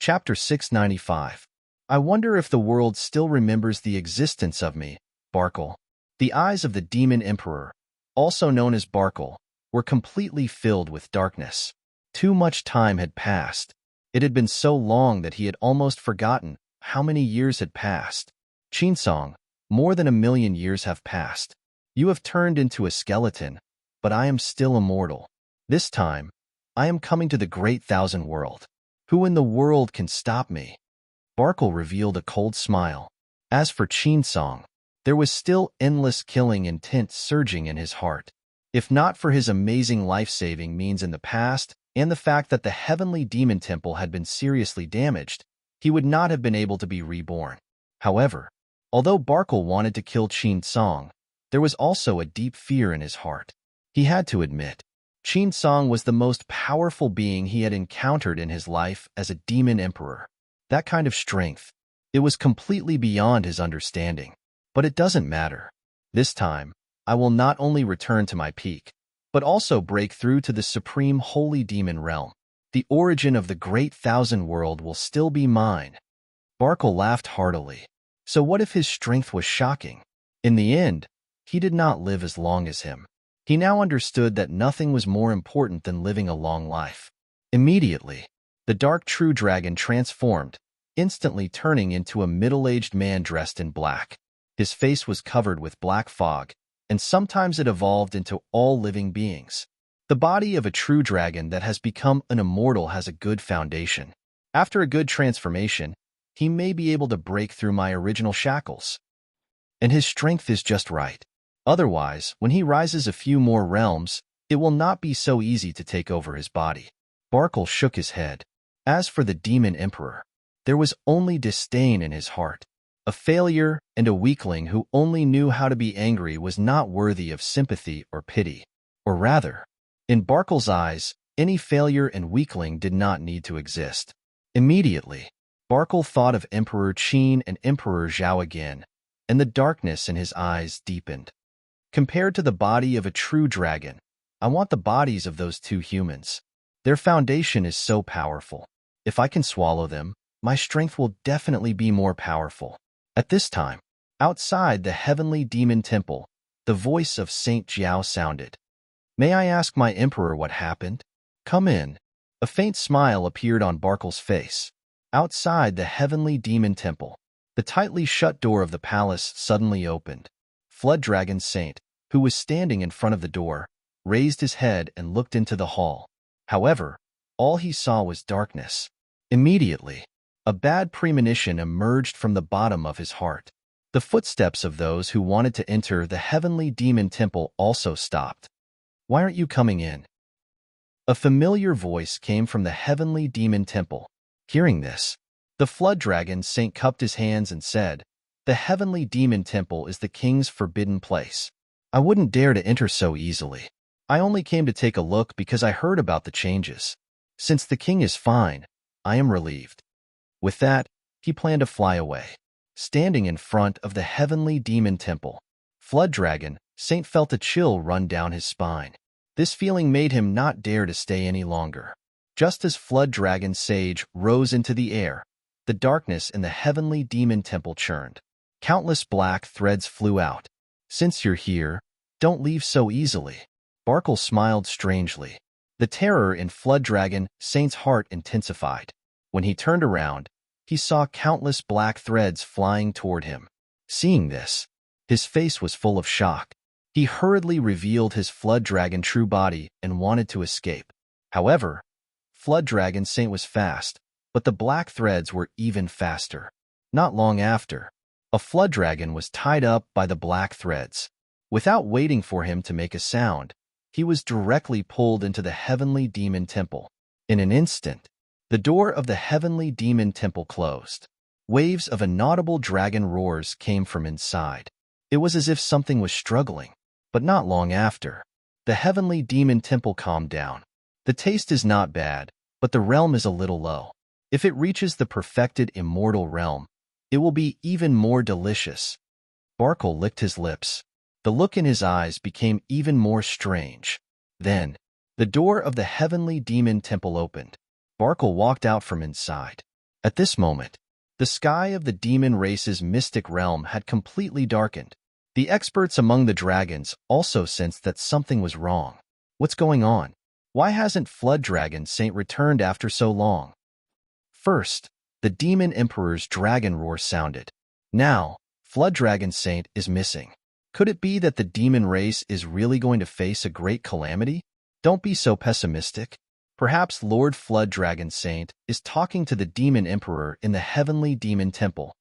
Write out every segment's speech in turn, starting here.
Chapter 695. I wonder if the world still remembers the existence of me, Barkle. The eyes of the demon emperor, also known as Barkle, were completely filled with darkness. Too much time had passed. It had been so long that he had almost forgotten how many years had passed. Qinsong, more than 1,000,000 years have passed. You have turned into a skeleton, but I am still immortal. This time, I am coming to the great thousand world. Who in the world can stop me? Barkle revealed a cold smile. As for Qinsong, there was still endless killing intent surging in his heart. If not for his amazing life-saving means in the past and the fact that the heavenly demon temple had been seriously damaged, he would not have been able to be reborn. However, although Barkle wanted to kill Qinsong, there was also a deep fear in his heart. He had to admit, Qinsong was the most powerful being he had encountered in his life as a demon emperor. That kind of strength, it was completely beyond his understanding. But it doesn't matter. This time, I will not only return to my peak, but also break through to the supreme holy demon realm. The origin of the great thousand world will still be mine. Barkle laughed heartily. So what if his strength was shocking? In the end, he did not live as long as him. He now understood that nothing was more important than living a long life. Immediately, the dark true dragon transformed, instantly turning into a middle-aged man dressed in black. His face was covered with black fog, and sometimes it evolved into all living beings. The body of a true dragon that has become an immortal has a good foundation. After a good transformation, he may be able to break through my original shackles. And his strength is just right. Otherwise, when he rises a few more realms, it will not be so easy to take over his body. Barkle shook his head. As for the demon emperor, there was only disdain in his heart. A failure and a weakling who only knew how to be angry was not worthy of sympathy or pity. Or rather, in Barkle's eyes, any failure and weakling did not need to exist. Immediately, Barkle thought of Emperor Qin and Emperor Zhao again, and the darkness in his eyes deepened. Compared to the body of a true dragon, I want the bodies of those two humans. Their foundation is so powerful. If I can swallow them, my strength will definitely be more powerful. At this time, outside the heavenly demon temple, the voice of Saint Jiao sounded. May I ask my emperor what happened? Come in. A faint smile appeared on Barkle's face. Outside the heavenly demon temple, the tightly shut door of the palace suddenly opened. Flood Dragon Saint, who was standing in front of the door, raised his head and looked into the hall. However, all he saw was darkness. Immediately, a bad premonition emerged from the bottom of his heart. The footsteps of those who wanted to enter the heavenly demon temple also stopped. Why aren't you coming in? A familiar voice came from the heavenly demon temple. Hearing this, the flood dragon Saint cupped his hands and said, The heavenly demon temple is the king's forbidden place. I wouldn't dare to enter so easily. I only came to take a look because I heard about the changes. Since the king is fine, I am relieved. With that, he planned to fly away. Standing in front of the heavenly demon temple, Flood Dragon Saint felt a chill run down his spine. This feeling made him not dare to stay any longer. Just as Flood Dragon Sage rose into the air, the darkness in the heavenly demon temple churned. Countless black threads flew out. Since you're here, don't leave so easily. Barkle smiled strangely. The terror in Flood Dragon Saint's heart intensified. When he turned around, he saw countless black threads flying toward him. Seeing this, his face was full of shock. He hurriedly revealed his Flood Dragon true body and wanted to escape. However, Flood Dragon Saint was fast, but the black threads were even faster. Not long after, a Flood Dragon was tied up by the black threads. Without waiting for him to make a sound, he was directly pulled into the heavenly demon temple. In an instant, the door of the heavenly demon temple closed. Waves of inaudible dragon roars came from inside. It was as if something was struggling, but not long after, the heavenly demon temple calmed down. The taste is not bad, but the realm is a little low. If it reaches the perfected immortal realm, it will be even more delicious. Barkle licked his lips. The look in his eyes became even more strange. Then, the door of the heavenly demon temple opened. Barkle walked out from inside. At this moment, the sky of the demon race's mystic realm had completely darkened. The experts among the dragons also sensed that something was wrong. What's going on? Why hasn't Flood Dragon Saint returned after so long? First, the Demon Emperor's dragon roar sounded. Now, Flood Dragon Saint is missing. Could it be that the demon race is really going to face a great calamity? Don't be so pessimistic. Perhaps Lord Flood Dragon Saint is talking to the Demon Emperor in the Heavenly Demon Temple.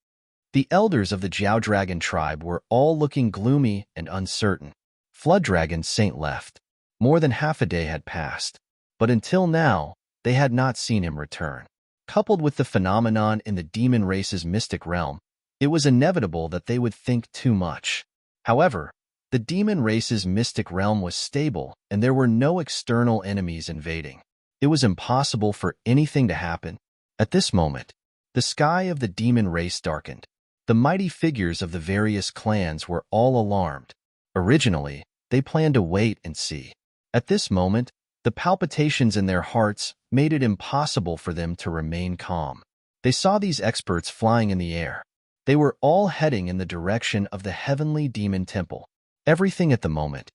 The elders of the Jiao Dragon tribe were all looking gloomy and uncertain. Flood Dragon Saint left. More than half a day had passed, but until now, they had not seen him return. Coupled with the phenomenon in the demon race's mystic realm, it was inevitable that they would think too much. However, the demon race's mystic realm was stable and there were no external enemies invading. It was impossible for anything to happen. At this moment, the sky of the demon race darkened. The mighty figures of the various clans were all alarmed. Originally, they planned to wait and see. At this moment, the palpitations in their hearts made it impossible for them to remain calm. They saw these experts flying in the air. They were all heading in the direction of the Heavenly Demon Temple. Everything at the moment.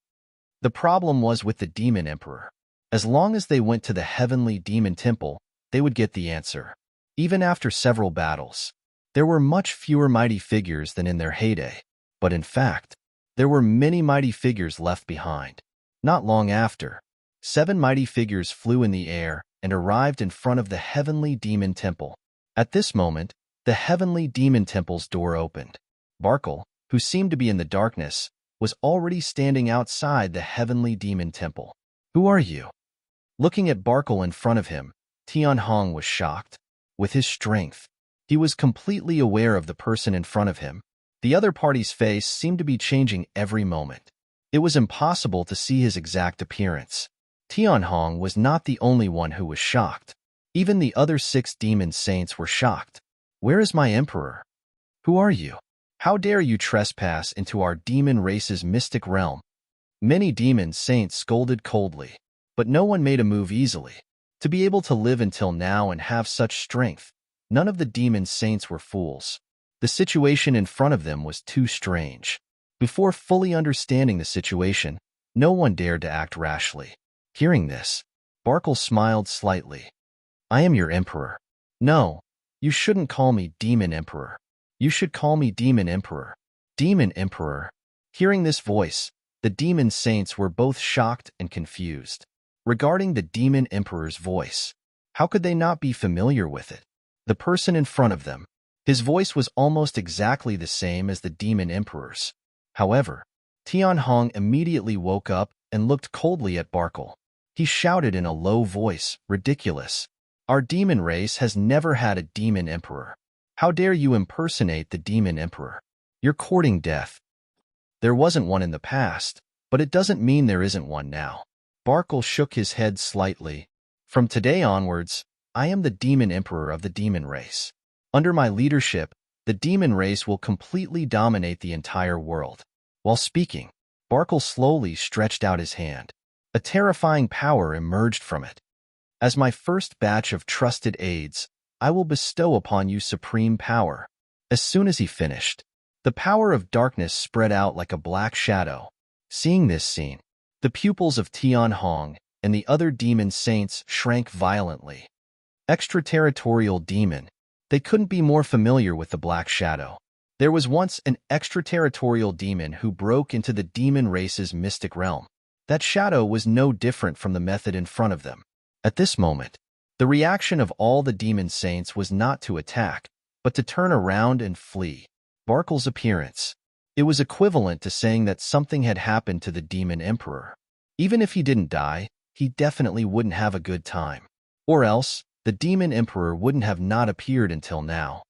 The problem was with the Demon Emperor. As long as they went to the Heavenly Demon Temple, they would get the answer. Even after several battles, there were much fewer mighty figures than in their heyday. But in fact, there were many mighty figures left behind. Not long after, 7 mighty figures flew in the air and arrived in front of the Heavenly Demon Temple. At this moment, the Heavenly Demon Temple's door opened. Barkle, who seemed to be in the darkness, was already standing outside the Heavenly Demon Temple. Who are you? Looking at Barkle in front of him, Tianhong was shocked. With his strength, he was completely aware of the person in front of him. The other party's face seemed to be changing every moment. It was impossible to see his exact appearance. Tianhong was not the only one who was shocked. Even the other 6 demon saints were shocked. Where is my emperor? Who are you? How dare you trespass into our demon race's mystic realm? Many demon saints scolded coldly, but no one made a move easily. To be able to live until now and have such strength, none of the demon saints were fools. The situation in front of them was too strange. Before fully understanding the situation, no one dared to act rashly. Hearing this, Barkle smiled slightly. I am your emperor. No, you shouldn't call me Demon Emperor. You should call me Demon Emperor. Demon Emperor. Hearing this voice, the demon saints were both shocked and confused. Regarding the Demon Emperor's voice, how could they not be familiar with it? The person in front of them, his voice was almost exactly the same as the Demon Emperor's. However, Tianhong immediately woke up and looked coldly at Barkle. He shouted in a low voice, "Ridiculous! Our demon race has never had a demon emperor. How dare you impersonate the demon emperor? You're courting death. There wasn't one in the past, but it doesn't mean there isn't one now." Barkle shook his head slightly. From today onwards, I am the demon emperor of the demon race. Under my leadership, the demon race will completely dominate the entire world. While speaking, Barkle slowly stretched out his hand. A terrifying power emerged from it. As my first batch of trusted aides, I will bestow upon you supreme power. As soon as he finished, the power of darkness spread out like a black shadow. Seeing this scene, the pupils of Tianhong and the other demon saints shrank violently. Extraterritorial demon. They couldn't be more familiar with the black shadow. There was once an extraterritorial demon who broke into the demon race's mystic realm. That shadow was no different from the method in front of them. At this moment, the reaction of all the demon saints was not to attack, but to turn around and flee. Barkle's appearance. It was equivalent to saying that something had happened to the demon emperor. Even if he didn't die, he definitely wouldn't have a good time. Or else, the demon emperor wouldn't have not appeared until now.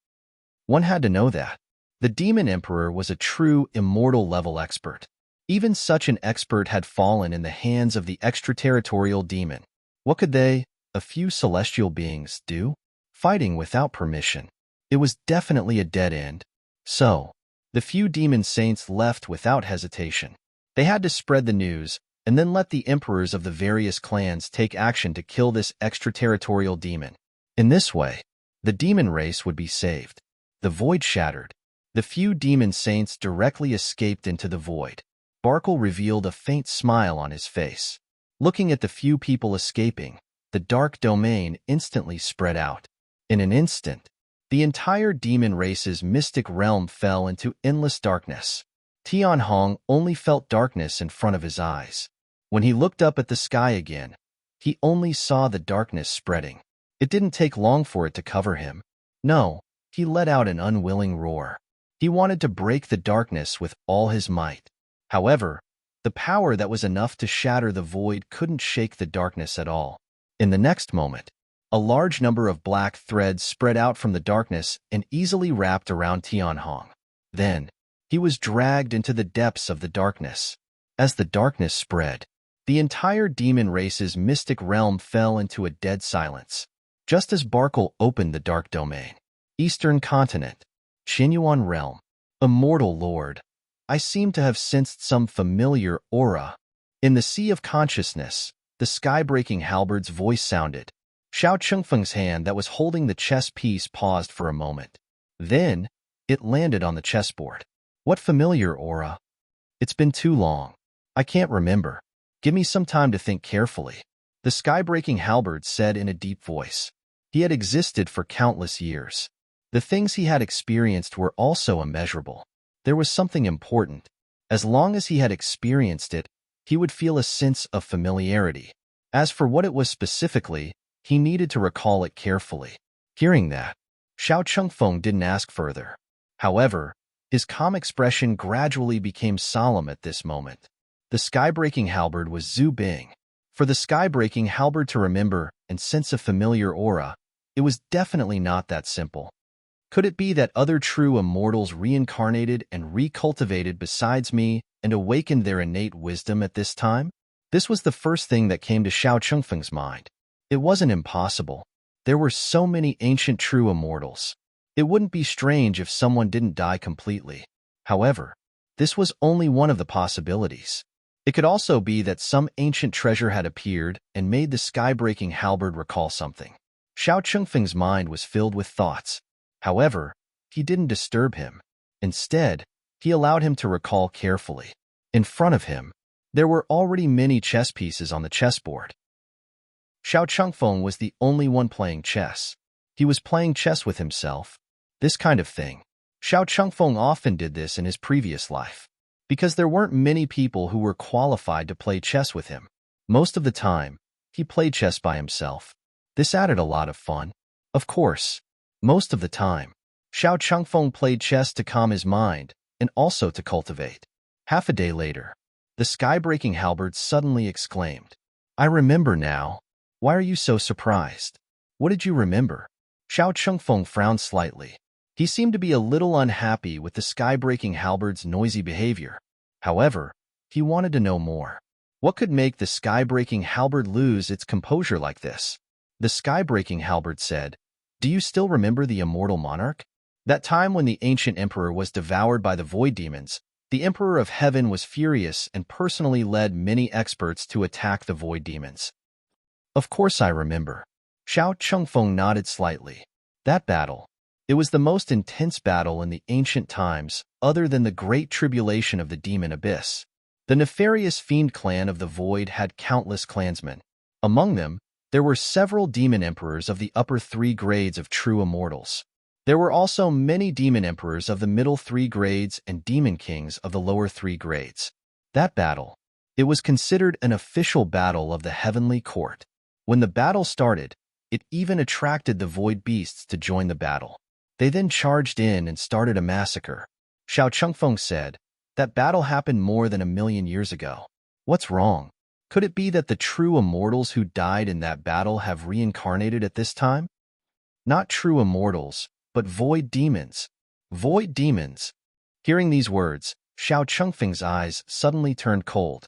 One had to know that. The demon emperor was a true immortal level expert. Even such an expert had fallen in the hands of the extraterritorial demon. What could they, a few celestial beings, do? Fighting without permission. It was definitely a dead end. So, the few demon saints left without hesitation. They had to spread the news, and then let the emperors of the various clans take action to kill this extraterritorial demon. In this way, The demon race would be saved. The void shattered. The few demon saints directly escaped into the void. Barkle revealed a faint smile on his face. Looking at the few people escaping, the dark domain instantly spread out. In an instant, the entire demon race's mystic realm fell into endless darkness. Tianhong only felt darkness in front of his eyes. When he looked up at the sky again, he only saw the darkness spreading. It didn't take long for it to cover him. No, he let out an unwilling roar. He wanted to break the darkness with all his might. However, the power that was enough to shatter the void couldn't shake the darkness at all. In the next moment, a large number of black threads spread out from the darkness and easily wrapped around Tianhong. Then, he was dragged into the depths of the darkness. As the darkness spread, the entire demon race's mystic realm fell into a dead silence. Just as Barkle opened the dark domain, Eastern Continent, Qinyuan Realm, Immortal Lord, I seem to have sensed some familiar aura. In the sea of consciousness, the sky-breaking halberd's voice sounded. Xiao Chengfeng's hand that was holding the chess piece paused for a moment. Then, it landed on the chessboard. What familiar aura? It's been too long. I can't remember. Give me some time to think carefully. The sky-breaking halberd said in a deep voice. He had existed for countless years. The things he had experienced were also immeasurable. There was something important. As long as he had experienced it, he would feel a sense of familiarity. As for what it was specifically, he needed to recall it carefully. Hearing that, Xiao Chengfeng didn't ask further. However, his calm expression gradually became solemn at this moment. The sky-breaking halberd was Zhu Bing. For the sky-breaking halberd to remember and sense a familiar aura, it was definitely not that simple. Could it be that other true immortals reincarnated and recultivated besides me and awakened their innate wisdom at this time? This was the first thing that came to Xiao Chengfeng's mind. It wasn't impossible. There were so many ancient true immortals. It wouldn't be strange if someone didn't die completely. However, this was only one of the possibilities. It could also be that some ancient treasure had appeared and made the sky-breaking halberd recall something. Xiao Chengfeng's mind was filled with thoughts. However, he didn't disturb him. Instead, he allowed him to recall carefully. In front of him, there were already many chess pieces on the chessboard. Xiao Chengfeng was the only one playing chess. He was playing chess with himself. This kind of thing. Xiao Chengfeng often did this in his previous life, because there weren't many people who were qualified to play chess with him. Most of the time, he played chess by himself. This added a lot of fun. Of course, most of the time, Xiao Chengfeng played chess to calm his mind and also to cultivate. Half a day later, the sky-breaking halberd suddenly exclaimed, "I remember now. Why are you so surprised? What did you remember?" Xiao Chengfeng frowned slightly. He seemed to be a little unhappy with the sky-breaking halberd's noisy behavior. However, he wanted to know more. What could make the sky-breaking halberd lose its composure like this? The sky-breaking halberd said, "Do you still remember the immortal monarch? That time when the ancient emperor was devoured by the void demons, the emperor of heaven was furious and personally led many experts to attack the void demons." Of course I remember. Xiao Chengfeng nodded slightly. That battle. It was the most intense battle in the ancient times, other than the great tribulation of the demon abyss. The nefarious fiend clan of the void had countless clansmen. Among them, there were several demon emperors of the upper 3 grades of true immortals. There were also many demon emperors of the middle 3 grades and demon kings of the lower 3 grades. That battle. It was considered an official battle of the heavenly court. When the battle started, it even attracted the void beasts to join the battle. They then charged in and started a massacre. Xiao Chengfeng said, "That battle happened more than 1,000,000 years ago. What's wrong? Could it be that the true immortals who died in that battle have reincarnated at this time? Not true immortals, but void demons." Void demons. Hearing these words, Xiao Chengfeng's eyes suddenly turned cold.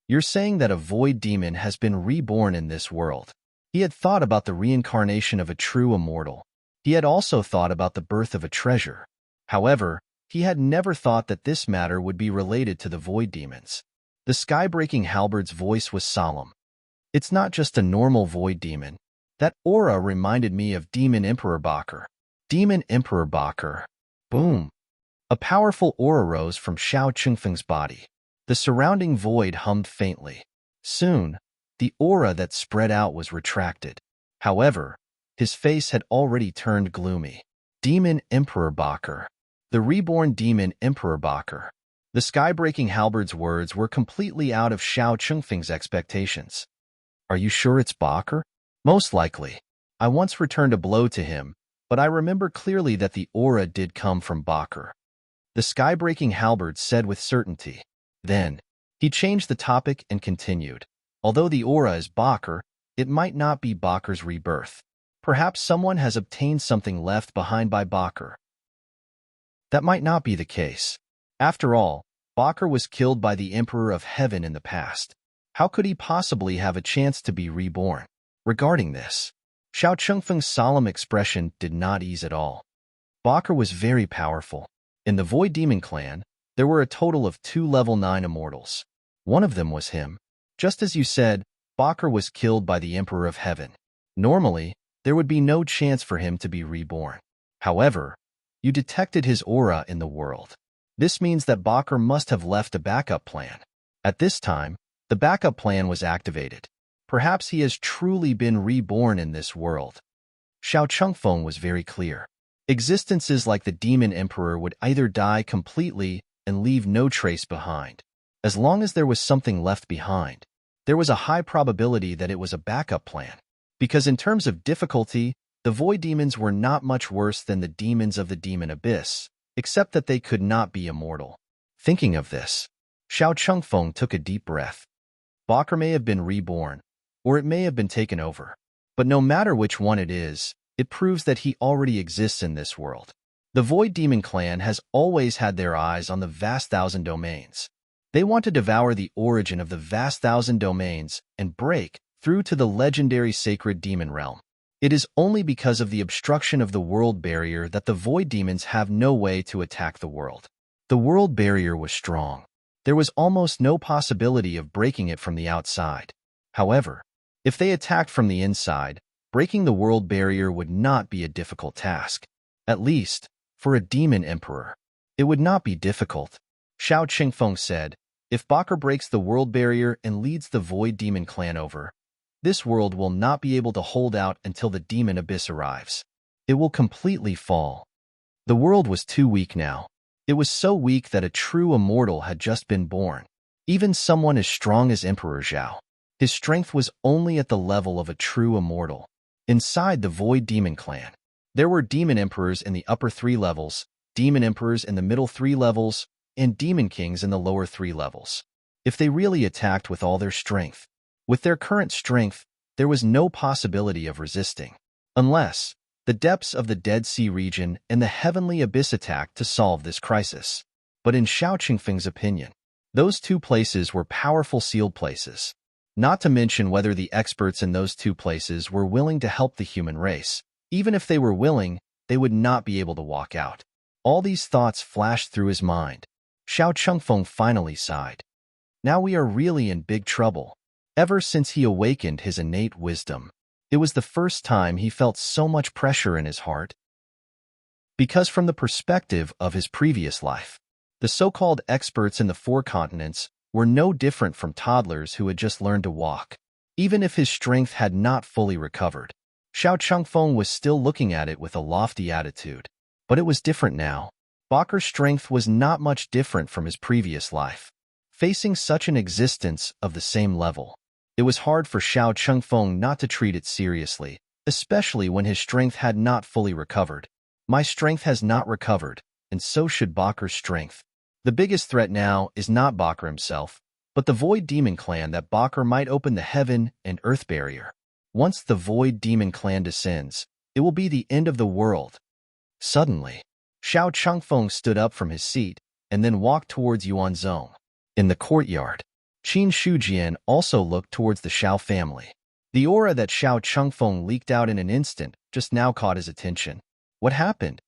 "You're saying that a void demon has been reborn in this world?" He had thought about the reincarnation of a true immortal. He had also thought about the birth of a treasure. However, he had never thought that this matter would be related to the void demons. The sky-breaking halberd's voice was solemn. "It's not just a normal void demon. That aura reminded me of Demon Emperor Bakr. Demon Emperor Bakr. Boom. A powerful aura rose from Xiao Chengfeng's body. The surrounding void hummed faintly. Soon, the aura that spread out was retracted. However, his face had already turned gloomy. Demon Emperor Bakr. The reborn Demon Emperor Bakr. The sky-breaking halberd's words were completely out of Xiao Chengfeng's expectations. Are you sure it's Bakr? Most likely. I once returned a blow to him, but I remember clearly that the aura did come from Bakr. The sky-breaking halberd said with certainty. Then, he changed the topic and continued. Although the aura is Bakr, it might not be Bakr's rebirth. Perhaps someone has obtained something left behind by Bakr. That might not be the case. After all, Bakr was killed by the Emperor of Heaven in the past. How could he possibly have a chance to be reborn? Regarding this, Xiao Chengfeng's solemn expression did not ease at all. Bakr was very powerful. In the Void Demon clan, there were a total of 2 level 9 immortals. One of them was him. Just as you said, Bakr was killed by the Emperor of Heaven. Normally, there would be no chance for him to be reborn. However, you detected his aura in the world. This means that Bakr must have left a backup plan. At this time, the backup plan was activated. Perhaps he has truly been reborn in this world. Xiao Chengfeng was very clear. Existences like the Demon Emperor would either die completely and leave no trace behind. As long as there was something left behind, there was a high probability that it was a backup plan. Because in terms of difficulty, the Void Demons were not much worse than the demons of the Demon Abyss, except that they could not be immortal. Thinking of this, Xiao Chengfeng took a deep breath. Bakr may have been reborn, or it may have been taken over. But no matter which one it is, it proves that he already exists in this world. The Void Demon clan has always had their eyes on the vast thousand domains. They want to devour the origin of the vast thousand domains and break through to the legendary sacred demon realm. It is only because of the obstruction of the world barrier that the Void Demons have no way to attack the world. The world barrier was strong. There was almost no possibility of breaking it from the outside. However, if they attacked from the inside, breaking the world barrier would not be a difficult task. At least, for a Demon Emperor, it would not be difficult. Xiao Chengfeng said, if Bakr breaks the world barrier and leads the Void Demon clan over, this world will not be able to hold out until the Demon Abyss arrives. It will completely fall. The world was too weak now. It was so weak that a true immortal had just been born. Even someone as strong as Emperor Zhao. His strength was only at the level of a true immortal. Inside the Void Demon clan, there were Demon Emperors in the upper 3 levels, Demon Emperors in the middle 3 levels, and Demon Kings in the lower 3 levels. If they really attacked with all their strength, with their current strength, there was no possibility of resisting. Unless the depths of the Dead Sea region and the Heavenly Abyss attacked to solve this crisis. But in Xiao Chengfeng's opinion, those 2 places were powerful sealed places. Not to mention whether the experts in those 2 places were willing to help the human race. Even if they were willing, they would not be able to walk out. All these thoughts flashed through his mind. Xiao Chengfeng finally sighed. Now we are really in big trouble. Ever since he awakened his innate wisdom, it was the first time he felt so much pressure in his heart. Because from the perspective of his previous life, the so-called experts in the 4 continents were no different from toddlers who had just learned to walk. Even if his strength had not fully recovered, Xiao Chengfeng was still looking at it with a lofty attitude. But it was different now. Bakr's strength was not much different from his previous life. Facing such an existence of the same level, it was hard for Xiao Chengfeng not to treat it seriously, especially when his strength had not fully recovered. My strength has not recovered, and so should Bakr's strength. The biggest threat now is not Bakr himself, but the Void Demon clan that Bakr might open the heaven and earth barrier. Once the Void Demon clan descends, it will be the end of the world. Suddenly, Xiao Chengfeng stood up from his seat and then walked towards Yuanzhong. In the courtyard, Qin Shujian also looked towards the Xiao family. The aura that Xiao Chengfeng leaked out in an instant just now caught his attention. What happened?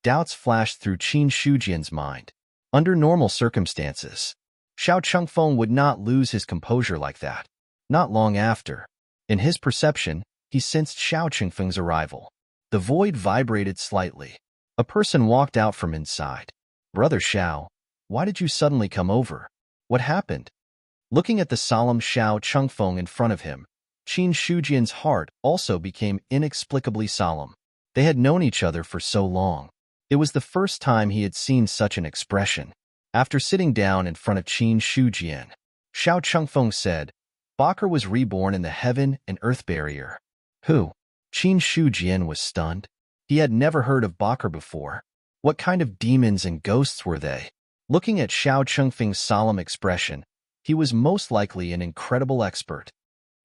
Doubts flashed through Qin Shujian's mind. Under normal circumstances, Xiao Chengfeng would not lose his composure like that. Not long after, in his perception, he sensed Xiao Qingfeng's arrival. The void vibrated slightly. A person walked out from inside. "Brother Xiao, why did you suddenly come over? What happened?" Looking at the solemn Xiao Qingfeng in front of him, Qin Shujian's heart also became inexplicably solemn. They had known each other for so long. It was the first time he had seen such an expression. After sitting down in front of Qin Shujian, Xiao Qingfeng said, "Bakr was reborn in the heaven and earth barrier." Who? Qin Shujian was stunned. He had never heard of Bakr before. What kind of demons and ghosts were they? Looking at Xiao Qingfeng's solemn expression, he was most likely an incredible expert.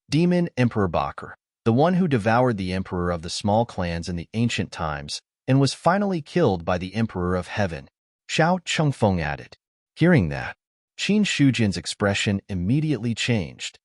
Demon Emperor Bakr, the one who devoured the emperor of the small clans in the ancient times and was finally killed by the emperor of heaven, Xiao Qingfeng added. Hearing that, Qin Shujian's expression immediately changed.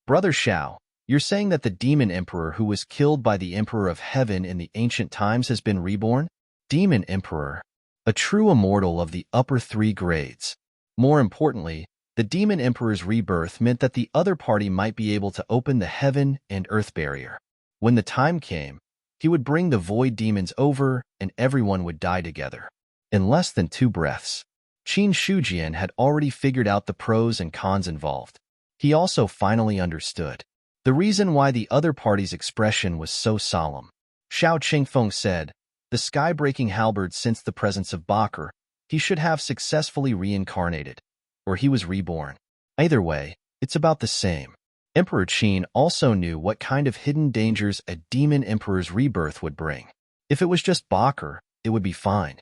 "Brother Xiao, you're saying that the demon emperor who was killed by the emperor of heaven in the ancient times has been reborn?" Demon Emperor, a true immortal of the upper 3 grades. More importantly, the demon emperor's rebirth meant that the other party might be able to open the heaven and earth barrier. When the time came, he would bring the void demons over and everyone would die together. In less than 2 breaths, Qin Shujian had already figured out the pros and cons involved. He also finally understood the reason why the other party's expression was so solemn. Xiao Qingfeng said, "The sky-breaking halberd sensed the presence of Bakr. He should have successfully reincarnated, or he was reborn. Either way, it's about the same." Emperor Qin also knew what kind of hidden dangers a demon emperor's rebirth would bring. If it was just Bakr, it would be fine.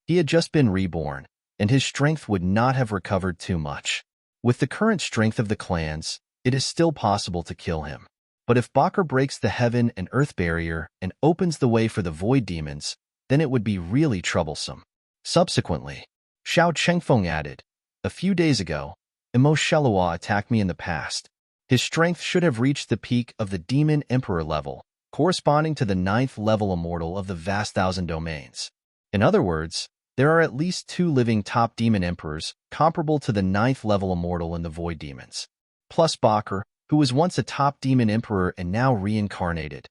He had just been reborn, and his strength would not have recovered too much. With the current strength of the clans, it is still possible to kill him. But if Bakr breaks the heaven and earth barrier and opens the way for the void demons, then it would be really troublesome. Subsequently, Xiao Qingfeng added, "A few days ago, Emo Shelua attacked me in the past. His strength should have reached the peak of the demon emperor level, corresponding to the 9th level immortal of the vast thousand domains. In other words, there are at least 2 living top demon emperors comparable to the 9th level immortal in the void demons. Plus Bakr, who was once a top demon emperor and now reincarnated.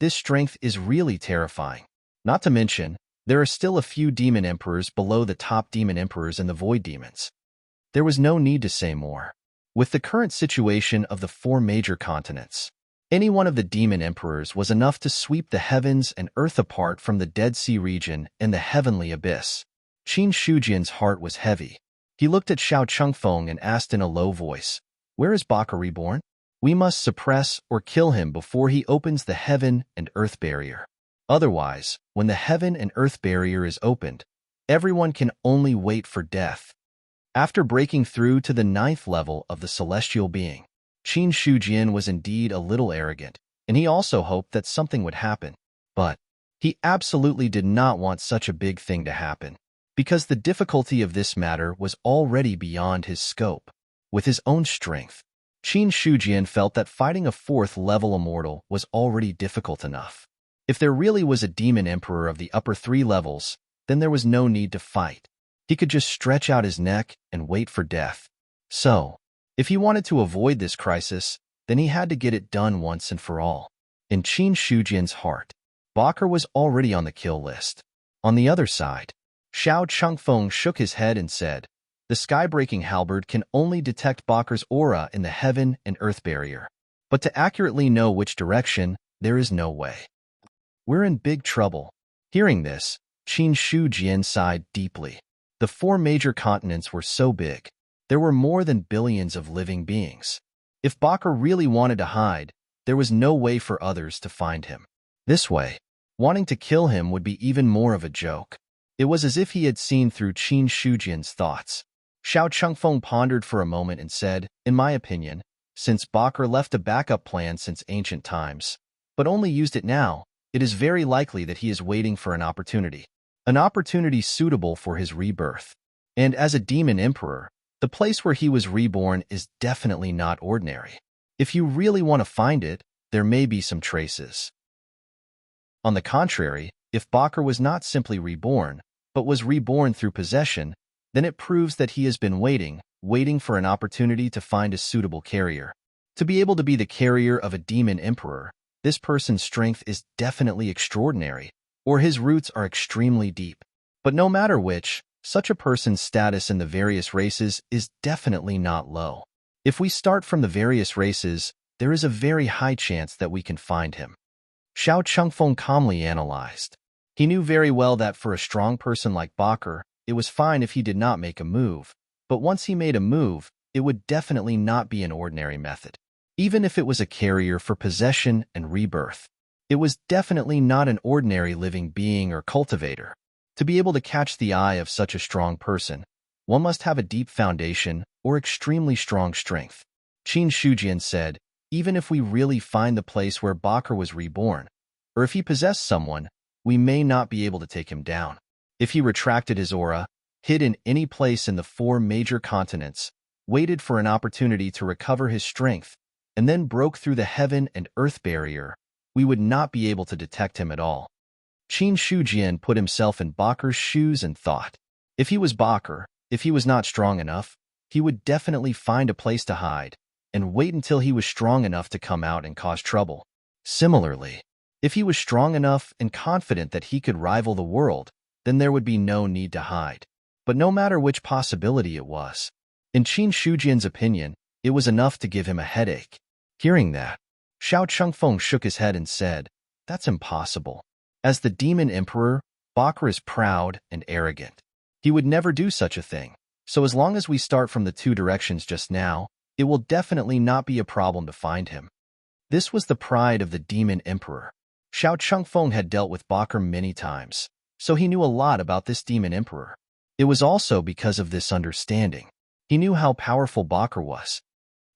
This strength is really terrifying. Not to mention, there are still a few demon emperors below the top demon emperors in the void demons." There was no need to say more. With the current situation of the 4 major continents, any one of the demon emperors was enough to sweep the heavens and earth apart from the Dead Sea region and the heavenly abyss. Qin Shujian's heart was heavy. He looked at Xiao Qingfeng and asked in a low voice, "Where is Bakr reborn? We must suppress or kill him before he opens the heaven and earth barrier. Otherwise, when the heaven and earth barrier is opened, everyone can only wait for death." After breaking through to the 9th level of the celestial being, Qin Shujian was indeed a little arrogant, and he also hoped that something would happen. But he absolutely did not want such a big thing to happen, because the difficulty of this matter was already beyond his scope. With his own strength, Qin Shujian felt that fighting a 4th level immortal was already difficult enough. If there really was a demon emperor of the upper 3 levels, then there was no need to fight. He could just stretch out his neck and wait for death. So, if he wanted to avoid this crisis, then he had to get it done once and for all. In Qin Shujian's heart, Bakr was already on the kill list. On the other side, Xiao Qingfeng shook his head and said, "The sky-breaking halberd can only detect Bakr's aura in the heaven and earth barrier. But to accurately know which direction, there is no way. We're in big trouble." Hearing this, Qin Shujian sighed deeply. The 4 major continents were so big. There were more than billions of living beings. If Bakr really wanted to hide, there was no way for others to find him. This way, wanting to kill him would be even more of a joke. It was as if he had seen through Qin Shujian's thoughts. Xiao Qingfeng pondered for a moment and said, "In my opinion, since Bakr left a backup plan since ancient times, but only used it now, it is very likely that he is waiting for an opportunity suitable for his rebirth. And as a demon emperor, the place where he was reborn is definitely not ordinary. If you really want to find it, there may be some traces." On the contrary, if Bakr was not simply reborn, but was reborn through possession, then it proves that he has been waiting for an opportunity to find a suitable carrier. To be able to be the carrier of a demon emperor, This person's strength is definitely extraordinary, or his roots are extremely deep. But no matter which, such a person's status in the various races is definitely not low. If we start from the various races, there is a very high chance that we can find him. Xiao Chengfeng calmly analyzed. He knew very well that for a strong person like Bakr, it was fine if he did not make a move, but once he made a move, it would definitely not be an ordinary method. Even if it was a carrier for possession and rebirth, it was definitely not an ordinary living being or cultivator. To be able to catch the eye of such a strong person, one must have a deep foundation or extremely strong strength. Qin Shujian said, even if we really find the place where Bakr was reborn, or if he possessed someone, we may not be able to take him down. If he retracted his aura, hid in any place in the 4 major continents, waited for an opportunity to recover his strength, and then broke through the heaven and earth barrier, we would not be able to detect him at all. Qin Shujian put himself in Bakr's shoes and thought, if he was Bakr, if he was not strong enough, he would definitely find a place to hide, and wait until he was strong enough to come out and cause trouble. Similarly, if he was strong enough and confident that he could rival the world, then there would be no need to hide. But no matter which possibility it was, in Qin Shujian's opinion, it was enough to give him a headache. Hearing that, Xiao Chengfeng shook his head and said, that's impossible. As the demon emperor, Bakr is proud and arrogant. He would never do such a thing, so as long as we start from the 2 directions just now, it will definitely not be a problem to find him. This was the pride of the demon emperor. Xiao Chengfeng had dealt with Bakr many times, so he knew a lot about this demon emperor. It was also because of this understanding. He knew how powerful Bakr was.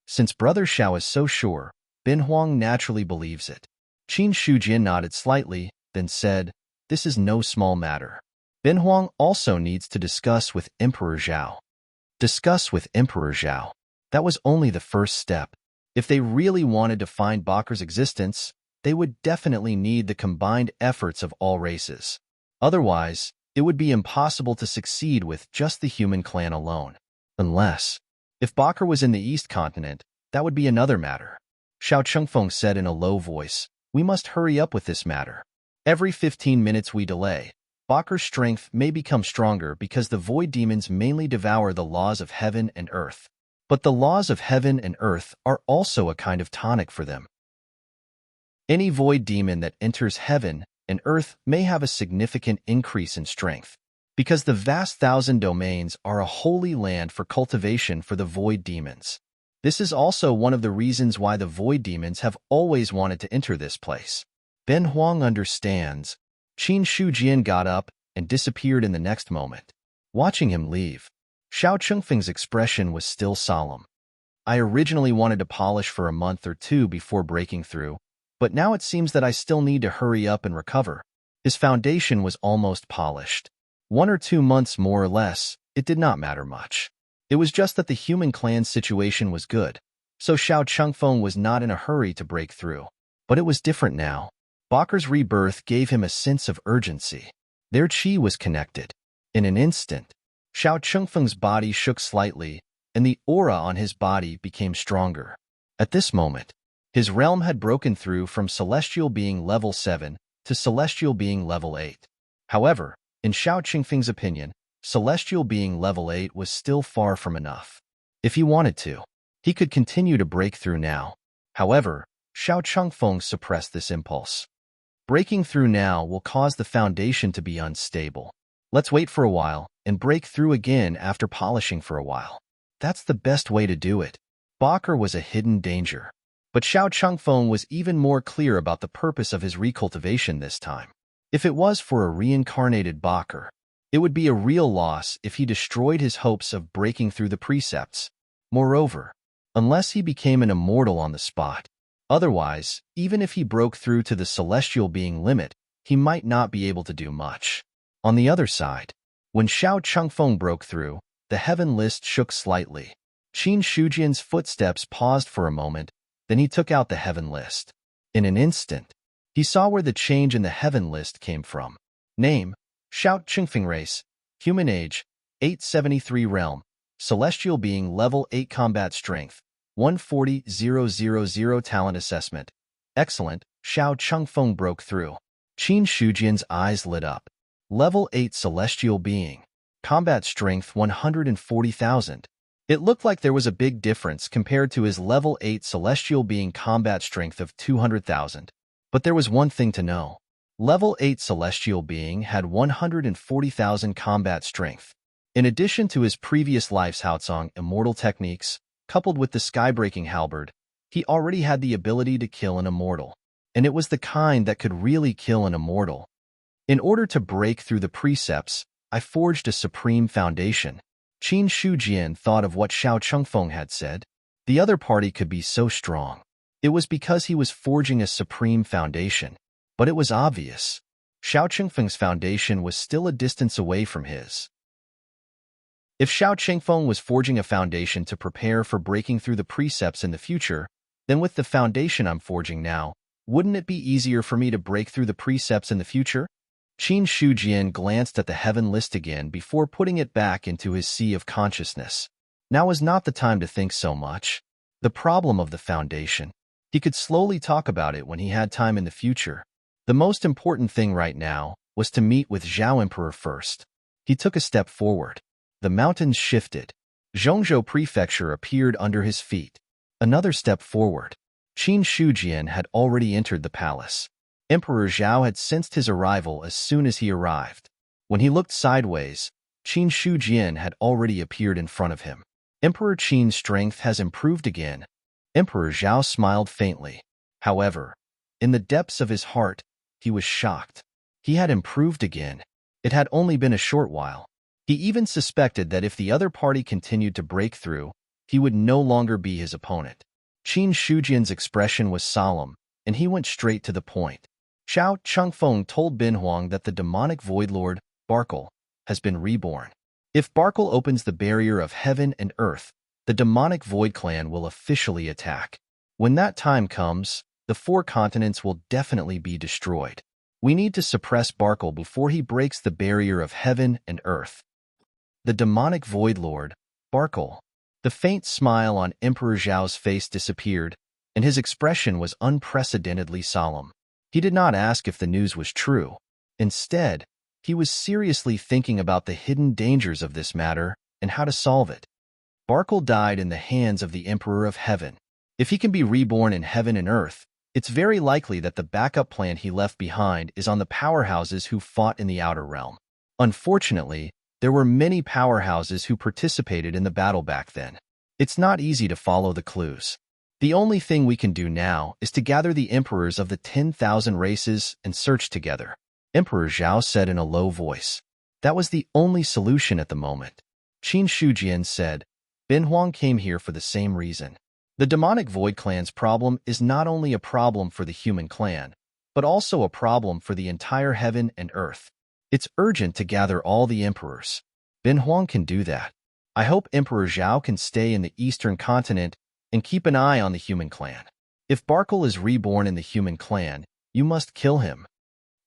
Since Brother Xiao is so sure, Bin Huang naturally believes it. Qin Shujian nodded slightly, then said, this is no small matter. Bin Huang also needs to discuss with Emperor Zhao. Discuss with Emperor Zhao. That was only the first step. If they really wanted to find Bakr's existence, they would definitely need the combined efforts of all races. Otherwise, it would be impossible to succeed with just the human clan alone. Unless, if Bakr was in the East Continent, that would be another matter. Xiao Chengfeng said in a low voice, we must hurry up with this matter. Every 15 minutes we delay, Bakr's strength may become stronger because the void demons mainly devour the laws of heaven and earth. But the laws of heaven and earth are also a kind of tonic for them. Any void demon that enters heaven and earth may have a significant increase in strength, because the vast 1,000 domains are a holy land for cultivation for the void demons. This is also one of the reasons why the void demons have always wanted to enter this place. Ben Huang understands. Qin Shujian got up and disappeared in the next moment. Watching him leave, Xiao Chengfeng's expression was still solemn. I originally wanted to polish for a month or 2 before breaking through, but now it seems that I still need to hurry up and recover. His foundation was almost polished. 1 or 2 months more or less, it did not matter much. It was just that the human clan's situation was good, so Xiao Chengfeng was not in a hurry to break through. But it was different now. Bakr's rebirth gave him a sense of urgency. Their qi was connected. In an instant, Xiao Chengfeng's body shook slightly, and the aura on his body became stronger. At this moment, his realm had broken through from celestial being level 7 to celestial being level 8. However, in Xiao Chengfeng's opinion, celestial being level 8 was still far from enough. If he wanted to, he could continue to break through now. However, Xiao Chengfeng suppressed this impulse. Breaking through now will cause the foundation to be unstable. Let's wait for a while and break through again after polishing for a while. That's the best way to do it. Bakr was a hidden danger. But Xiao Chengfeng was even more clear about the purpose of his recultivation this time. If it was for a reincarnated Bakr, it would be a real loss if he destroyed his hopes of breaking through the precepts. Moreover, unless he became an immortal on the spot. Otherwise, even if he broke through to the celestial being limit, he might not be able to do much. On the other side, when Xiao Chengfeng broke through, the heaven list shook slightly. Qin Shujian's footsteps paused for a moment, then he took out the heaven list. In an instant, he saw where the change in the heaven list came from. Name, Xiao Chengfeng race, human age, 873 realm, celestial being level 8 combat strength, 140,000 talent assessment, excellent, Xiao Chengfeng broke through. Qin Shujian's eyes lit up. Level 8 Celestial Being. Combat Strength 140,000. It looked like there was a big difference compared to his level 8 Celestial Being combat strength of 200,000. But there was one thing to know. Level 8 Celestial Being had 140,000 combat strength. In addition to his previous life's Haotsong immortal techniques, coupled with the skybreaking halberd, he already had the ability to kill an immortal. And it was the kind that could really kill an immortal. In order to break through the precepts, I forged a supreme foundation. Qin Shujian thought of what Xiao Chengfeng had said. The other party could be so strong. It was because he was forging a supreme foundation. But it was obvious. Xiao Chengfeng's foundation was still a distance away from his. If Xiao Chengfeng was forging a foundation to prepare for breaking through the precepts in the future, then with the foundation I'm forging now, wouldn't it be easier for me to break through the precepts in the future? Qin Shujian glanced at the heaven list again before putting it back into his sea of consciousness. Now was not the time to think so much. The problem of the foundation. He could slowly talk about it when he had time in the future. The most important thing right now was to meet with Zhao Emperor first. He took a step forward. The mountains shifted. Zhongzhou Prefecture appeared under his feet. Another step forward. Qin Shujian had already entered the palace. Emperor Zhao had sensed his arrival as soon as he arrived. When he looked sideways, Qin Shujian had already appeared in front of him. Emperor Qin's strength has improved again. Emperor Zhao smiled faintly. However, in the depths of his heart, he was shocked. He had improved again. It had only been a short while. He even suspected that if the other party continued to break through, he would no longer be his opponent. Qin Shujian's expression was solemn, and he went straight to the point. Xiao Chengfeng told Bin Huang that the demonic void lord, Barkle, has been reborn. If Barkle opens the barrier of heaven and earth, the demonic void clan will officially attack. When that time comes, the 4 continents will definitely be destroyed. We need to suppress Barkle before he breaks the barrier of heaven and earth. The demonic void lord, Barkle. The faint smile on Emperor Zhao's face disappeared, and his expression was unprecedentedly solemn. He did not ask if the news was true. Instead, he was seriously thinking about the hidden dangers of this matter and how to solve it. Barkle died in the hands of the Emperor of Heaven. If he can be reborn in heaven and earth, it's very likely that the backup plan he left behind is on the powerhouses who fought in the outer realm. Unfortunately, there were many powerhouses who participated in the battle back then. It's not easy to follow the clues. The only thing we can do now is to gather the emperors of the 10,000 races and search together. Emperor Zhao said in a low voice. That was the only solution at the moment. Qin Shujian said, Bin Huang came here for the same reason. The demonic void clan's problem is not only a problem for the human clan, but also a problem for the entire heaven and earth. It's urgent to gather all the emperors. Bin Huang can do that. I hope Emperor Zhao can stay in the eastern continent and keep an eye on the human clan. If Barkle is reborn in the human clan, you must kill him.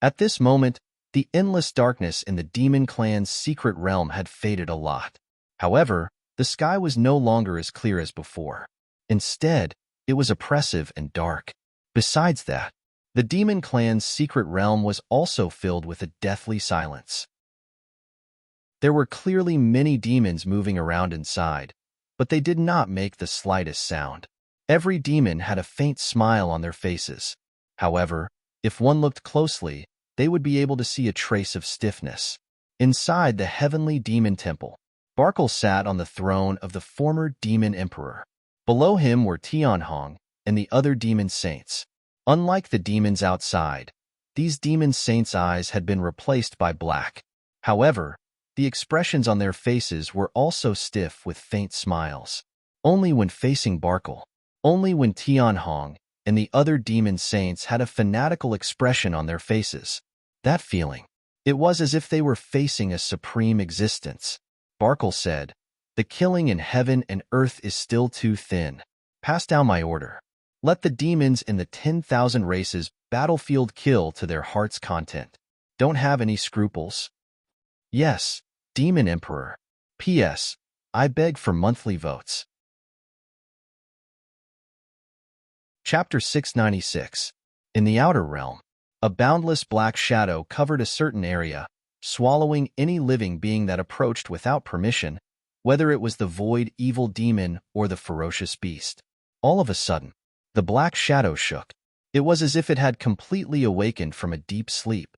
At this moment, the endless darkness in the demon clan's secret realm had faded a lot. However, the sky was no longer as clear as before. Instead, it was oppressive and dark. Besides that, the demon clan's secret realm was also filled with a deathly silence. There were clearly many demons moving around inside, but they did not make the slightest sound. Every demon had a faint smile on their faces. However, if one looked closely, they would be able to see a trace of stiffness. Inside the heavenly demon temple, Barkle sat on the throne of the former demon emperor. Below him were Tianhong and the other demon saints. Unlike the demons outside, these demon saints' eyes had been replaced by black. However, the expressions on their faces were also stiff with faint smiles. Only when facing Barkle, only when Tianhong and the other demon saints had a fanatical expression on their faces. That feeling. It was as if they were facing a supreme existence. Barkle said, The killing in heaven and earth is still too thin. Pass down my order. Let the demons in the 10,000 races battlefield kill to their heart's content. Don't have any scruples? Yes, Demon Emperor. P.S. I beg for monthly votes. Chapter 696. In the outer realm, a boundless black shadow covered a certain area, swallowing any living being that approached without permission, whether it was the void evil demon or the ferocious beast. All of a sudden, the black shadow shook. It was as if it had completely awakened from a deep sleep.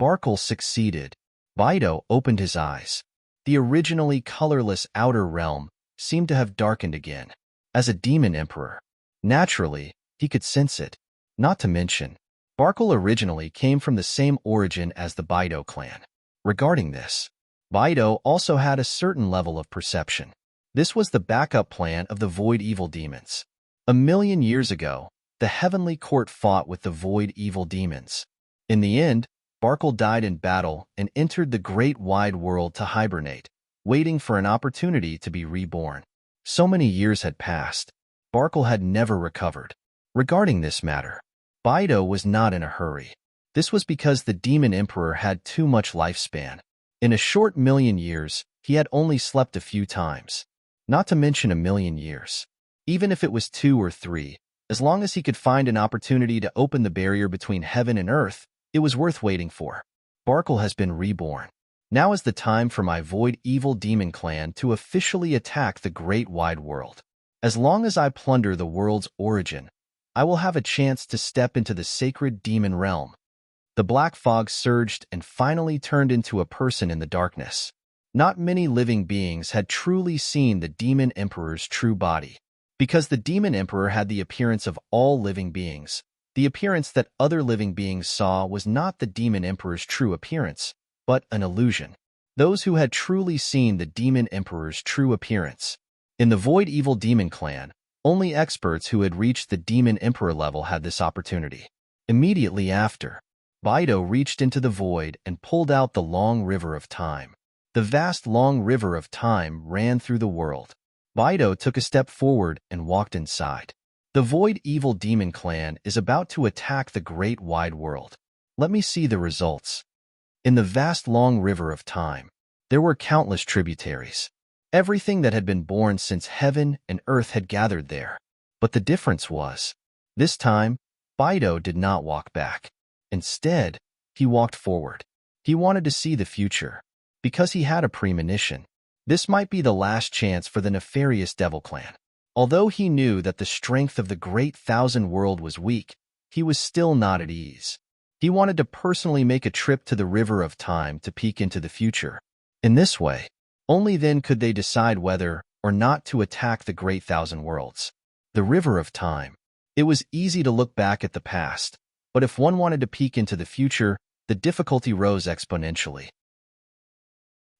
Barkle succeeded. Bido opened his eyes. The originally colorless outer realm seemed to have darkened again. As a demon emperor, naturally, he could sense it. Not to mention, Barkle originally came from the same origin as the Bido clan. Regarding this, Bido also had a certain level of perception. This was the backup plan of the Void Evil Demons. 1,000,000 years ago, the Heavenly Court fought with the Void Evil Demons. In the end, Barkle died in battle and entered the great wide world to hibernate, waiting for an opportunity to be reborn. So many years had passed. Barkle had never recovered. Regarding this matter, Bido was not in a hurry. This was because the Demon Emperor had too much lifespan. In a short 1,000,000 years, he had only slept a few times. Not to mention 1,000,000 years. Even if it was 2 or 3, as long as he could find an opportunity to open the barrier between heaven and earth, it was worth waiting for. Barkle has been reborn. Now is the time for my Void Evil Demon clan to officially attack the great wide world. As long as I plunder the world's origin, I will have a chance to step into the sacred demon realm. The black fog surged and finally turned into a person in the darkness. Not many living beings had truly seen the Demon Emperor's true body. Because the Demon Emperor had the appearance of all living beings, the appearance that other living beings saw was not the Demon Emperor's true appearance, but an illusion. Those who had truly seen the Demon Emperor's true appearance. In the Void Evil Demon clan, only experts who had reached the Demon Emperor level had this opportunity. Immediately after, Bido reached into the void and pulled out the long river of time. The vast long river of time ran through the world. Bido took a step forward and walked inside. The Void Evil Demon clan is about to attack the great wide world. Let me see the results. In the vast long river of time, there were countless tributaries. Everything that had been born since heaven and earth had gathered there. But the difference was, this time, Bido did not walk back. Instead, he walked forward. He wanted to see the future. Because he had a premonition. This might be the last chance for the nefarious Devil Clan. Although he knew that the strength of the Great Thousand World was weak, he was still not at ease. He wanted to personally make a trip to the River of Time to peek into the future. In this way, only then could they decide whether or not to attack the Great Thousand Worlds. The River of Time. It was easy to look back at the past, but if one wanted to peek into the future, the difficulty rose exponentially.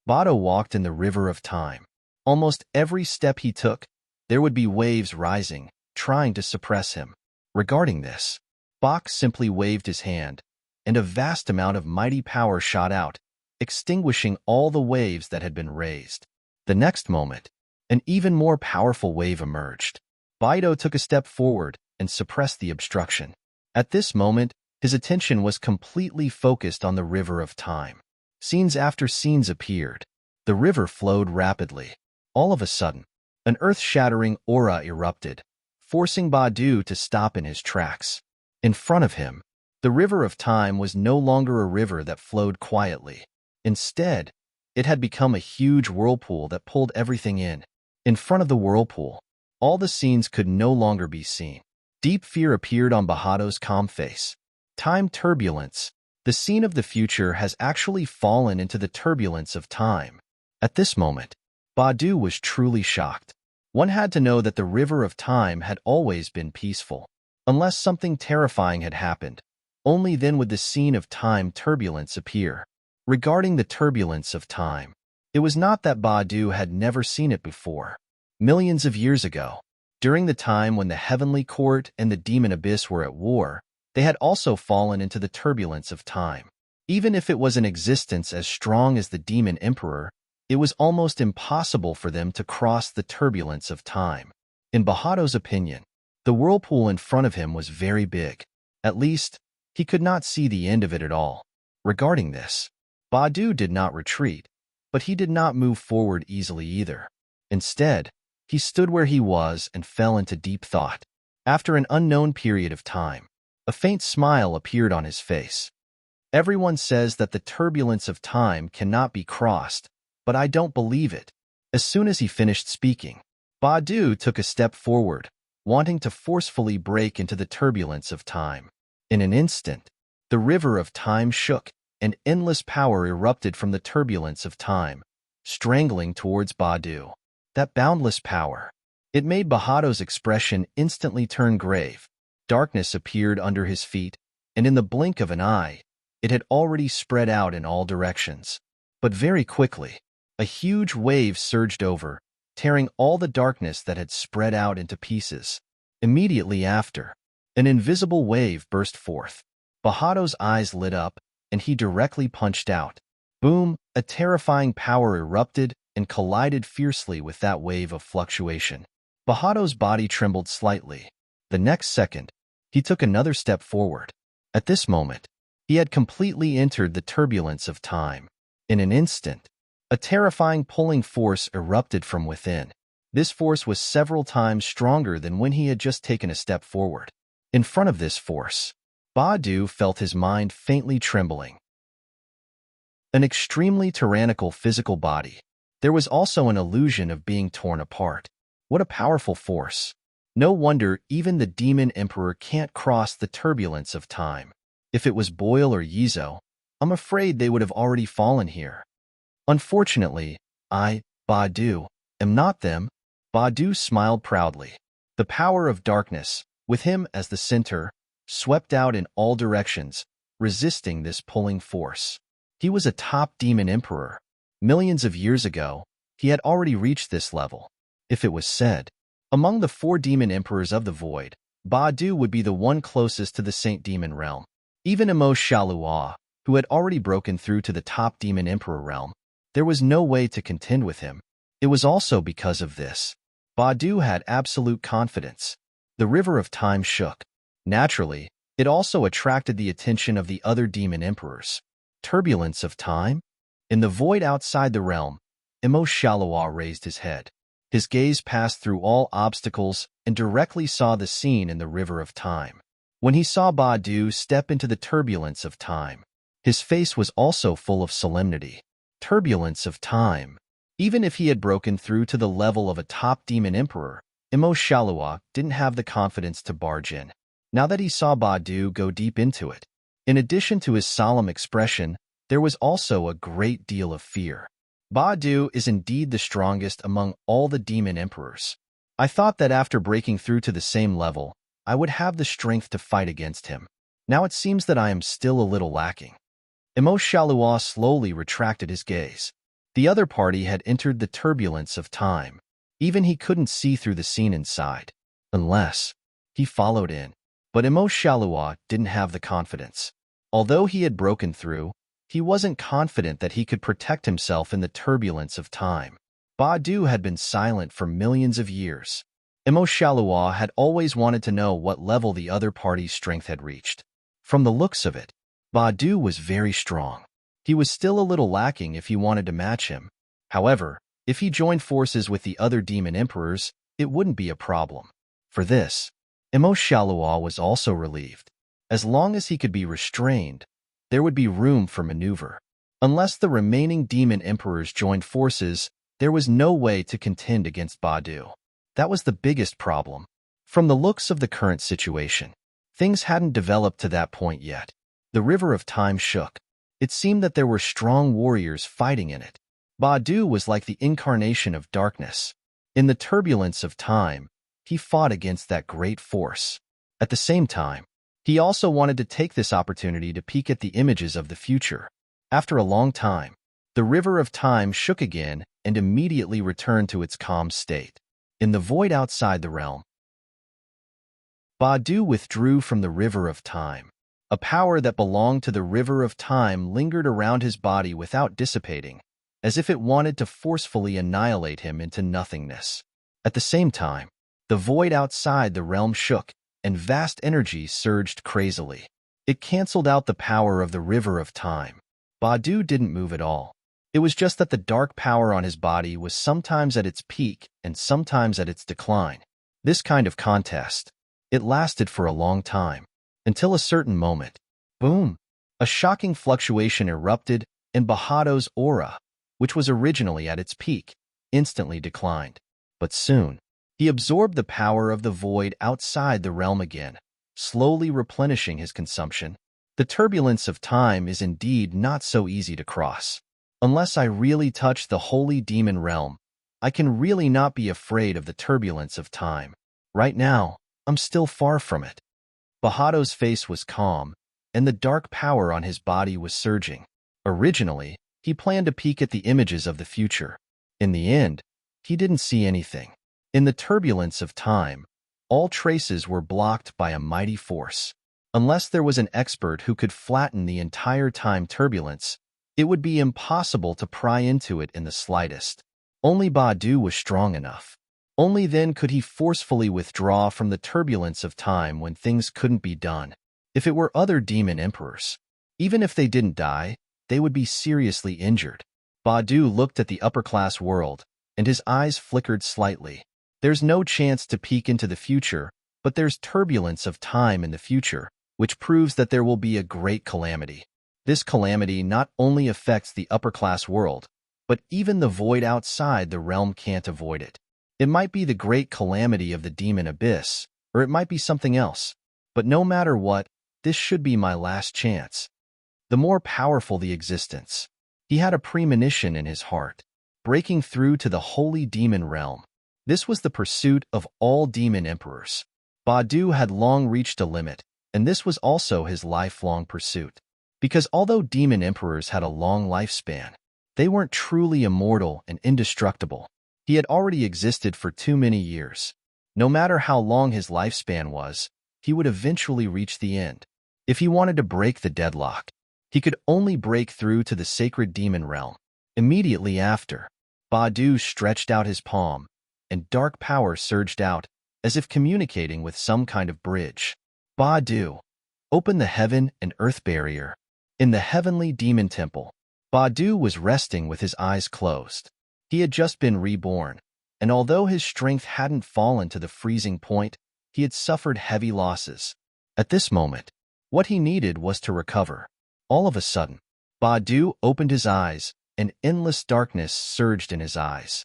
Bido walked in the River of Time. Almost every step he took, there would be waves rising, trying to suppress him. Regarding this, Bach simply waved his hand, and a vast amount of mighty power shot out, extinguishing all the waves that had been raised. The next moment, an even more powerful wave emerged. Bido took a step forward and suppressed the obstruction. At this moment, his attention was completely focused on the River of Time. Scenes after scenes appeared. The river flowed rapidly. All of a sudden, an earth-shattering aura erupted, forcing Badu to stop in his tracks. In front of him, the River of Time was no longer a river that flowed quietly. Instead, it had become a huge whirlpool that pulled everything in. In front of the whirlpool, all the scenes could no longer be seen. Deep fear appeared on Bahado's calm face. Time turbulence. The scene of the future has actually fallen into the turbulence of time. At this moment, Badu was truly shocked. One had to know that the River of Time had always been peaceful. Unless something terrifying had happened, only then would the scene of time turbulence appear. Regarding the turbulence of time, it was not that Badu had never seen it before. Millions of years ago, during the time when the Heavenly Court and the Demon Abyss were at war, they had also fallen into the turbulence of time. Even if it was an existence as strong as the Demon Emperor, it was almost impossible for them to cross the turbulence of time. In Bahado's opinion, the whirlpool in front of him was very big. At least, he could not see the end of it at all. Regarding this, Badu did not retreat, but he did not move forward easily either. Instead, he stood where he was and fell into deep thought. After an unknown period of time, A faint smile appeared on his face. Everyone says that the turbulence of time cannot be crossed, but I don't believe it. As soon as he finished speaking, Badu took a step forward, wanting to forcefully break into the turbulence of time. In an instant, the river of time shook, and endless power erupted from the turbulence of time, strangling towards Badu. That boundless power. It made Bahado's expression instantly turn grave. Darkness appeared under his feet, and in the blink of an eye, it had already spread out in all directions. But very quickly, a huge wave surged over, tearing all the darkness that had spread out into pieces. Immediately after, an invisible wave burst forth. Bahado's eyes lit up, and he directly punched out. Boom! A terrifying power erupted and collided fiercely with that wave of fluctuation. Bahado's body trembled slightly. The next second, he took another step forward. At this moment, he had completely entered the turbulence of time. In an instant, a terrifying pulling force erupted from within. This force was several times stronger than when he had just taken a step forward. In front of this force, Badu felt his mind faintly trembling. An extremely tyrannical physical body. There was also an illusion of being torn apart. What a powerful force. No wonder even the demon emperor can't cross the turbulence of time. If it was Boyle or Yizo, I'm afraid they would have already fallen here. Unfortunately, I, Badu, am not them. Badu smiled proudly. The power of darkness, with him as the center, swept out in all directions, resisting this pulling force. He was a top demon emperor. Millions of years ago, he had already reached this level. If it was said, among the 4 demon emperors of the void, Badu would be the one closest to the Saint Demon realm. Even Emo Shalua, who had already broken through to the top demon emperor realm, there was no way to contend with him. It was also because of this. Badu had absolute confidence. The river of time shook. Naturally, it also attracted the attention of the other demon emperors. Turbulence of time? In the void outside the realm, Emo Shalua raised his head. His gaze passed through all obstacles and directly saw the scene in the river of time. When he saw Badu step into the turbulence of time, his face was also full of solemnity. Turbulence of time. Even if he had broken through to the level of a top demon emperor, Emo Shalua didn't have the confidence to barge in. Now that he saw Badu go deep into it, in addition to his solemn expression, there was also a great deal of fear. Badu is indeed the strongest among all the demon emperors. I thought that after breaking through to the same level, I would have the strength to fight against him. Now it seems that I am still a little lacking. Emo Shalua slowly retracted his gaze. The other party had entered the turbulence of time. Even he couldn't see through the scene inside, unless he followed in. But Emo Shalua didn't have the confidence. Although he had broken through, he wasn't confident that he could protect himself in the turbulence of time. Badu had been silent for millions of years. Emo Shalua had always wanted to know what level the other party's strength had reached. From the looks of it, Badu was very strong. He was still a little lacking if he wanted to match him. However, if he joined forces with the other demon emperors, it wouldn't be a problem. For this, Emo Shalua was also relieved. As long as he could be restrained, there would be room for maneuver. Unless the remaining demon emperors joined forces, there was no way to contend against Badu. That was the biggest problem. From the looks of the current situation, things hadn't developed to that point yet. The river of time shook. It seemed that there were strong warriors fighting in it. Badu was like the incarnation of darkness. In the turbulence of time, he fought against that great force. At the same time, he also wanted to take this opportunity to peek at the images of the future. After a long time, the river of time shook again and immediately returned to its calm state. In the void outside the realm, Badu withdrew from the river of time. A power that belonged to the river of time lingered around his body without dissipating, as if it wanted to forcefully annihilate him into nothingness. At the same time, the void outside the realm shook, and vast energy surged crazily. It canceled out the power of the river of time. Badu didn't move at all. It was just that the dark power on his body was sometimes at its peak and sometimes at its decline. This kind of contest, it lasted for a long time. until a certain moment. Boom! A shocking fluctuation erupted, and Bahado's aura, which was originally at its peak, instantly declined. But soon, he absorbed the power of the void outside the realm again, slowly replenishing his consumption. The turbulence of time is indeed not so easy to cross. Unless I really touch the holy demon realm, I can really not be afraid of the turbulence of time. Right now, I'm still far from it. Bahado's face was calm, and the dark power on his body was surging. Originally, he planned to peek at the images of the future. In the end, he didn't see anything. In the turbulence of time, all traces were blocked by a mighty force. Unless there was an expert who could flatten the entire time turbulence, it would be impossible to pry into it in the slightest. Only Badu was strong enough. Only then could he forcefully withdraw from the turbulence of time when things couldn't be done. If it were other demon emperors, even if they didn't die, they would be seriously injured. Badu looked at the upper-class world, and his eyes flickered slightly. There's no chance to peek into the future, but there's turbulence of time in the future, which proves that there will be a great calamity. This calamity not only affects the upper-class world, but even the void outside the realm can't avoid it. It might be the great calamity of the demon abyss, or it might be something else. But no matter what, this should be my last chance. The more powerful the existence, he had a premonition in his heart, breaking through to the holy demon realm. This was the pursuit of all demon emperors. Badu had long reached a limit, and this was also his lifelong pursuit. Because although demon emperors had a long lifespan, they weren't truly immortal and indestructible. He had already existed for too many years. No matter how long his lifespan was, he would eventually reach the end. If he wanted to break the deadlock, he could only break through to the sacred demon realm. Immediately after, Badu stretched out his palm, and dark power surged out, as if communicating with some kind of bridge. Badu, open the heaven and earth barrier. In the heavenly demon temple, Badu was resting with his eyes closed. He had just been reborn, and although his strength hadn't fallen to the freezing point, he had suffered heavy losses. At this moment, what he needed was to recover. All of a sudden, Badu opened his eyes, and endless darkness surged in his eyes.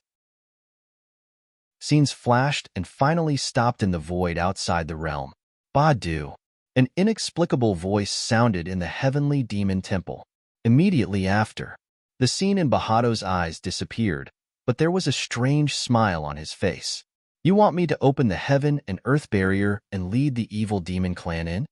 Scenes flashed and finally stopped in the void outside the realm. Badu. An inexplicable voice sounded in the heavenly demon temple. Immediately after, the scene in Bahado's eyes disappeared, but there was a strange smile on his face. You want me to open the heaven and earth barrier and lead the evil demon clan in?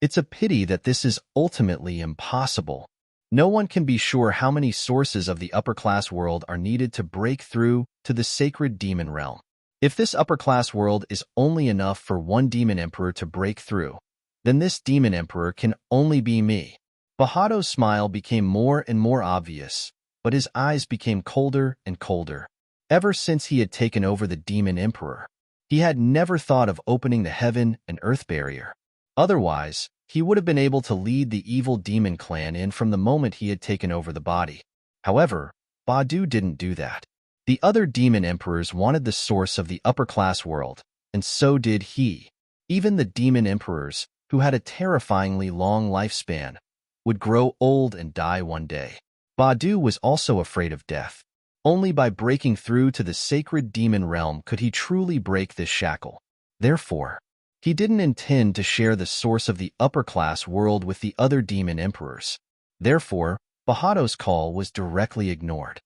It's a pity that this is ultimately impossible. No one can be sure how many sources of the upper-class world are needed to break through to the sacred demon realm. If this upper-class world is only enough for one demon emperor to break through, then this demon emperor can only be me. Bahado's smile became more and more obvious, but his eyes became colder and colder. Ever since he had taken over the demon emperor, he had never thought of opening the heaven and earth barrier. Otherwise, he would have been able to lead the evil demon clan in from the moment he had taken over the body. However, Badu didn't do that. The other demon emperors wanted the source of the upper-class world, and so did he. Even the demon emperors, who had a terrifyingly long lifespan, would grow old and die one day. Badu was also afraid of death. Only by breaking through to the sacred demon realm could he truly break this shackle. Therefore, he didn't intend to share the source of the upper-class world with the other demon emperors. Therefore, Bahado's call was directly ignored.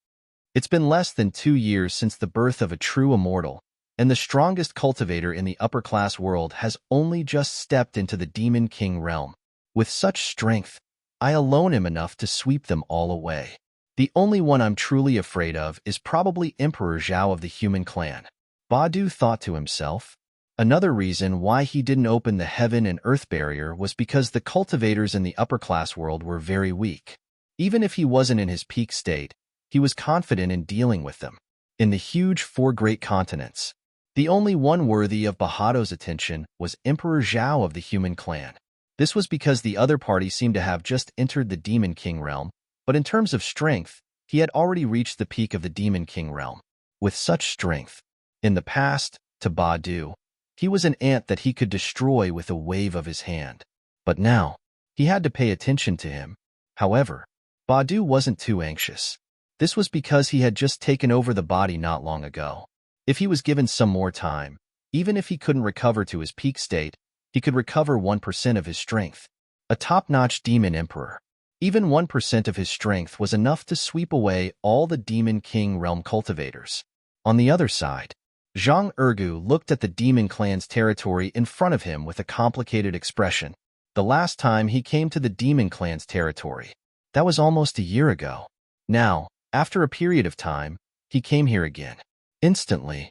It's been less than 2 years since the birth of a true immortal, and the strongest cultivator in the upper-class world has only just stepped into the Demon King realm. With such strength, I alone am enough to sweep them all away. The only one I'm truly afraid of is probably Emperor Zhao of the human clan. Badu thought to himself. Another reason why he didn't open the heaven and earth barrier was because the cultivators in the upper-class world were very weak. Even if he wasn't in his peak state, he was confident in dealing with them. In the huge 4 great continents, the only one worthy of Bahado's attention was Emperor Zhao of the human clan. This was because the other party seemed to have just entered the Demon King realm, but in terms of strength, he had already reached the peak of the Demon King realm. With such strength, in the past, to Badu, he was an ant that he could destroy with a wave of his hand. But now, he had to pay attention to him. However, Badu wasn't too anxious. This was because he had just taken over the body not long ago. If he was given some more time, even if he couldn't recover to his peak state, he could recover 1% of his strength. A top-notch demon emperor. Even 1% of his strength was enough to sweep away all the Demon King realm cultivators. On the other side, Zhang Ergu looked at the Demon Clan's territory in front of him with a complicated expression. The last time he came to the Demon Clan's territory, that was almost a year ago. Now, after a period of time, he came here again. Instantly,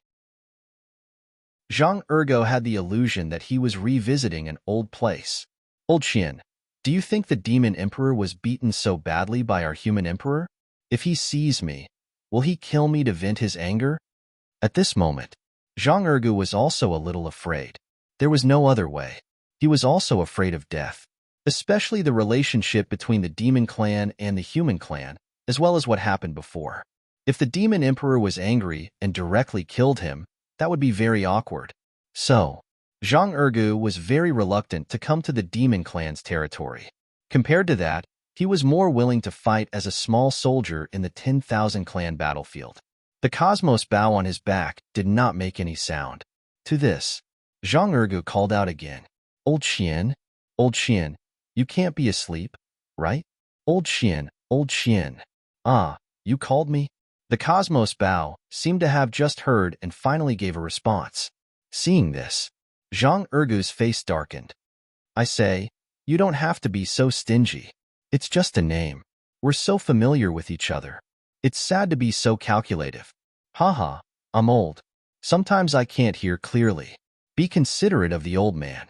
Zhang Ergo had the illusion that he was revisiting an old place. Old Qian, do you think the Demon Emperor was beaten so badly by our human emperor? If he sees me, will he kill me to vent his anger? At this moment, Zhang Ergu was also a little afraid. There was no other way. He was also afraid of death, especially the relationship between the Demon Clan and the Human Clan, as well as what happened before. If the Demon Emperor was angry and directly killed him, that would be very awkward. So, Zhang Ergu was very reluctant to come to the Demon Clan's territory. Compared to that, he was more willing to fight as a small soldier in the 10,000 clan battlefield. The Cosmos bow on his back did not make any sound. To this, Zhang Ergu called out again. Old Qian, you can't be asleep, right? Old Qian. Ah, you called me? The Cosmos bow seemed to have just heard and finally gave a response. Seeing this, Zhang Ergu's face darkened. I say, you don't have to be so stingy. It's just a name. We're so familiar with each other. It's sad to be so calculative. Haha, I'm old. Sometimes I can't hear clearly. Be considerate of the old man.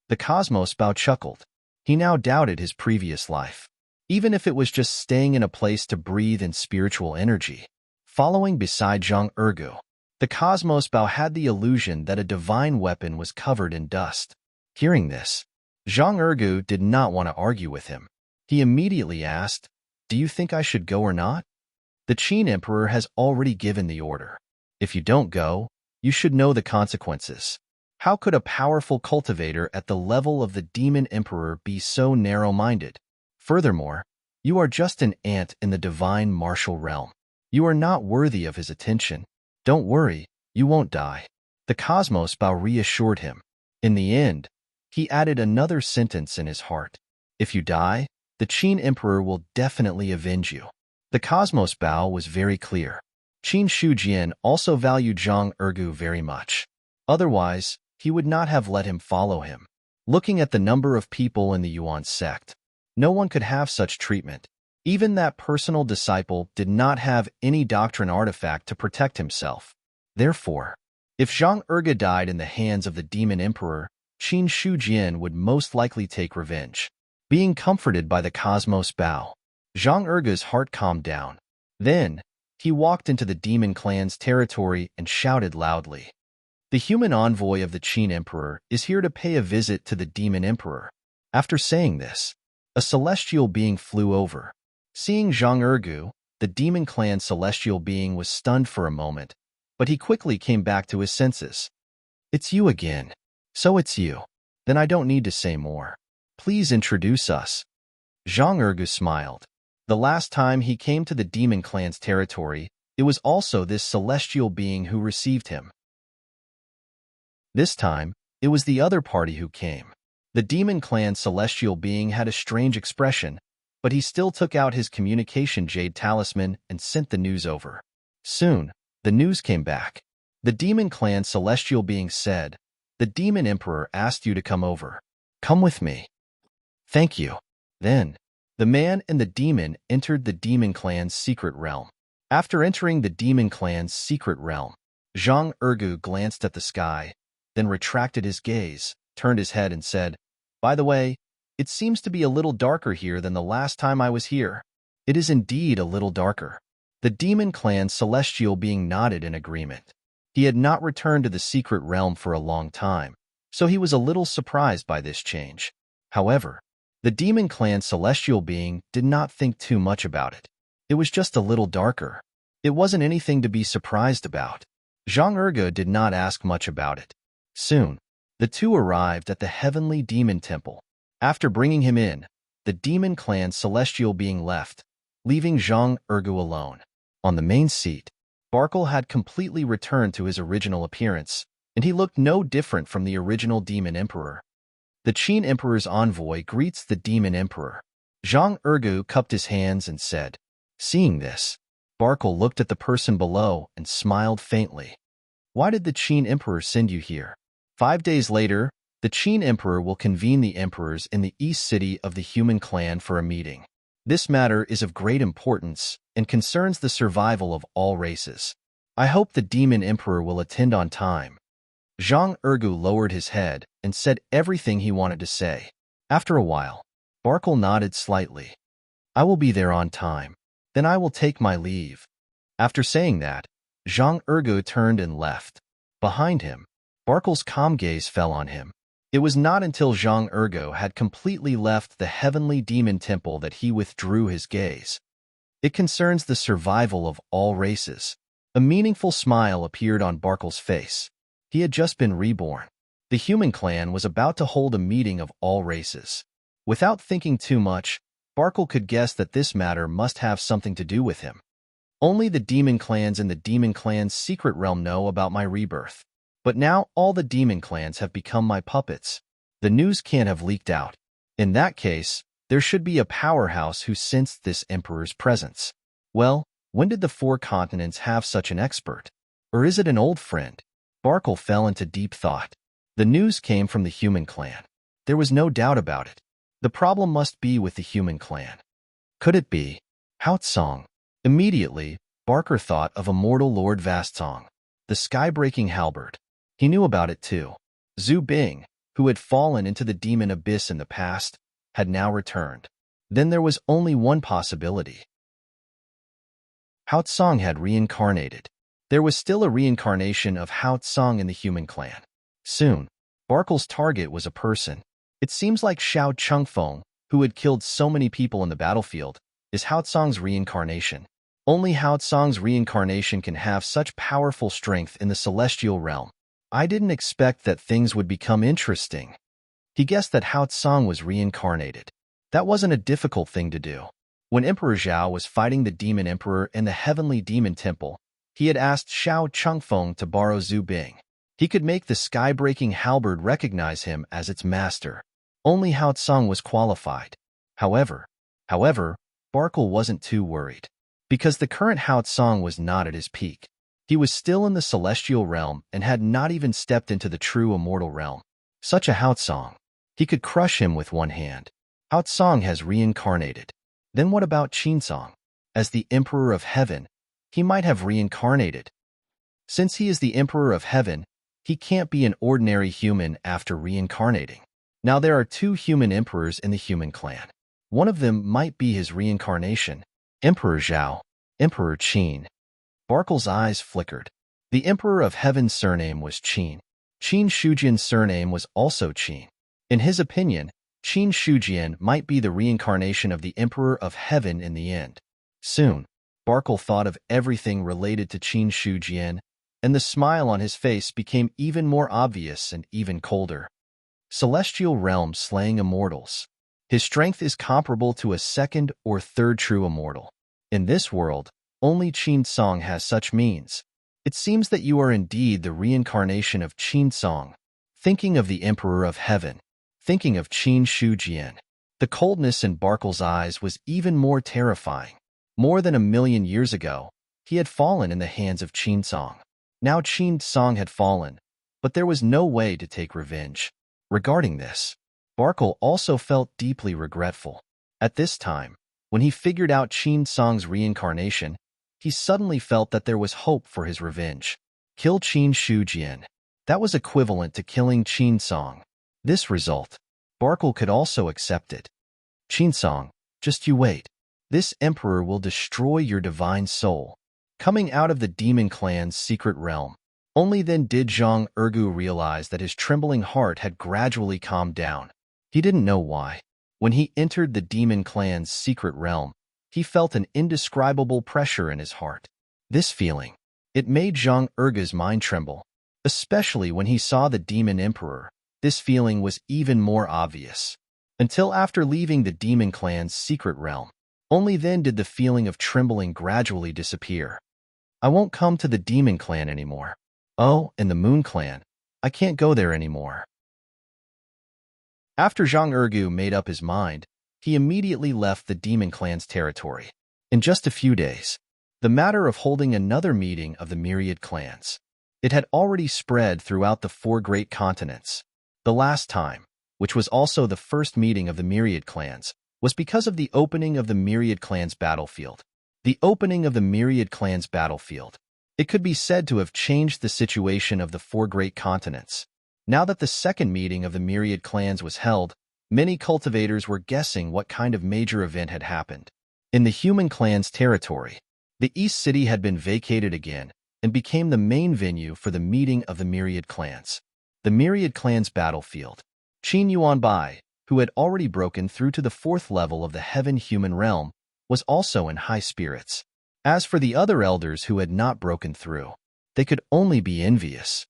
The Cosmos bow chuckled. He now doubted his previous life. Even if it was just staying in a place to breathe in spiritual energy. Following beside Zhang Ergu, the Cosmos bow had the illusion that a divine weapon was covered in dust. Hearing this, Zhang Ergu did not want to argue with him. He immediately asked, do you think I should go or not? The Qin Emperor has already given the order. If you don't go, you should know the consequences. How could a powerful cultivator at the level of the Demon Emperor be so narrow-minded? Furthermore, you are just an ant in the divine martial realm. You are not worthy of his attention. Don't worry, you won't die. The Cosmos bow reassured him. In the end, he added another sentence in his heart. If you die, the Qin Emperor will definitely avenge you. The Cosmos bow was very clear. Qin Shujian also valued Zhang Ergu very much. Otherwise, he would not have let him follow him. Looking at the number of people in the Yuan sect, no one could have such treatment. Even that personal disciple did not have any doctrine artifact to protect himself. Therefore, if Zhang Ergu died in the hands of the Demon Emperor, Qin Shujian would most likely take revenge. Being comforted by the Cosmos bow, Zhang Ergu's heart calmed down. Then, he walked into the Demon Clan's territory and shouted loudly. The human envoy of the Qin Emperor is here to pay a visit to the Demon Emperor. After saying this, a celestial being flew over. Seeing Zhang Ergu, the Demon Clan celestial being was stunned for a moment, but he quickly came back to his senses. It's you again. So it's you. Then I don't need to say more. Please introduce us. Zhang Ergu smiled. The last time he came to the Demon Clan's territory, it was also this celestial being who received him. This time, it was the other party who came. The Demon Clan celestial being had a strange expression, but he still took out his communication jade talisman and sent the news over. Soon, the news came back. The Demon Clan celestial being said, the Demon Emperor asked you to come over. Come with me. Thank you. Then, the man and the demon entered the Demon Clan's secret realm. After entering the Demon Clan's secret realm, Zhang Ergu glanced at the sky, then retracted his gaze, turned his head and said, by the way, it seems to be a little darker here than the last time I was here. It is indeed a little darker. The Demon Clan celestial being nodded in agreement. He had not returned to the secret realm for a long time, so he was a little surprised by this change. However, the Demon Clan celestial being did not think too much about it. It was just a little darker. It wasn't anything to be surprised about. Zhang Ergu did not ask much about it. Soon, the two arrived at the Heavenly Demon Temple. After bringing him in, the demon clan's celestial being left, leaving Zhang Ergu alone. On the main seat, Barkle had completely returned to his original appearance, and he looked no different from the original Demon Emperor. The Qin Emperor's envoy greets the Demon Emperor. Zhang Ergu cupped his hands and said, Seeing this, Barkle looked at the person below and smiled faintly. Why did the Qin Emperor send you here? 5 days later, the Qin Emperor will convene the emperors in the east city of the human clan for a meeting. This matter is of great importance and concerns the survival of all races. I hope the Demon Emperor will attend on time. Zhang Ergu lowered his head and said everything he wanted to say. After a while, Barkle nodded slightly. I will be there on time. Then I will take my leave. After saying that, Zhang Ergu turned and left. Behind him, Barkle's calm gaze fell on him. It was not until Zhang Ergu had completely left the heavenly demon temple that he withdrew his gaze. It concerns the survival of all races. A meaningful smile appeared on Barkle's face. He had just been reborn. The human clan was about to hold a meeting of all races. Without thinking too much, Barkle could guess that this matter must have something to do with him. Only the demon clans in the demon clan's secret realm know about my rebirth. But now all the demon clans have become my puppets. The news can't have leaked out. In that case, there should be a powerhouse who sensed this emperor's presence. Well, when did the 4 continents have such an expert? Or is it an old friend? Barkle fell into deep thought. The news came from the human clan. There was no doubt about it. The problem must be with the human clan. Could it be Haotsong? Immediately, Barker thought of immortal Lord Vastsong, the sky-breaking halberd. He knew about it too. Zhu Bing, who had fallen into the demon abyss in the past, had now returned. Then there was only one possibility. Haotsong had reincarnated. There was still a reincarnation of Haotsong in the human clan. Soon, Barkle's target was a person. It seems like Xiao Chengfeng, who had killed so many people in the battlefield, is Haotsong's reincarnation. Only Haotsong's reincarnation can have such powerful strength in the celestial realm. I didn't expect that things would become interesting. He guessed that Haotsong was reincarnated. That wasn't a difficult thing to do. When Emperor Zhao was fighting the Demon Emperor in the Heavenly Demon Temple, he had asked Xiao Chengfeng to borrow Zhu Bing. He could make the sky-breaking halberd recognize him as its master. Only Haotsong was qualified. However, Barkle wasn't too worried. Because the current Haotsong was not at his peak. He was still in the celestial realm and had not even stepped into the true immortal realm. Such a Haotsong. He could crush him with one hand. Haotsong has reincarnated. Then what about Qinsong? As the Emperor of Heaven, he might have reincarnated. Since he is the Emperor of Heaven, he can't be an ordinary human after reincarnating. Now there are 2 human emperors in the human clan. One of them might be his reincarnation, Emperor Zhao, Emperor Qin. Barkle's eyes flickered. The Emperor of Heaven's surname was Qin. Qin Shujian's surname was also Qin. In his opinion, Qin Shujian might be the reincarnation of the Emperor of Heaven in the end. Soon, Barkle thought of everything related to Qin Shujian, and the smile on his face became even more obvious and even colder. Celestial realm slaying immortals. His strength is comparable to a 2nd or 3rd true immortal. In this world, only Qinsong has such means. It seems that you are indeed the reincarnation of Qinsong. Thinking of the Emperor of Heaven. Thinking of Qin Shujian. The coldness in Barkle's eyes was even more terrifying. More than 1,000,000 years ago, he had fallen in the hands of Qinsong. Now Qinsong had fallen, but there was no way to take revenge. Regarding this, Barkle also felt deeply regretful. At this time, when he figured out Qinsong's reincarnation, he suddenly felt that there was hope for his revenge. Kill Qin Shujian. That was equivalent to killing Qinsong. This result, Barkle could also accept it. Qinsong, just you wait. This emperor will destroy your divine soul. Coming out of the demon clan's secret realm, only then did Zhang Ergu realize that his trembling heart had gradually calmed down. He didn't know why. When he entered the demon clan's secret realm, he felt an indescribable pressure in his heart. This feeling, it made Zhang Ergu's mind tremble. Especially when he saw the demon emperor, this feeling was even more obvious. until after leaving the demon clan's secret realm. Only then did the feeling of trembling gradually disappear. I won't come to the demon clan anymore. Oh, and the moon clan. I can't go there anymore. After Zhang Ergu made up his mind, he immediately left the demon clan's territory. In just a few days, the matter of holding another meeting of the myriad clans. It had already spread throughout the 4 great continents. The last time, which was also the first meeting of the myriad clans, was because of the opening of the myriad clans battlefield. The opening of the myriad clans battlefield. It could be said to have changed the situation of the 4 great continents. Now that the second meeting of the myriad clans was held, many cultivators were guessing what kind of major event had happened. In the human clan's territory, the East City had been vacated again and became the main venue for the meeting of the myriad clans. The myriad clans battlefield. Qin Yuanbai, who had already broken through to the 4th level of the heaven-human realm, was also in high spirits. As for the other elders who had not broken through, they could only be envious.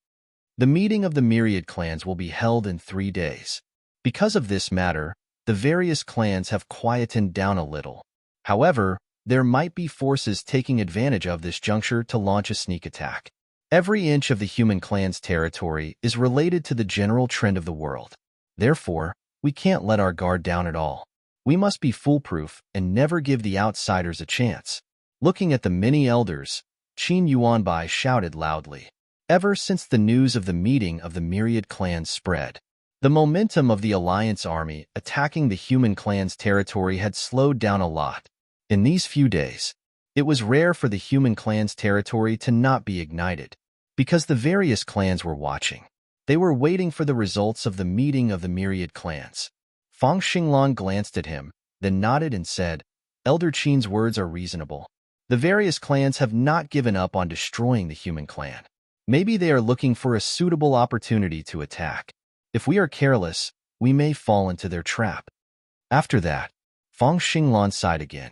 The meeting of the myriad clans will be held in 3 days. Because of this matter, the various clans have quietened down a little. However, there might be forces taking advantage of this juncture to launch a sneak attack. Every inch of the human clan's territory is related to the general trend of the world. Therefore, we can't let our guard down at all. We must be foolproof and never give the outsiders a chance. Looking at the many elders, Qin Yuanbai shouted loudly. Ever since the news of the meeting of the myriad clans spread, the momentum of the Alliance army attacking the human clan's territory had slowed down a lot. In these few days, it was rare for the human clan's territory to not be ignited, because the various clans were watching. They were waiting for the results of the meeting of the myriad clans. Fang Xinglan glanced at him, then nodded and said, Elder Qin's words are reasonable. The various clans have not given up on destroying the human clan. Maybe they are looking for a suitable opportunity to attack. If we are careless, we may fall into their trap. After that, Fang Xinglan sighed again.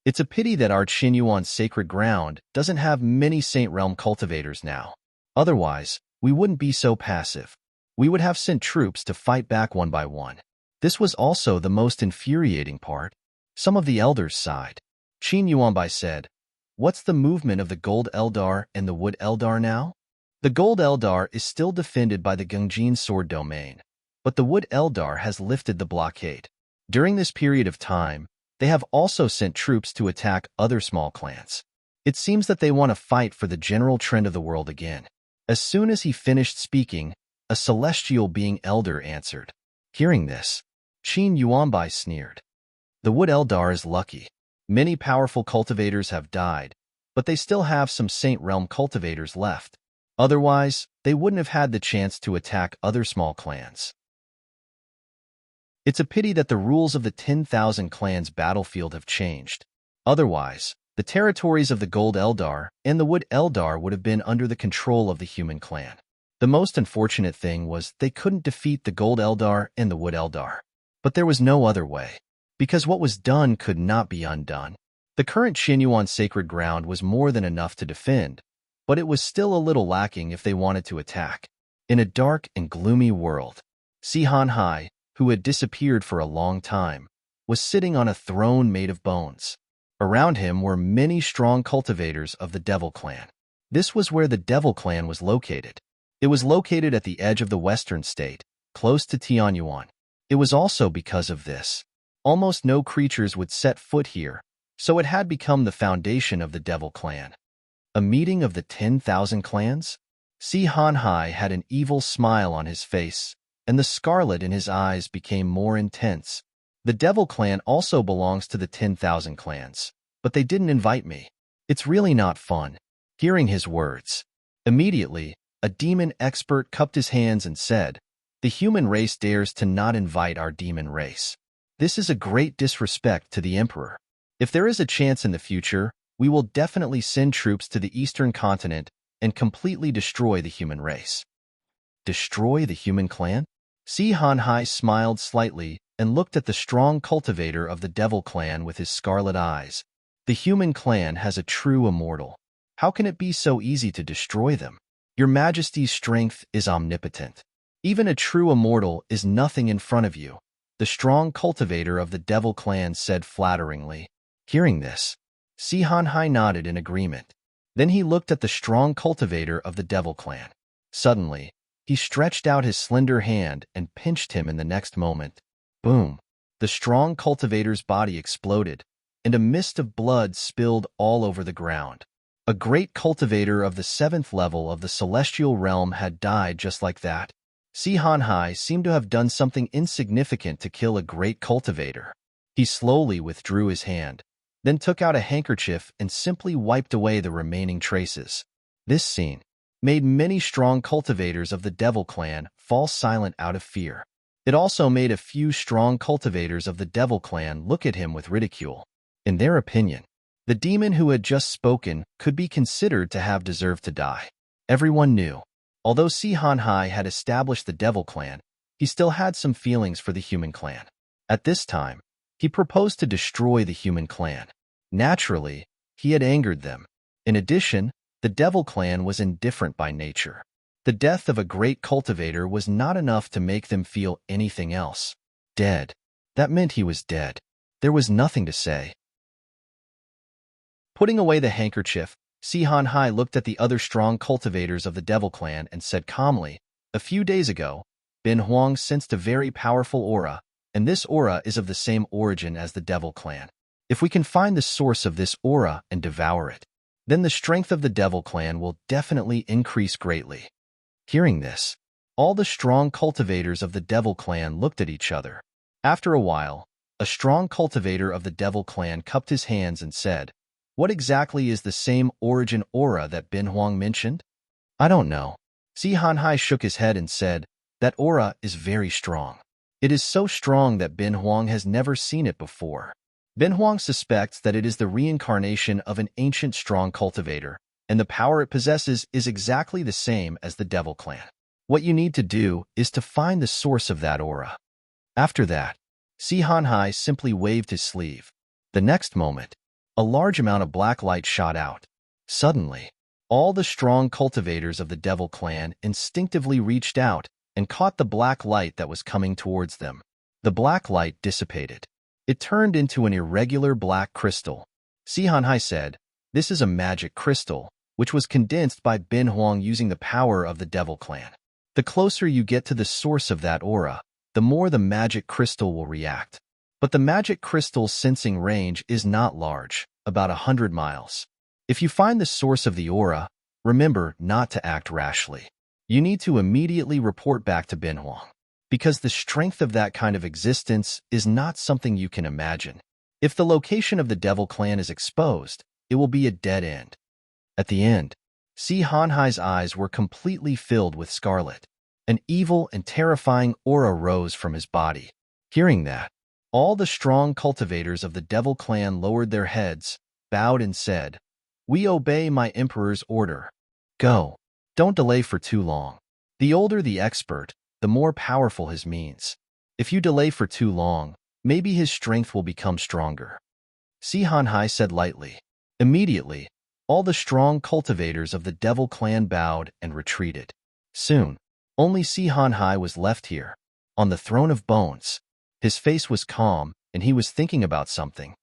It's a pity that our Qinyuan sacred ground doesn't have many Saint Realm cultivators now. Otherwise, we wouldn't be so passive. We would have sent troops to fight back one by one. This was also the most infuriating part. Some of the elders sighed. Qin Yuanbai said, What's the movement of the Gold Eldar and the Wood Eldar now? The Gold Eldar is still defended by the Gungjin Sword Domain, but the Wood Eldar has lifted the blockade. During this period of time, they have also sent troops to attack other small clans. It seems that they want to fight for the general trend of the world again. As soon as he finished speaking, a celestial being elder answered. Hearing this, Qin Yuanbai sneered. The Wood Eldar is lucky. Many powerful cultivators have died, but they still have some Saint Realm cultivators left. Otherwise, they wouldn't have had the chance to attack other small clans. It's a pity that the rules of the 10,000 clans battlefield have changed. Otherwise, the territories of the Gold Eldar and the Wood Eldar would have been under the control of the human clan. The most unfortunate thing was they couldn't defeat the Gold Eldar and the Wood Eldar. But there was no other way, because what was done could not be undone. The current Qinyuan sacred ground was more than enough to defend, but it was still a little lacking if they wanted to attack. In a dark and gloomy world, Si Han Hai, who had disappeared for a long time, was sitting on a throne made of bones. Around him were many strong cultivators of the Devil Clan. This was where the Devil Clan was located. It was located at the edge of the western state, close to Tianyuan. It was also because of this. Almost no creatures would set foot here, so it had become the foundation of the Devil Clan. A meeting of the 10,000 clans? Si Han Hai had an evil smile on his face, and the scarlet in his eyes became more intense. The Devil Clan also belongs to the 10,000 clans, but they didn't invite me. It's really not fun. Hearing his words, immediately, a demon expert cupped his hands and said, The human race dares to not invite our demon race. This is a great disrespect to the Emperor. If there is a chance in the future, we will definitely send troops to the eastern continent and completely destroy the human race. Destroy the human clan? Si Han Hai smiled slightly and looked at the strong cultivator of the Devil Clan with his scarlet eyes. The human clan has a true immortal. How can it be so easy to destroy them? Your Majesty's strength is omnipotent. Even a true immortal is nothing in front of you. the strong cultivator of the Devil clan said flatteringly. Hearing this, Si Hanhai nodded in agreement. Then he looked at the strong cultivator of the Devil clan. Suddenly, he stretched out his slender hand and pinched him in the next moment. Boom! The strong cultivator's body exploded, and a mist of blood spilled all over the ground. A great cultivator of the 7th level of the celestial realm had died just like that. Si Hanhai seemed to have done something insignificant to kill a great cultivator. He slowly withdrew his hand, then took out a handkerchief and simply wiped away the remaining traces. This scene made many strong cultivators of the Devil clan fall silent out of fear. It also made a few strong cultivators of the Devil clan look at him with ridicule. In their opinion, the demon who had just spoken could be considered to have deserved to die. Everyone knew, although Si Hanhai had established the Devil clan, he still had some feelings for the human clan. At this time, he proposed to destroy the human clan. Naturally, he had angered them. In addition, the Devil clan was indifferent by nature. The death of a great cultivator was not enough to make them feel anything else. Dead. That meant he was dead. There was nothing to say. Putting away the handkerchief, Si Hanhai looked at the other strong cultivators of the Devil clan and said calmly, "A few days ago, Bin Huang sensed a very powerful aura, and this aura is of the same origin as the Devil clan. If we can find the source of this aura and devour it, then the strength of the Devil clan will definitely increase greatly." Hearing this, all the strong cultivators of the Devil clan looked at each other. After a while, a strong cultivator of the Devil clan cupped his hands and said, "What exactly is the same origin aura that Bin Huang mentioned?" "I don't know." Si Hanhai shook his head and said, "That aura is very strong. It is so strong that Bin Huang has never seen it before. Bin Huang suspects that it is the reincarnation of an ancient strong cultivator, and the power it possesses is exactly the same as the Devil clan. What you need to do is to find the source of that aura." After that, Si Hanhai simply waved his sleeve. The next moment, a large amount of black light shot out. Suddenly, all the strong cultivators of the Devil clan instinctively reached out and caught the black light that was coming towards them. The black light dissipated. It turned into an irregular black crystal. Si Hanhai said, "This is a magic crystal, which was condensed by Bin Huang using the power of the Devil clan. The closer you get to the source of that aura, the more the magic crystal will react. But the magic crystal's sensing range is not large, about 100 miles. If you find the source of the aura, remember not to act rashly. You need to immediately report back to Bin Huang, because the strength of that kind of existence is not something you can imagine. If the location of the Devil clan is exposed, it will be a dead end." At the end, Si Hanhai's eyes were completely filled with scarlet. An evil and terrifying aura rose from his body. Hearing that, all the strong cultivators of the Devil clan lowered their heads, bowed and said, "We obey my emperor's order. Go. Don't delay for too long. The older the expert, the more powerful his means. If you delay for too long, maybe his strength will become stronger." Si Hanhai said lightly. Immediately, all the strong cultivators of the Devil clan bowed and retreated. Soon, only Si Hanhai was left here, on the throne of bones. His face was calm, and he was thinking about something.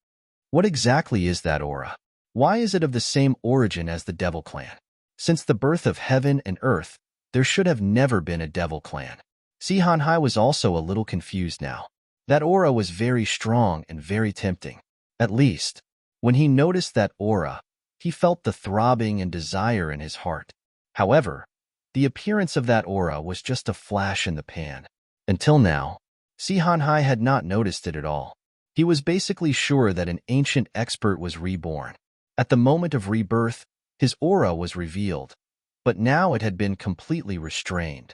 What exactly is that aura? Why is it of the same origin as the Devil clan? Since the birth of heaven and earth, there should have never been a Devil clan. Si Hanhai was also a little confused now. That aura was very strong and very tempting. At least, when he noticed that aura, he felt the throbbing and desire in his heart. However, the appearance of that aura was just a flash in the pan. Until now, Si Hanhai had not noticed it at all. He was basically sure that an ancient expert was reborn. At the moment of rebirth, his aura was revealed, but now it had been completely restrained.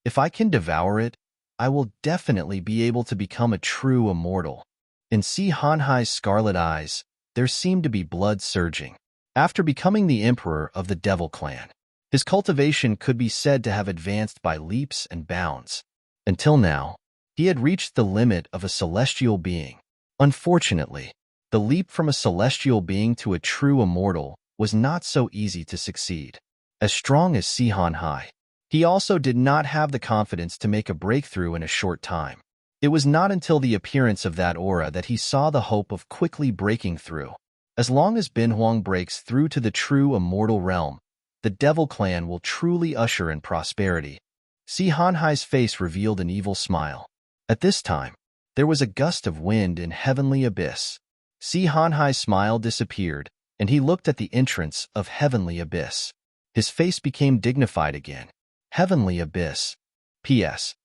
If I can devour it, I will definitely be able to become a true immortal. In Si Hanhai's scarlet eyes, there seemed to be blood surging. After becoming the emperor of the Devil clan, his cultivation could be said to have advanced by leaps and bounds. Until now, he had reached the limit of a celestial being. Unfortunately, the leap from a celestial being to a true immortal was not so easy to succeed. As strong as Si Hanhai, He also did not have the confidence to make a breakthrough in a short time. It was not until the appearance of that aura that he saw the hope of quickly breaking through. As long as Bin Huang breaks through to the true immortal realm, the Devil Clan will truly usher in prosperity. Si Hanhai's face revealed an evil smile. At this time, there was a gust of wind in Heavenly Abyss. Si Hanhai's smile disappeared, and he looked at the entrance of Heavenly Abyss. His face became dignified again. Heavenly Abyss. P.S.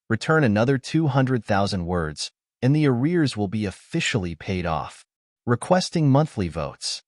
Return another 200,000 words, and the arrears will be officially paid off. Requesting monthly votes.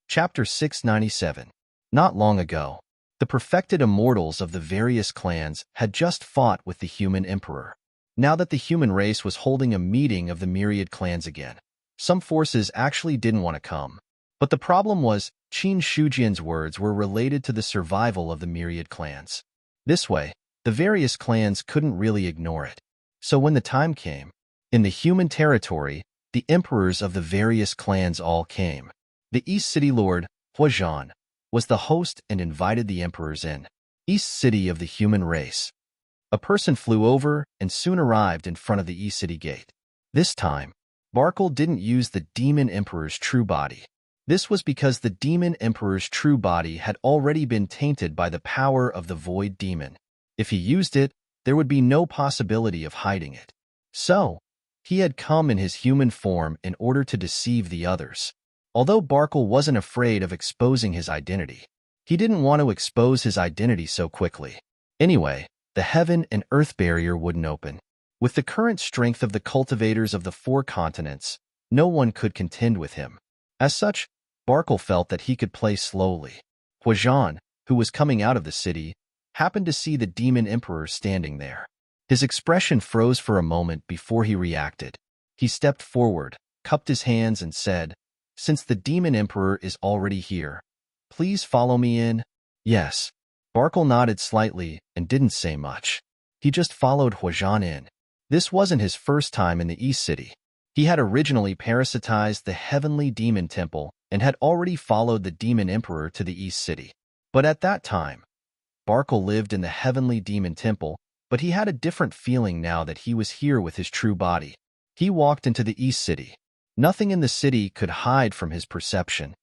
Chapter 697. Not long ago, the perfected immortals of the various clans had just fought with the human emperor. Now that the human race was holding a meeting of the myriad clans again, some forces actually didn't want to come. But the problem was, Qin Shujian's words were related to the survival of the myriad clans. This way, the various clans couldn't really ignore it. So when the time came, in the human territory, the emperors of the various clans all came. The East City Lord, Huazhan, was the host and invited the emperors in. East City of the human race. A person flew over and soon arrived in front of the East City gate. This time, Barkle didn't use the Demon Emperor's true body. This was because the Demon Emperor's true body had already been tainted by the power of the Void Demon. If he used it, there would be no possibility of hiding it. So, he had come in his human form in order to deceive the others. Although Barkle wasn't afraid of exposing his identity, he didn't want to expose his identity so quickly. Anyway, the heaven and earth barrier wouldn't open. With the current strength of the cultivators of the 4 continents, no one could contend with him. As such, Barkle felt that he could play slowly. Huazhan, who was coming out of the city, happened to see the Demon Emperor standing there. His expression froze for a moment before he reacted. He stepped forward, cupped his hands, and said, "Since the Demon Emperor is already here, please follow me in." Yes. Barkle nodded slightly and didn't say much. He just followed Huazhan in. This wasn't his first time in the East City. He had originally parasitized the Heavenly Demon Temple and had already followed the Demon Emperor to the East City. But at that time, Barkle lived in the Heavenly Demon Temple, but he had a different feeling now that he was here with his true body. He walked into the East City. Nothing in the city could hide from his perception.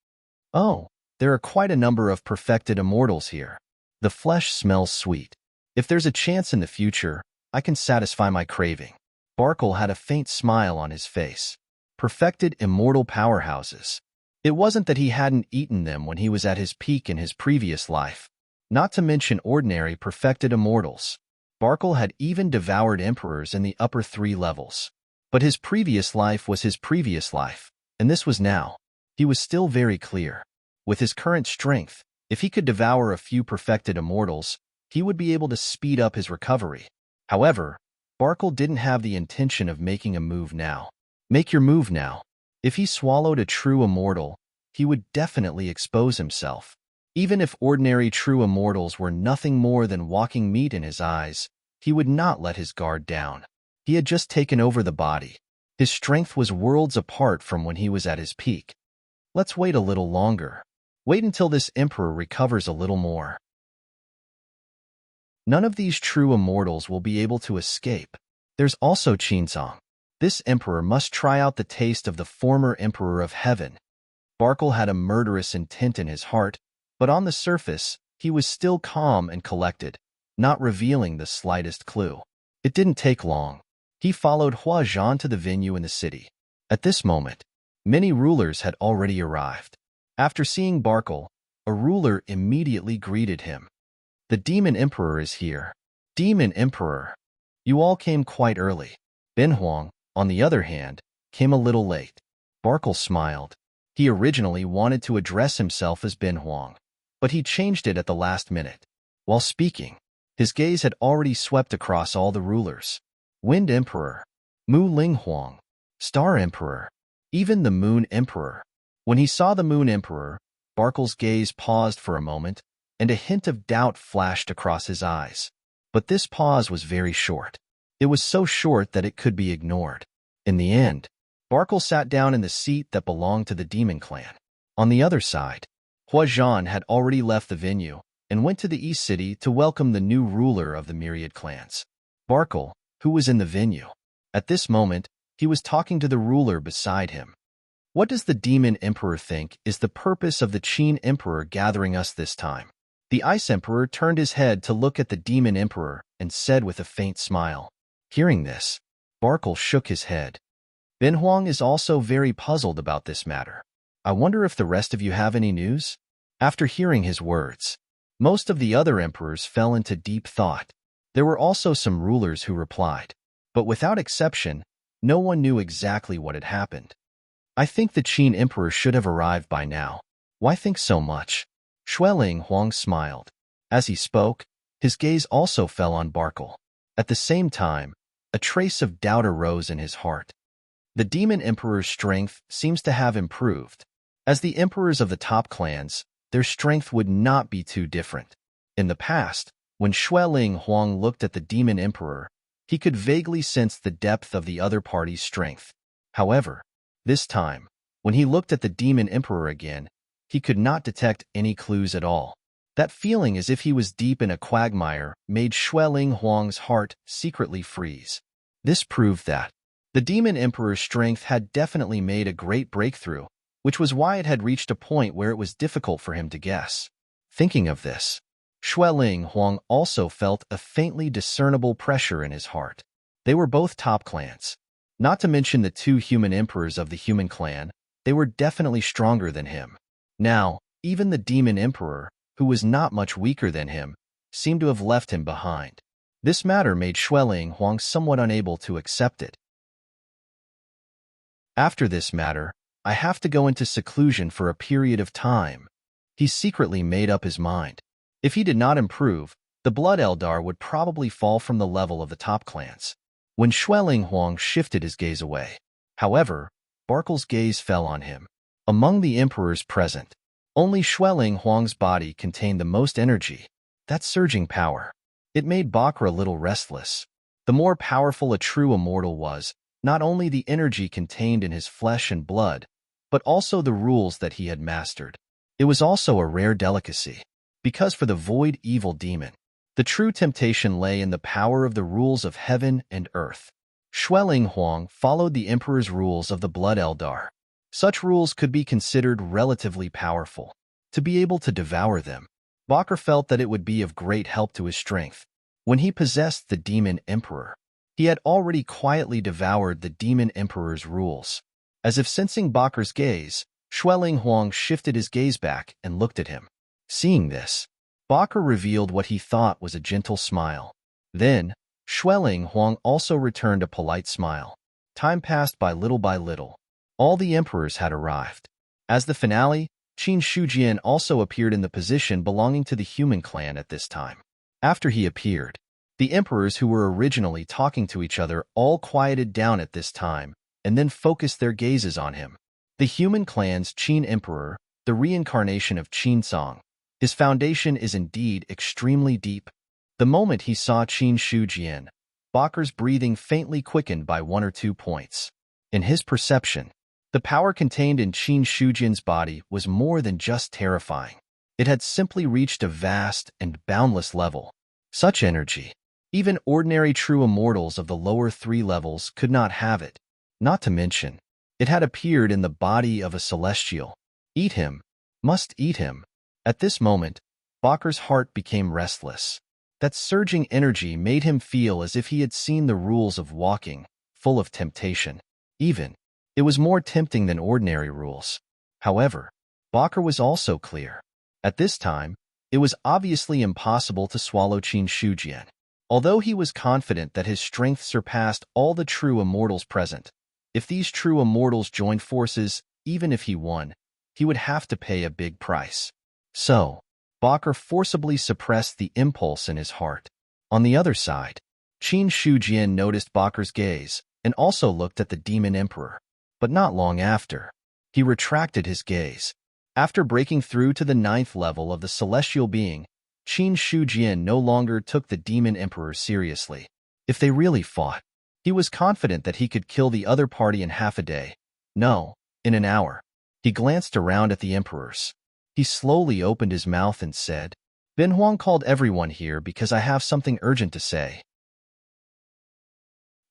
Oh, there are quite a number of perfected immortals here. The flesh smells sweet. If there's a chance in the future, I can satisfy my craving. Barkle had a faint smile on his face. Perfected immortal powerhouses. It wasn't that he hadn't eaten them when he was at his peak in his previous life. Not to mention ordinary perfected immortals. Barkle had even devoured emperors in the upper 3 levels. But his previous life was his previous life, and this was now. He was still very clear. With his current strength, if he could devour a few perfected immortals, he would be able to speed up his recovery. However, Barkle didn't have the intention of making a move now. Make your move now. If he swallowed a true immortal, he would definitely expose himself. Even if ordinary true immortals were nothing more than walking meat in his eyes, he would not let his guard down. He had just taken over the body. His strength was worlds apart from when he was at his peak. Let's wait a little longer. Wait until this emperor recovers a little more. None of these true immortals will be able to escape. There's also Qinsong. This emperor must try out the taste of the former emperor of heaven. Barkle had a murderous intent in his heart, but on the surface, he was still calm and collected, not revealing the slightest clue. It didn't take long. He followed Huazhan to the venue in the city. At this moment, many rulers had already arrived. After seeing Barkle, a ruler immediately greeted him. "The Demon Emperor is here." Demon Emperor. You all came quite early. Bin Huang, on the other hand, came a little late. Barkle smiled. He originally wanted to address himself as Bin Huang, but he changed it at the last minute. While speaking, his gaze had already swept across all the rulers. Wind Emperor, Mu Ling Huang, Star Emperor, even the Moon Emperor. When he saw the Moon Emperor, Barkle's gaze paused for a moment, and a hint of doubt flashed across his eyes. But this pause was very short. It was so short that it could be ignored. In the end, Barkle sat down in the seat that belonged to the Demon Clan. On the other side, Huazhan had already left the venue and went to the East City to welcome the new ruler of the myriad clans, Barkle, who was in the venue. At this moment, he was talking to the ruler beside him. What does the Demon Emperor think is the purpose of the Qin Emperor gathering us this time? The Ice Emperor turned his head to look at the Demon Emperor and said with a faint smile. Hearing this, Barkle shook his head. Ben Huang is also very puzzled about this matter. I wonder if the rest of you have any news? After hearing his words, most of the other emperors fell into deep thought. There were also some rulers who replied, but without exception, no one knew exactly what had happened. I think the Qin Emperor should have arrived by now. Why think so much? Xueling Huang smiled. As he spoke, his gaze also fell on Barkle. At the same time, a trace of doubt arose in his heart. The Demon Emperor's strength seems to have improved. As the emperors of the top clans, their strength would not be too different. In the past, when Xueling Huang looked at the Demon Emperor, he could vaguely sense the depth of the other party's strength. However, this time, when he looked at the Demon Emperor again, he could not detect any clues at all. That feeling as if he was deep in a quagmire made Xueling Huang's heart secretly freeze. This proved that the Demon Emperor's strength had definitely made a great breakthrough, which was why it had reached a point where it was difficult for him to guess. Thinking of this, Xueling Huang also felt a faintly discernible pressure in his heart. They were both top clans. Not to mention the two human emperors of the human clan, they were definitely stronger than him. Now, even the Demon Emperor, who was not much weaker than him, seemed to have left him behind. This matter made Xueling Huang somewhat unable to accept it. After this matter, I have to go into seclusion for a period of time. He secretly made up his mind. If he did not improve, the Blood Eldar would probably fall from the level of the top clans. When Xueling Huang shifted his gaze away, however, Barkle's gaze fell on him. Among the emperors present, only Xueling Huang's body contained the most energy, that surging power. It made Bakr a little restless. The more powerful a true immortal was, not only the energy contained in his flesh and blood, but also the rules that he had mastered. It was also a rare delicacy, because for the void evil demon, the true temptation lay in the power of the rules of heaven and earth. Xueling Huang followed the emperor's rules of the Blood Eldar. Such rules could be considered relatively powerful. To be able to devour them, Bakr felt that it would be of great help to his strength. When he possessed the Demon Emperor, he had already quietly devoured the Demon Emperor's rules. As if sensing Bakr's gaze, Xueling Huang shifted his gaze back and looked at him. Seeing this, Bakr revealed what he thought was a gentle smile. Then, Xueling Huang also returned a polite smile. Time passed by little. All the emperors had arrived. As the finale, Qin Shujian also appeared in the position belonging to the human clan at this time. After he appeared, the emperors who were originally talking to each other all quieted down at this time and then focused their gazes on him. The human clan's Qin Emperor, the reincarnation of Qin Song. His foundation is indeed extremely deep. The moment he saw Qin Shujian, Bakr's breathing faintly quickened by 1 or 2 points. In his perception, the power contained in Qin Shujian's body was more than just terrifying. It had simply reached a vast and boundless level. Such energy, even ordinary true immortals of the lower 3 levels could not have it. Not to mention, it had appeared in the body of a celestial. Eat him. Must eat him. At this moment, Bakr's heart became restless. That surging energy made him feel as if he had seen the rules of walking, full of temptation. It was more tempting than ordinary rules. However, Bakr was also clear. At this time, it was obviously impossible to swallow Qin Shujian. Although he was confident that his strength surpassed all the true immortals present, if these true immortals joined forces, even if he won, he would have to pay a big price. So, Bakr forcibly suppressed the impulse in his heart. On the other side, Qin Shujian noticed Bakr's gaze and also looked at the Demon Emperor. But not long after, he retracted his gaze. After breaking through to the 9th level of the celestial being, Qin Shujian no longer took the Demon Emperor seriously. If they really fought, he was confident that he could kill the other party in half a day. No, in an hour. He glanced around at the emperors. He slowly opened his mouth and said, "Ben Huang called everyone here because I have something urgent to say.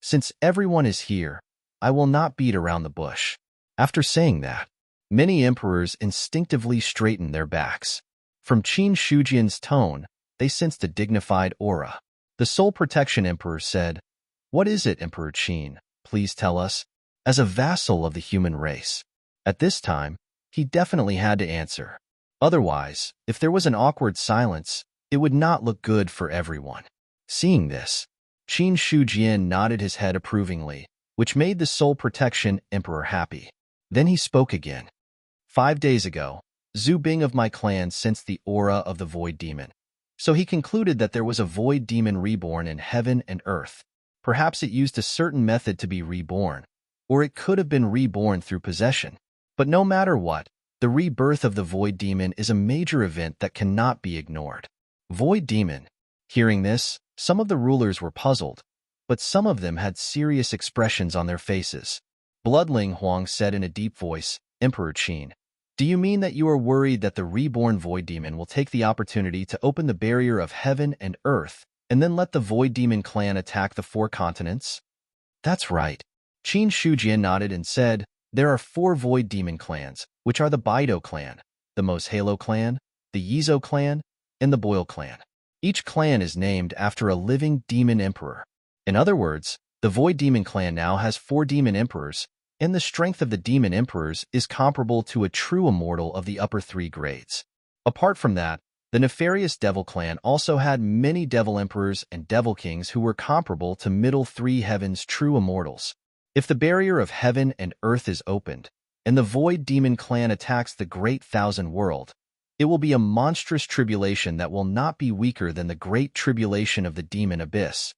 Since everyone is here, I will not beat around the bush." After saying that, many emperors instinctively straightened their backs. From Qin Shujian's tone, they sensed a dignified aura. The Soul Protection Emperor said, "What is it, Emperor Qin? Please tell us." As a vassal of the human race, at this time, he definitely had to answer. Otherwise, if there was an awkward silence, it would not look good for everyone. Seeing this, Qin Shujian nodded his head approvingly, which made the Soul Protection Emperor happy. Then he spoke again. 5 days ago, Zhu Bing of my clan sensed the aura of the Void Demon. So he concluded that there was a Void Demon reborn in heaven and earth. Perhaps it used a certain method to be reborn, or it could have been reborn through possession. But no matter what, the rebirth of the Void Demon is a major event that cannot be ignored. Void Demon. Hearing this, some of the rulers were puzzled, but some of them had serious expressions on their faces. Bloodling Huang said in a deep voice, "Emperor Qin, do you mean that you are worried that the reborn Void Demon will take the opportunity to open the barrier of heaven and earth and then let the Void Demon clan attack the 4 continents?" "That's right." Qin Shujian nodded and said, "There are 4 Void Demon clans, which are the Baido clan, the Moshalo clan, the Yizo clan, and the Boyle clan. Each clan is named after a living demon emperor. In other words, the Void Demon clan now has 4 demon emperors, and the strength of the demon emperors is comparable to a true immortal of the upper 3 grades. Apart from that, the nefarious Devil clan also had many devil emperors and devil kings who were comparable to middle 3 heavens true immortals. If the barrier of heaven and earth is opened, and the Void Demon clan attacks the Great Thousand World, it will be a monstrous tribulation that will not be weaker than the Great Tribulation of the Demon Abyss."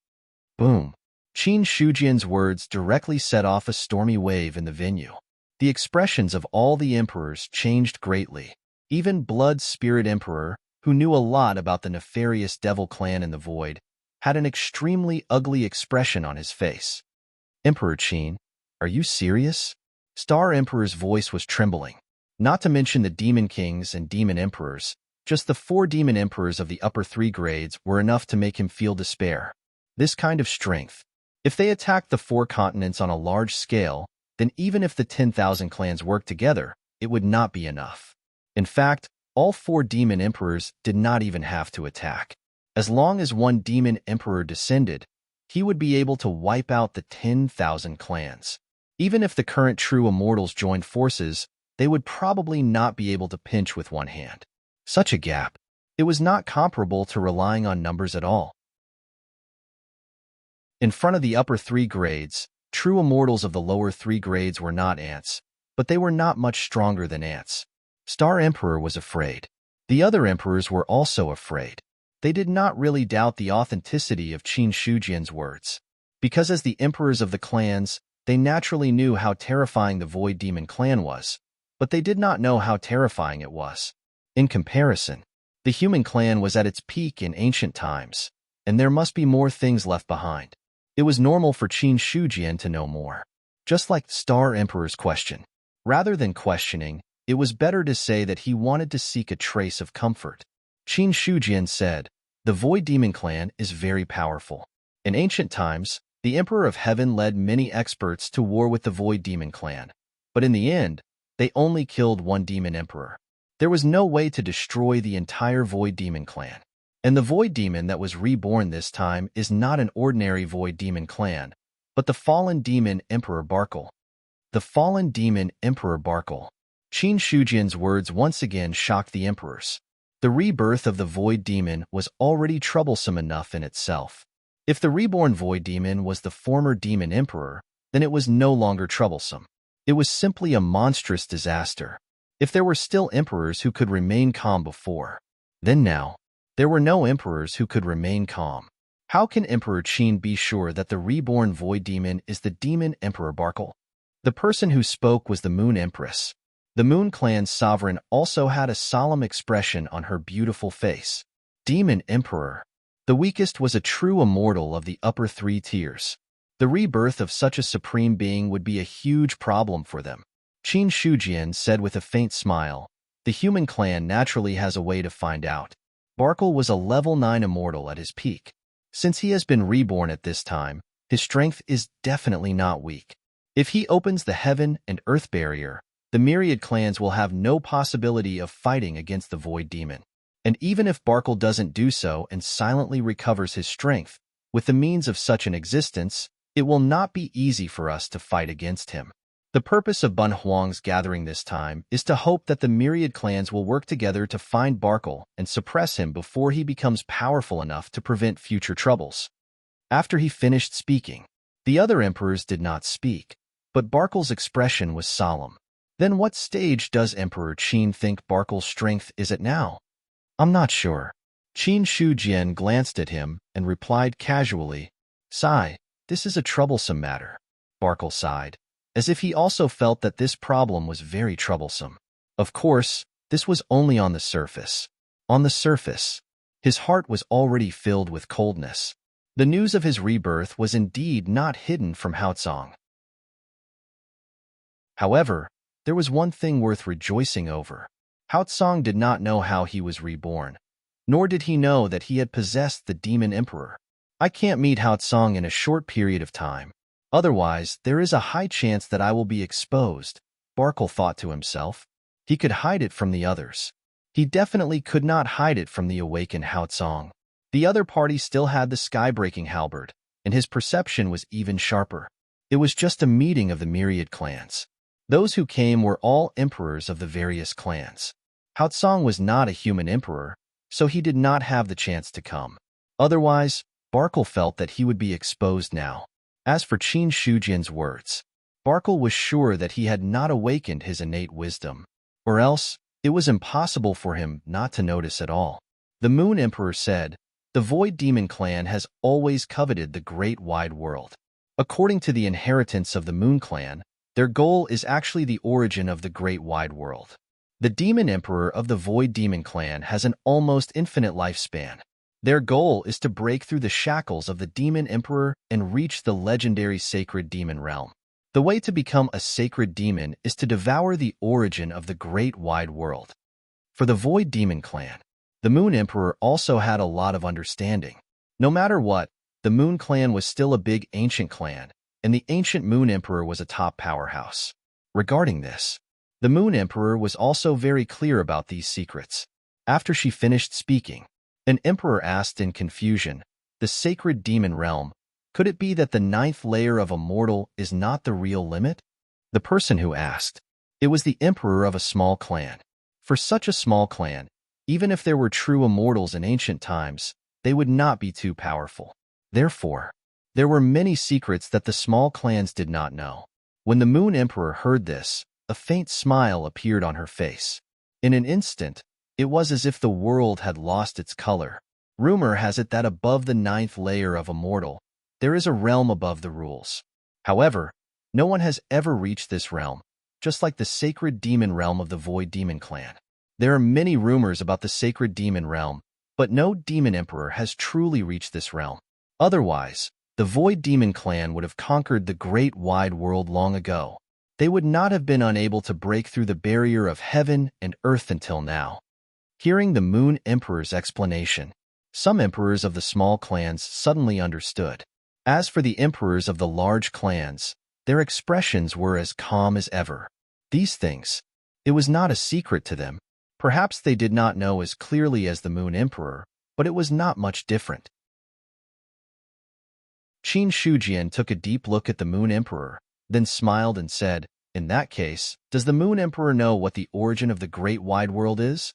Boom! Qin Shujian's words directly set off a stormy wave in the venue. The expressions of all the emperors changed greatly. Even Blood Spirit Emperor, who knew a lot about the nefarious Devil clan in the Void, had an extremely ugly expression on his face. "Emperor Qin, are you serious?" Star Emperor's voice was trembling. Not to mention the Demon Kings and Demon Emperors, just the 4 Demon Emperors of the upper 3 grades were enough to make him feel despair. This kind of strength. If they attacked the 4 continents on a large scale, then even if the 10,000 clans worked together, it would not be enough. In fact, all 4 Demon Emperors did not even have to attack. As long as one Demon Emperor descended, he would be able to wipe out the 10,000 clans. Even if the current true immortals joined forces, they would probably not be able to pinch with one hand. Such a gap. It was not comparable to relying on numbers at all. In front of the upper 3 grades, true immortals of the lower 3 grades were not ants, but they were not much stronger than ants. Star Emperor was afraid. The other emperors were also afraid. They did not really doubt the authenticity of Qin Shujian's words. Because as the emperors of the clans, they naturally knew how terrifying the Void Demon clan was, but they did not know how terrifying it was. In comparison, the human clan was at its peak in ancient times, and there must be more things left behind. It was normal for Qin Shujian to know more. Just like Star Emperor's question. Rather than questioning, it was better to say that he wanted to seek a trace of comfort. Qin Shujian said, "The Void Demon clan is very powerful. In ancient times, the Emperor of Heaven led many experts to war with the Void Demon clan, but in the end, they only killed one Demon Emperor. There was no way to destroy the entire Void Demon clan. And the Void Demon that was reborn this time is not an ordinary Void Demon clan, but the fallen Demon Emperor Barkle." The fallen Demon Emperor Barkle. Qin Shujian's words once again shocked the emperors. The rebirth of the Void Demon was already troublesome enough in itself. If the reborn Void Demon was the former Demon Emperor, then it was no longer troublesome. It was simply a monstrous disaster. If there were still emperors who could remain calm before, then now, there were no emperors who could remain calm. How can Emperor Qin be sure that the reborn Void Demon is the Demon Emperor Barkle? The person who spoke was the Moon Empress. The Moon Clan's sovereign also had a solemn expression on her beautiful face. Demon Emperor. The weakest was a true immortal of the upper 3 tiers. The rebirth of such a supreme being would be a huge problem for them. Qin Shujian said with a faint smile, The human clan naturally has a way to find out. Barkle was a level 9 immortal at his peak. Since he has been reborn at this time, his strength is definitely not weak. If he opens the heaven and earth barrier, the myriad clans will have no possibility of fighting against the void demon. And even if Barkle doesn't do so and silently recovers his strength, with the means of such an existence, it will not be easy for us to fight against him. The purpose of Bun Huang's gathering this time is to hope that the myriad clans will work together to find Barkle and suppress him before he becomes powerful enough to prevent future troubles. After he finished speaking, the other emperors did not speak, but Barkle's expression was solemn. Then what stage does Emperor Qin think Barkle's strength is at now? I'm not sure. Qin Shujian glanced at him and replied casually, "Sigh, this is a troublesome matter." Barkle sighed, as if he also felt that this problem was very troublesome. Of course, this was only on the surface. On the surface, his heart was already filled with coldness. The news of his rebirth was indeed not hidden from Haotsong. However, there was one thing worth rejoicing over. Haotsong did not know how he was reborn, nor did he know that he had possessed the demon emperor. I can't meet Haotsong in a short period of time. Otherwise, there is a high chance that I will be exposed, Barkle thought to himself. He could hide it from the others. He definitely could not hide it from the awakened Haotsong. The other party still had the sky-breaking halberd, and his perception was even sharper. It was just a meeting of the myriad clans. Those who came were all emperors of the various clans. Haotsong was not a human emperor, so he did not have the chance to come. Otherwise, Barkle felt that he would be exposed now. As for Qin Shujian's words, Barkle was sure that he had not awakened his innate wisdom, or else it was impossible for him not to notice at all. The Moon Emperor said, "The Void Demon clan has always coveted the great wide world. According to the inheritance of the Moon clan, their goal is actually the origin of the great wide world. The Demon Emperor of the Void Demon clan has an almost infinite lifespan. Their goal is to break through the shackles of the Demon Emperor and reach the legendary Sacred Demon realm. The way to become a sacred demon is to devour the origin of the great wide world." For the Void Demon clan, the Moon Emperor also had a lot of understanding. No matter what, the Moon clan was still a big ancient clan, and the ancient Moon Emperor was a top powerhouse. Regarding this, the Moon Emperor was also very clear about these secrets. After she finished speaking, an emperor asked in confusion, "The sacred demon realm, could it be that the 9th layer of a mortal is not the real limit?" The person who asked, it was the emperor of a small clan. For such a small clan, even if there were true immortals in ancient times, they would not be too powerful. Therefore, there were many secrets that the small clans did not know. When the Moon Emperor heard this, a faint smile appeared on her face. In an instant, it was as if the world had lost its color. Rumor has it that above the 9th layer of a mortal, there is a realm above the rules. However, no one has ever reached this realm, just like the sacred demon realm of the Void Demon clan. There are many rumors about the sacred demon realm, but no demon emperor has truly reached this realm. Otherwise, the Void Demon clan would have conquered the great wide world long ago. They would not have been unable to break through the barrier of heaven and earth until now. Hearing the Moon Emperor's explanation, some emperors of the small clans suddenly understood. As for the emperors of the large clans, their expressions were as calm as ever. These things, it was not a secret to them. Perhaps they did not know as clearly as the Moon Emperor, but it was not much different. Qin Shujian took a deep look at the Moon Emperor, then smiled and said, "In that case, does the Moon Emperor know what the origin of the great wide world is?"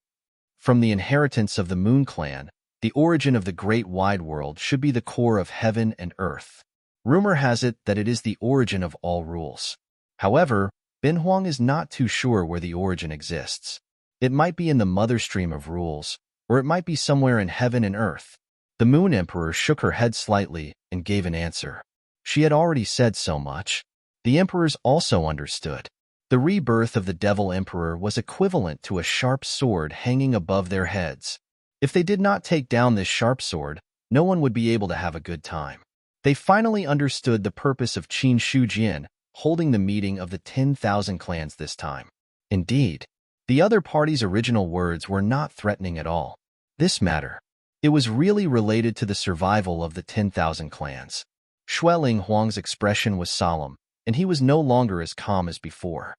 From the inheritance of the Moon clan, the origin of the great wide world should be the core of heaven and earth. Rumor has it that it is the origin of all rules. However, Bin Huang is not too sure where the origin exists. It might be in the mother stream of rules, or it might be somewhere in heaven and earth. The Moon Emperor shook her head slightly and gave an answer. She had already said so much. The emperors also understood. The rebirth of the Devil Emperor was equivalent to a sharp sword hanging above their heads. If they did not take down this sharp sword, no one would be able to have a good time. They finally understood the purpose of Qin Shujian holding the meeting of the 10,000 clans this time. Indeed, The other party's original words were not threatening at all. This matter. It was really related to the survival of the 10,000 clans. Shueling Huang's expression was solemn, and he was no longer as calm as before.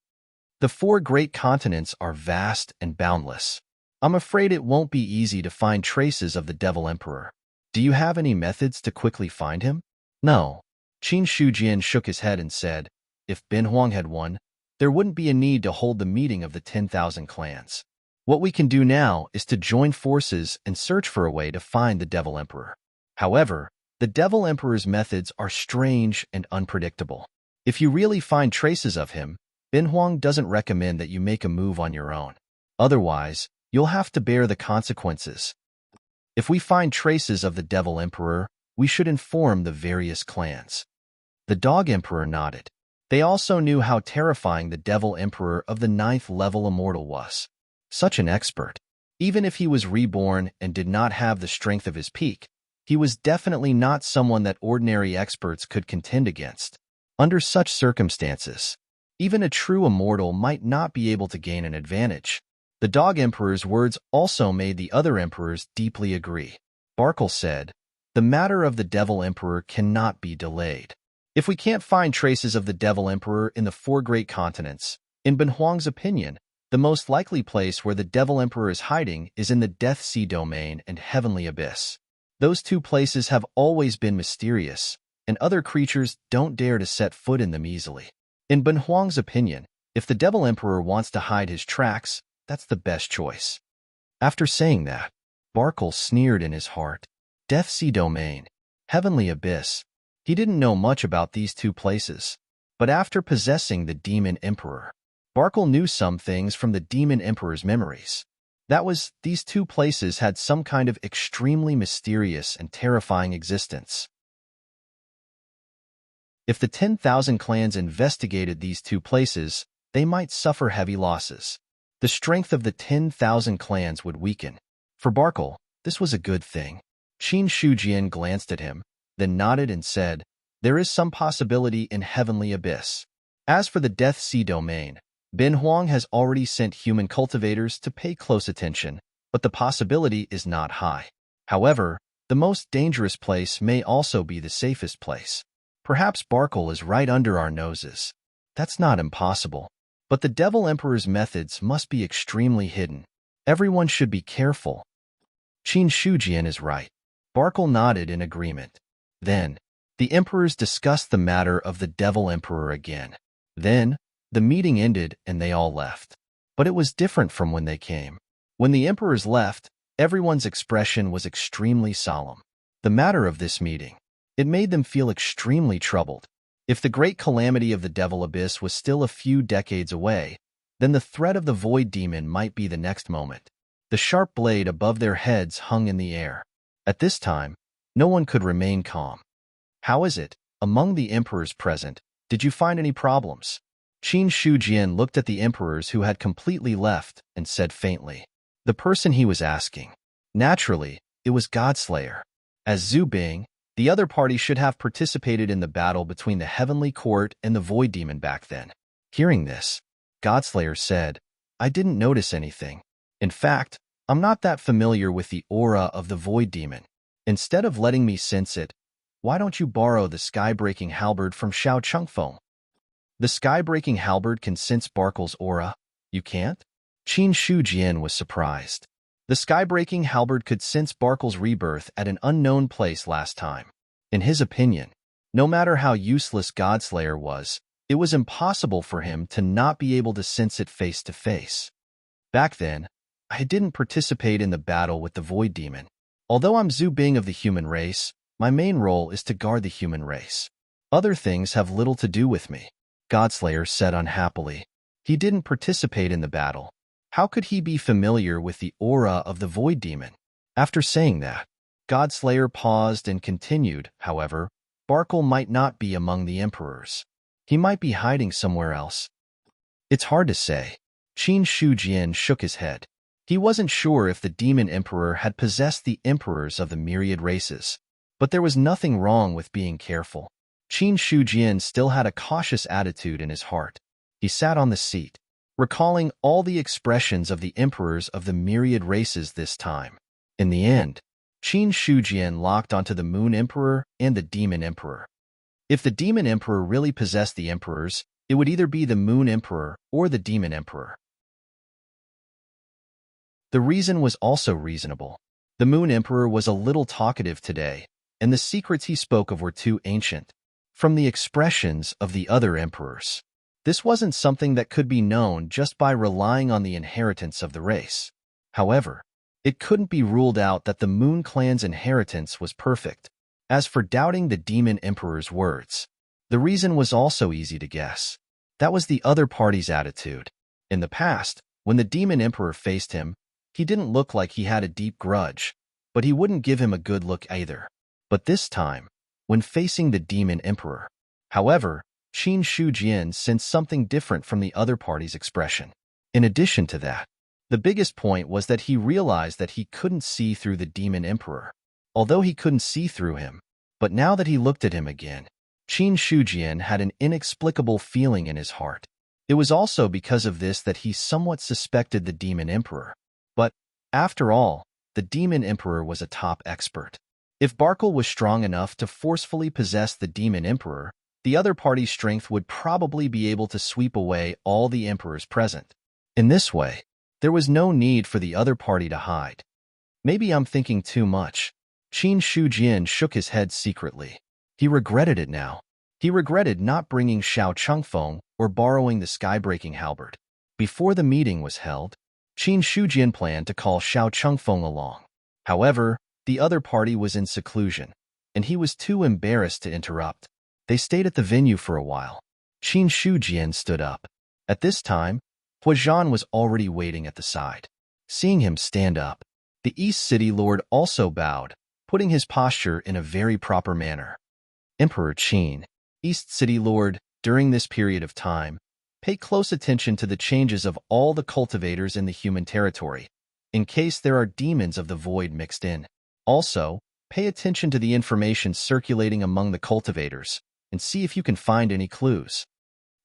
The 4 great continents are vast and boundless. I'm afraid it won't be easy to find traces of the Devil Emperor. Do you have any methods to quickly find him? No. Qin Shujian shook his head and said, if Bin Huang had won, there wouldn't be a need to hold the meeting of the 10,000 clans. What we can do now is to join forces and search for a way to find the Devil Emperor. However, the Devil Emperor's methods are strange and unpredictable. If you really find traces of him, Bin Huang doesn't recommend that you make a move on your own. Otherwise, you'll have to bear the consequences. If we find traces of the Devil Emperor, we should inform the various clans. The Dog Emperor nodded. They also knew how terrifying the Devil Emperor of the 9th level immortal was. Such an expert. Even if he was reborn and did not have the strength of his peak, he was definitely not someone that ordinary experts could contend against. Under such circumstances, even a true immortal might not be able to gain an advantage. The Dog Emperor's words also made the other emperors deeply agree. Barkle said, the matter of the Devil Emperor cannot be delayed. If we can't find traces of the Devil Emperor in the 4 great continents, in Bin Huang's opinion, the most likely place where the Devil Emperor is hiding is in the Death Sea Domain and Heavenly Abyss. Those 2 places have always been mysterious, and other creatures don't dare to set foot in them easily. In Bin Huang's opinion, if the Devil Emperor wants to hide his tracks, that's the best choice. After saying that, Barkle sneered in his heart. Death Sea Domain, Heavenly Abyss. He didn't know much about these 2 places, but after possessing the Demon Emperor, Barkle knew some things from the Demon Emperor's memories. That was, these 2 places had some kind of extremely mysterious and terrifying existence. If the 10,000 clans investigated these 2 places, they might suffer heavy losses. The strength of the 10,000 clans would weaken. For Barkle, this was a good thing. Qin Shujian glanced at him, then nodded and said, there is some possibility in Heavenly Abyss. As for the Death Sea Domain, Bin Huang has already sent human cultivators to pay close attention, but the possibility is not high. However, the most dangerous place may also be the safest place. Perhaps Barkle is right under our noses. That's not impossible. But the Devil Emperor's methods must be extremely hidden. Everyone should be careful. Qin Shujian is right. Barkle nodded in agreement. Then, the emperors discussed the matter of the Devil Emperor again. Then, the meeting ended and they all left. But it was different from when they came. When the emperors left, everyone's expression was extremely solemn. The matter of this meeting, it made them feel extremely troubled. If the great calamity of the Devil Abyss was still a few decades away, then the threat of the Void Demon might be the next moment. The sharp blade above their heads hung in the air. At this time, no one could remain calm. How is it, among the emperors present, did you find any problems? Qin Shujian looked at the emperors who had completely left and said faintly, the person he was asking. Naturally, it was Godslayer. As Zhu Bing, the other party should have participated in the battle between the Heavenly Court and the Void Demon back then. Hearing this, Godslayer said, I didn't notice anything. In fact, I'm not that familiar with the aura of the Void Demon. Instead of letting me sense it, why don't you borrow the sky-breaking halberd from Xiao Chengfeng? The sky-breaking halberd can sense Barkle's aura. You can't? Qin Shujian was surprised. The sky-breaking halberd could sense Barkle's rebirth at an unknown place last time. In his opinion, no matter how useless Godslayer was, it was impossible for him to not be able to sense it face to face. Back then, I didn't participate in the battle with the Void Demon. Although I'm Zhu Bing of the human race, my main role is to guard the human race. Other things have little to do with me, Godslayer said unhappily. He didn't participate in the battle. How could he be familiar with the aura of the Void Demon? After saying that, Godslayer paused and continued, however, Barkle might not be among the emperors. He might be hiding somewhere else. It's hard to say. Qin Shujian shook his head. He wasn't sure if the Demon Emperor had possessed the emperors of the myriad races, but there was nothing wrong with being careful. Qin Shujian still had a cautious attitude in his heart. He sat on the seat. recalling all the expressions of the emperors of the myriad races this time. In the end, Qin Shujian locked onto the Moon Emperor and the Demon Emperor. If the Demon Emperor really possessed the emperors, it would either be the Moon Emperor or the Demon Emperor. The reason was also reasonable. The Moon Emperor was a little talkative today, and the secrets he spoke of were too ancient. From the expressions of the other emperors, this wasn't something that could be known just by relying on the inheritance of the race. However, it couldn't be ruled out that the Moon clan's inheritance was perfect. As for doubting the Demon Emperor's words, the reason was also easy to guess. That was the other party's attitude. In the past, when the Demon Emperor faced him, he didn't look like he had a deep grudge, but he wouldn't give him a good look either. But this time, when facing the Demon Emperor, however, Qin Shujian sensed something different from the other party's expression. In addition to that, the biggest point was that he realized that he couldn't see through the Demon Emperor, although he couldn't see through him. But now that he looked at him again, Qin Shujian had an inexplicable feeling in his heart. It was also because of this that he somewhat suspected the Demon Emperor. But, after all, the Demon Emperor was a top expert. If Barkle was strong enough to forcefully possess the Demon Emperor, the other party's strength would probably be able to sweep away all the emperors present. In this way, there was no need for the other party to hide. Maybe I'm thinking too much. Qin Shujian shook his head secretly. He regretted it now. He regretted not bringing Xiao Chengfeng or borrowing the sky-breaking halberd. Before the meeting was held, Qin Shujian planned to call Xiao Chengfeng along. However, the other party was in seclusion, and he was too embarrassed to interrupt. They stayed at the venue for a while. Qin Shujian stood up. At this time, Huazhan was already waiting at the side. Seeing him stand up, the East City Lord also bowed, putting his posture in a very proper manner. Emperor Qin, East City Lord, during this period of time, pay close attention to the changes of all the cultivators in the human territory, in case there are demons of the void mixed in. Also, pay attention to the information circulating among the cultivators, and see if you can find any clues.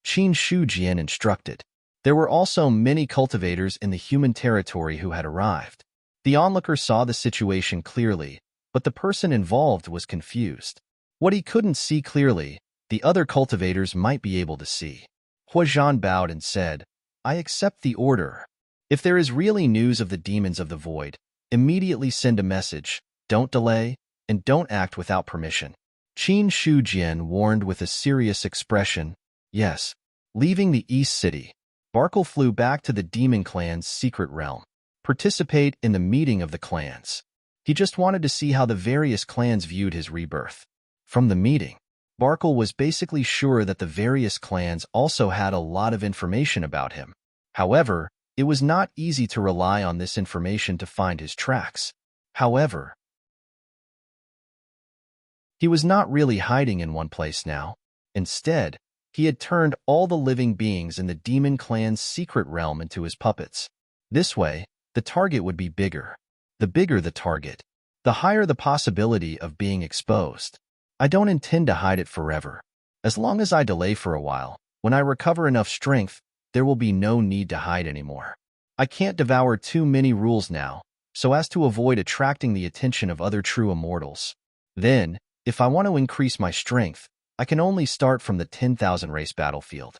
Qin Shujian instructed. There were also many cultivators in the human territory who had arrived. The onlooker saw the situation clearly, but the person involved was confused. What he couldn't see clearly, the other cultivators might be able to see. Huazhan bowed and said, I accept the order. If there is really news of the demons of the void, immediately send a message, don't delay, and don't act without permission. Qin Shujian warned with a serious expression. Yes. Leaving the East City, Barkle flew back to the Demon Clan's secret realm. Participate in the meeting of the clans. He just wanted to see how the various clans viewed his rebirth. From the meeting, Barkle was basically sure that the various clans also had a lot of information about him. However, it was not easy to rely on this information to find his tracks. However, he was not really hiding in one place now. Instead, he had turned all the living beings in the Demon Clan's secret realm into his puppets. This way, the target would be bigger. The bigger the target, the higher the possibility of being exposed. I don't intend to hide it forever. As long as I delay for a while, when I recover enough strength, there will be no need to hide anymore. I can't devour too many rules now, so as to avoid attracting the attention of other true immortals. Then, if I want to increase my strength, I can only start from the 10,000 race battlefield.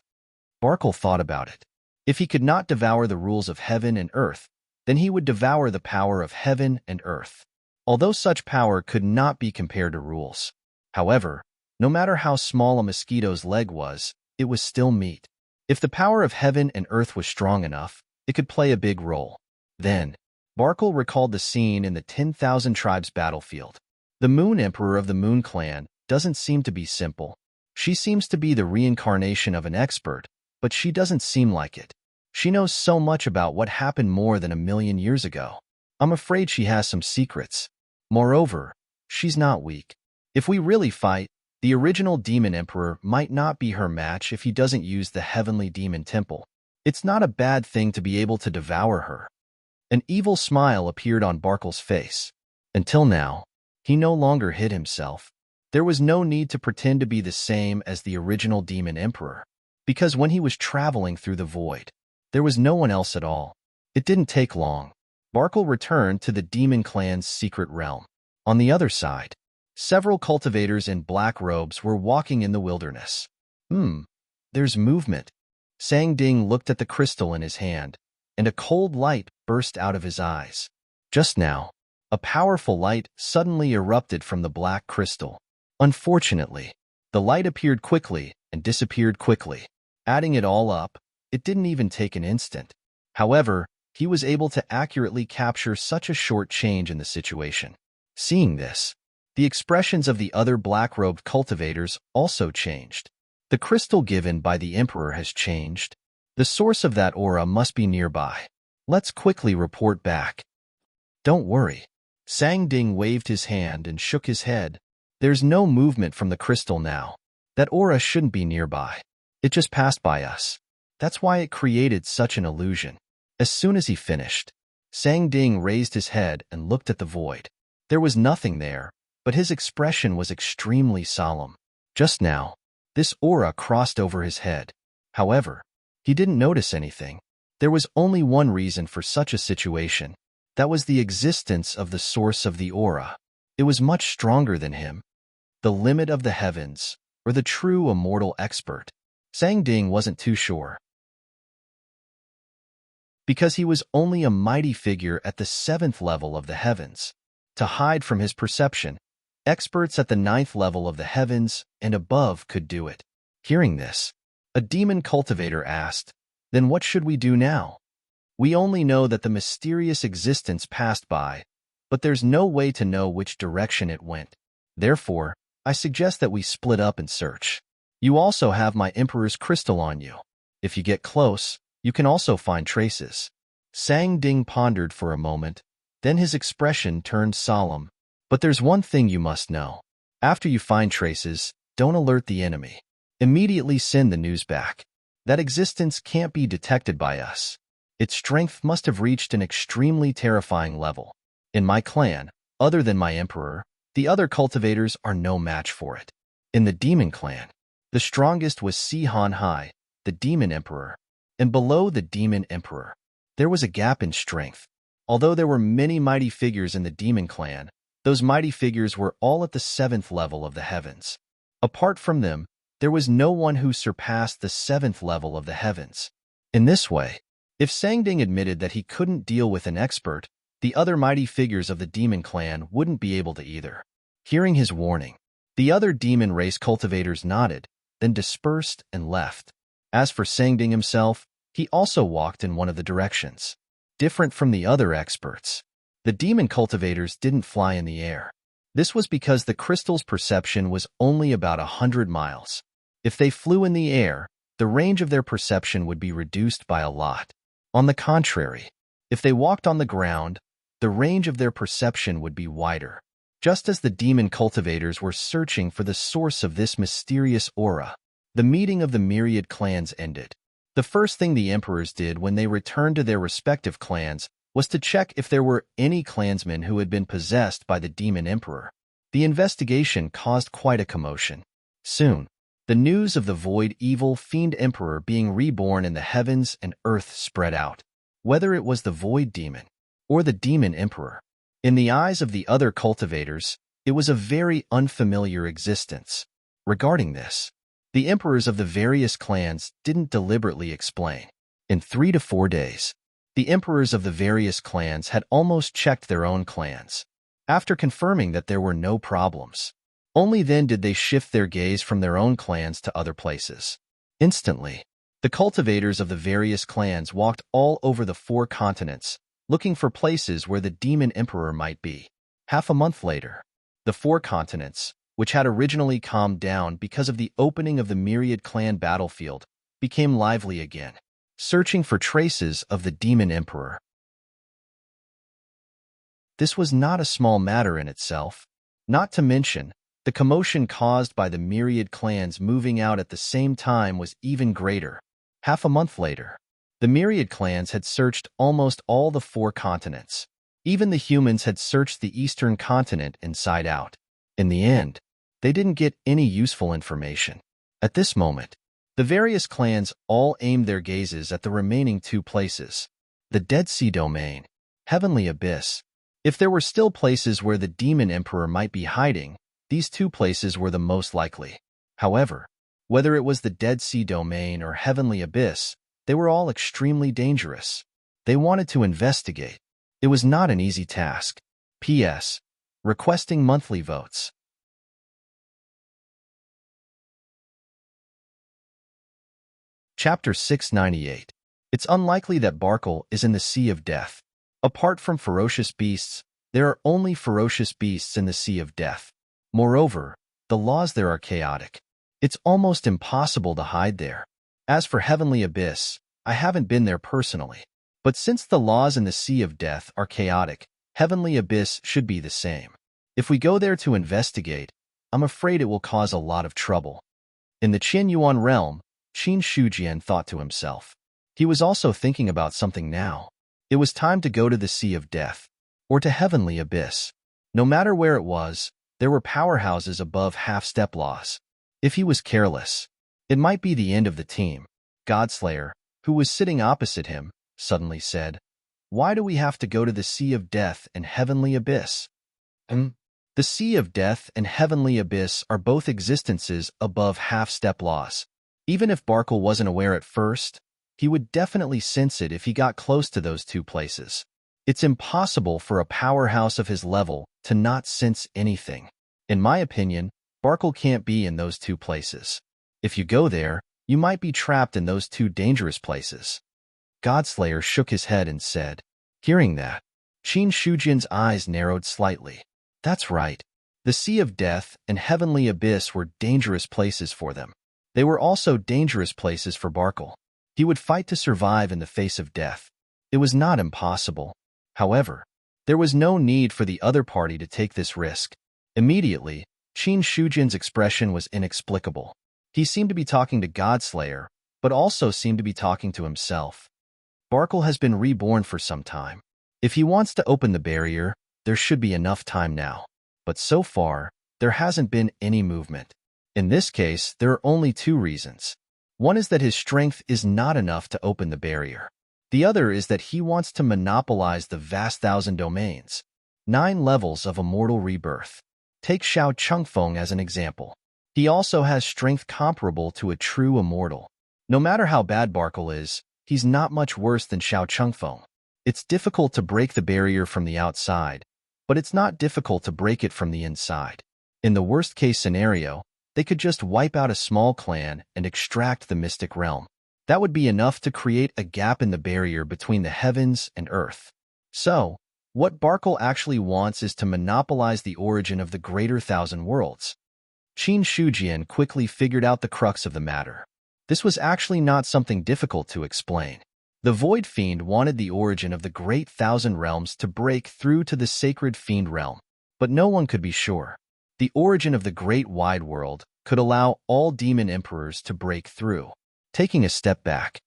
Barkle thought about it. If he could not devour the rules of heaven and earth, then he would devour the power of heaven and earth. Although such power could not be compared to rules. However, no matter how small a mosquito's leg was, it was still meat. If the power of heaven and earth was strong enough, it could play a big role. Then, Barkle recalled the scene in the 10,000 tribes battlefield. The Moon Emperor of the Moon Clan doesn't seem to be simple. She seems to be the reincarnation of an expert, but she doesn't seem like it. She knows so much about what happened more than 1,000,000 years ago. I'm afraid she has some secrets. Moreover, she's not weak. If we really fight, the original Demon Emperor might not be her match if he doesn't use the Heavenly Demon Temple. It's not a bad thing to be able to devour her. An evil smile appeared on Barkle's face. Until now, he no longer hid himself. There was no need to pretend to be the same as the original Demon Emperor, because when he was traveling through the void, There was no one else at all. It didn't take long. Barkle returned to the demon clan's secret realm. On the other side, several cultivators in black robes were walking in the wilderness. There's movement. Sang Ding looked at the crystal in his hand, and a cold light burst out of his eyes. Just now, a powerful light suddenly erupted from the black crystal. Unfortunately, the light appeared quickly and disappeared quickly. Adding it all up, it didn't even take an instant. However, he was able to accurately capture such a short change in the situation. Seeing this, the expressions of the other black-robed cultivators also changed. The crystal given by the Emperor has changed. The source of that aura must be nearby. Let's quickly report back. Don't worry. Sang Ding waved his hand and shook his head. There's no movement from the crystal now. That aura shouldn't be nearby. It just passed by us. That's why it created such an illusion. As soon as he finished, Sang Ding raised his head and looked at the void. There was nothing there, but his expression was extremely solemn. Just now, this aura crossed over his head. However, he didn't notice anything. There was only one reason for such a situation. That was the existence of the source of the aura. It was much stronger than him. The limit of the heavens, or the true immortal expert. Sang Ding wasn't too sure, because he was only a mighty figure at the 7th level of the heavens. To hide from his perception, experts at the 9th level of the heavens and above could do it. Hearing this, a demon cultivator asked, "Then what should we do now? We only know that the mysterious existence passed by, but there's no way to know which direction it went. Therefore, I suggest that we split up and search. You also have my Emperor's crystal on you. If you get close, you can also find traces." Sang Ding pondered for a moment, then his expression turned solemn. "But there's one thing you must know. After you find traces, don't alert the enemy. Immediately send the news back. That existence can't be detected by us. Its strength must have reached an extremely terrifying level. In my clan, other than my Emperor, the other cultivators are no match for it. In the Demon Clan, the strongest was Si Han Hai, the Demon Emperor, and below the Demon Emperor, there was a gap in strength. Although there were many mighty figures in the Demon Clan, those mighty figures were all at the 7th level of the heavens. Apart from them, there was no one who surpassed the 7th level of the heavens. In this way, if Sang Ding admitted that he couldn't deal with an expert, the other mighty figures of the Demon Clan wouldn't be able to either. Hearing his warning, the other demon race cultivators nodded, then dispersed and left. As for Sang Ding himself, he also walked in one of the directions. Different from the other experts, the demon cultivators didn't fly in the air. This was because the crystal's perception was only about 100 miles. If they flew in the air, the range of their perception would be reduced by a lot. On the contrary, if they walked on the ground, the range of their perception would be wider. Just as the demon cultivators were searching for the source of this mysterious aura, the meeting of the myriad clans ended. The first thing the emperors did when they returned to their respective clans was to check if there were any clansmen who had been possessed by the demon emperor. The investigation caused quite a commotion. Soon, the news of the void evil fiend emperor being reborn in the heavens and earth spread out. Whether it was the void demon or the demon emperor, in the eyes of the other cultivators, it was a very unfamiliar existence. Regarding this, the emperors of the various clans didn't deliberately explain. In 3 to 4 days, the emperors of the various clans had almost checked their own clans. After confirming that there were no problems, only then did they shift their gaze from their own clans to other places. Instantly, the cultivators of the various clans walked all over the 4 continents, looking for places where the demon emperor might be. Half a month later, the 4 continents, which had originally calmed down because of the opening of the myriad clan battlefield, became lively again, searching for traces of the demon emperor. This was not a small matter in itself, not to mention, the commotion caused by the myriad clans moving out at the same time was even greater. Half a month later, the myriad clans had searched almost all the 4 continents. Even the humans had searched the eastern continent inside out. In the end, they didn't get any useful information. At this moment, The various clans all aimed their gazes at the remaining two places. The Dead Sea Domain, Heavenly Abyss. If there were still places where the Demon Emperor might be hiding, these two places were the most likely. However, whether it was the Dead Sea Domain or Heavenly Abyss, they were all extremely dangerous. They wanted to investigate. It was not an easy task. P.S. Requesting monthly votes. Chapter 698. It's unlikely that Barkle is in the Sea of Death. Apart from ferocious beasts, there are only ferocious beasts in the Sea of Death. Moreover, the laws there are chaotic. It's almost impossible to hide there. As for Heavenly Abyss, I haven't been there personally. But since the laws in the Sea of Death are chaotic, Heavenly Abyss should be the same. If we go there to investigate, I'm afraid it will cause a lot of trouble. In the Qin Yuan realm, Qin Shujian thought to himself. He was also thinking about something now. It was time to go to the Sea of Death, or to Heavenly Abyss. No matter where it was, there were powerhouses above half-step laws. If he was careless, it might be the end of the team. Godslayer, who was sitting opposite him, suddenly said, "Why do we have to go to the Sea of Death and Heavenly Abyss?" The Sea of Death and Heavenly Abyss are both existences above half-step laws. Even if Barkle wasn't aware at first, he would definitely sense it if he got close to those two places. It's impossible for a powerhouse of his level to not sense anything. In my opinion, Barkle can't be in those two places. If you go there, you might be trapped in those two dangerous places. Godslayer shook his head and said. Hearing that, Qin Shujian's eyes narrowed slightly. That's right. The Sea of Death and Heavenly Abyss were dangerous places for them. They were also dangerous places for Barkle. He would fight to survive in the face of death. It was not impossible. However, there was no need for the other party to take this risk. Immediately, Qin Shujian's expression was inexplicable. He seemed to be talking to Godslayer, but also seemed to be talking to himself. Barkle has been reborn for some time. If he wants to open the barrier, there should be enough time now. But so far, there hasn't been any movement. In this case, there are only two reasons. One is that his strength is not enough to open the barrier. The other is that he wants to monopolize the vast 1,000 domains. 9 levels of immortal rebirth. Take Xiao Chengfeng as an example. He also has strength comparable to a true immortal. No matter how bad Barkle is, he's not much worse than Xiao Chengfeng. It's difficult to break the barrier from the outside, but it's not difficult to break it from the inside. In the worst-case scenario, they could just wipe out a small clan and extract the mystic realm. That would be enough to create a gap in the barrier between the heavens and earth. So, what Barkle actually wants is to monopolize the origin of the greater 1,000 worlds. Qin Shujian quickly figured out the crux of the matter. This was actually not something difficult to explain. The Void Fiend wanted the origin of the great 1,000 realms to break through to the sacred Fiend realm, but no one could be sure. The origin of the great wide world could allow all demon emperors to break through. Taking a step back.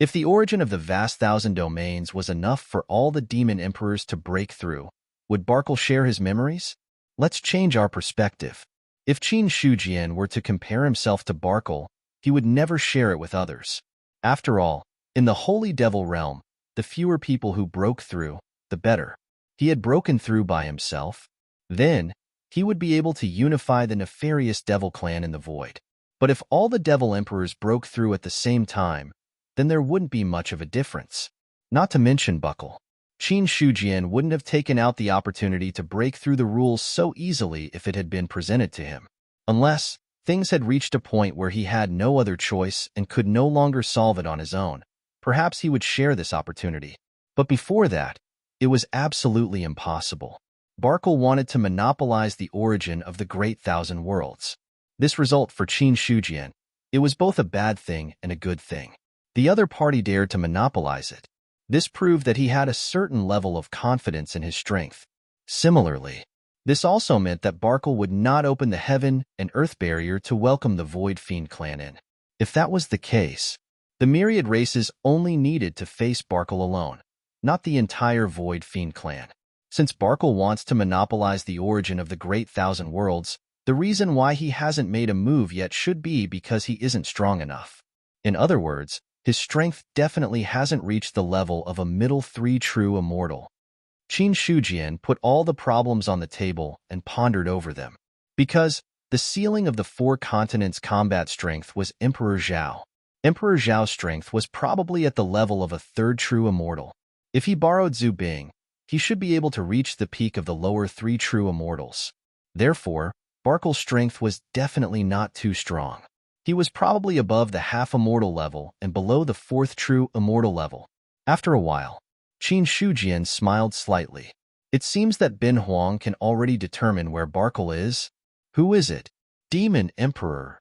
If the origin of the vast 1,000 domains was enough for all the demon emperors to break through, would Barkle share his memories? Let's change our perspective. If Qin Shujian were to compare himself to Barkle, he would never share it with others. After all, in the Holy Devil realm, the fewer people who broke through, the better. He had broken through by himself. Then, he would be able to unify the nefarious devil clan in the void. But if all the devil emperors broke through at the same time, then there wouldn't be much of a difference. Not to mention Barkle. Qin Shujian wouldn't have taken out the opportunity to break through the rules so easily if it had been presented to him. Unless things had reached a point where he had no other choice and could no longer solve it on his own, perhaps he would share this opportunity. But before that, it was absolutely impossible. Barkle wanted to monopolize the origin of the great 1,000 worlds. This result for Qin Shujian, it was both a bad thing and a good thing. The other party dared to monopolize it. This proved that he had a certain level of confidence in his strength. Similarly, this also meant that Barkle would not open the heaven and earth barrier to welcome the Void Fiend clan in. If that was the case, the myriad races only needed to face Barkle alone, not the entire Void Fiend clan. Since Barkle wants to monopolize the origin of the great 1,000 worlds, The reason why he hasn't made a move yet should be because he isn't strong enough. In other words, his strength definitely hasn't reached the level of a middle 3 true immortal. Qin Shujian put all the problems on the table and pondered over them. Because the ceiling of the 4 continents' combat strength was Emperor Zhao. Emperor Zhao's strength was probably at the level of a 3rd true immortal. If he borrowed Zhu Bing, he should be able to reach the peak of the lower 3 true immortals. Therefore, Barkle's strength was definitely not too strong. He was probably above the half-immortal level and below the 4th true immortal level. After a while, Qin Shujian smiled slightly. It seems that Bin Huang can already determine where Barkle is. Who is it? Demon Emperor.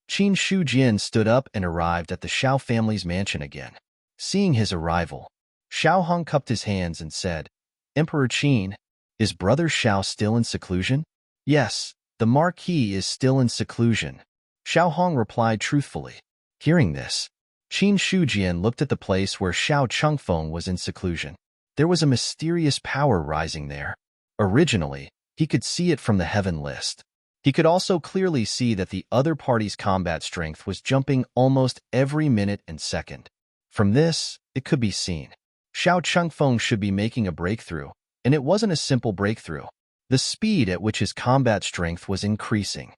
Qin Shujian stood up and arrived at the Xiao family's mansion again. Seeing his arrival, Xiao Hong cupped his hands and said, Emperor Qin, is brother Xiao still in seclusion? Yes, the Marquis is still in seclusion. Xiao Hong replied truthfully. Hearing this, Qin Shujian looked at the place where Xiao Chengfeng was in seclusion. There was a mysterious power rising there. Originally, he could see it from the heaven list. He could also clearly see that the other party's combat strength was jumping almost every minute and second. From this, it could be seen. Xiao Chengfeng should be making a breakthrough, and it wasn't a simple breakthrough. The speed at which his combat strength was increasing.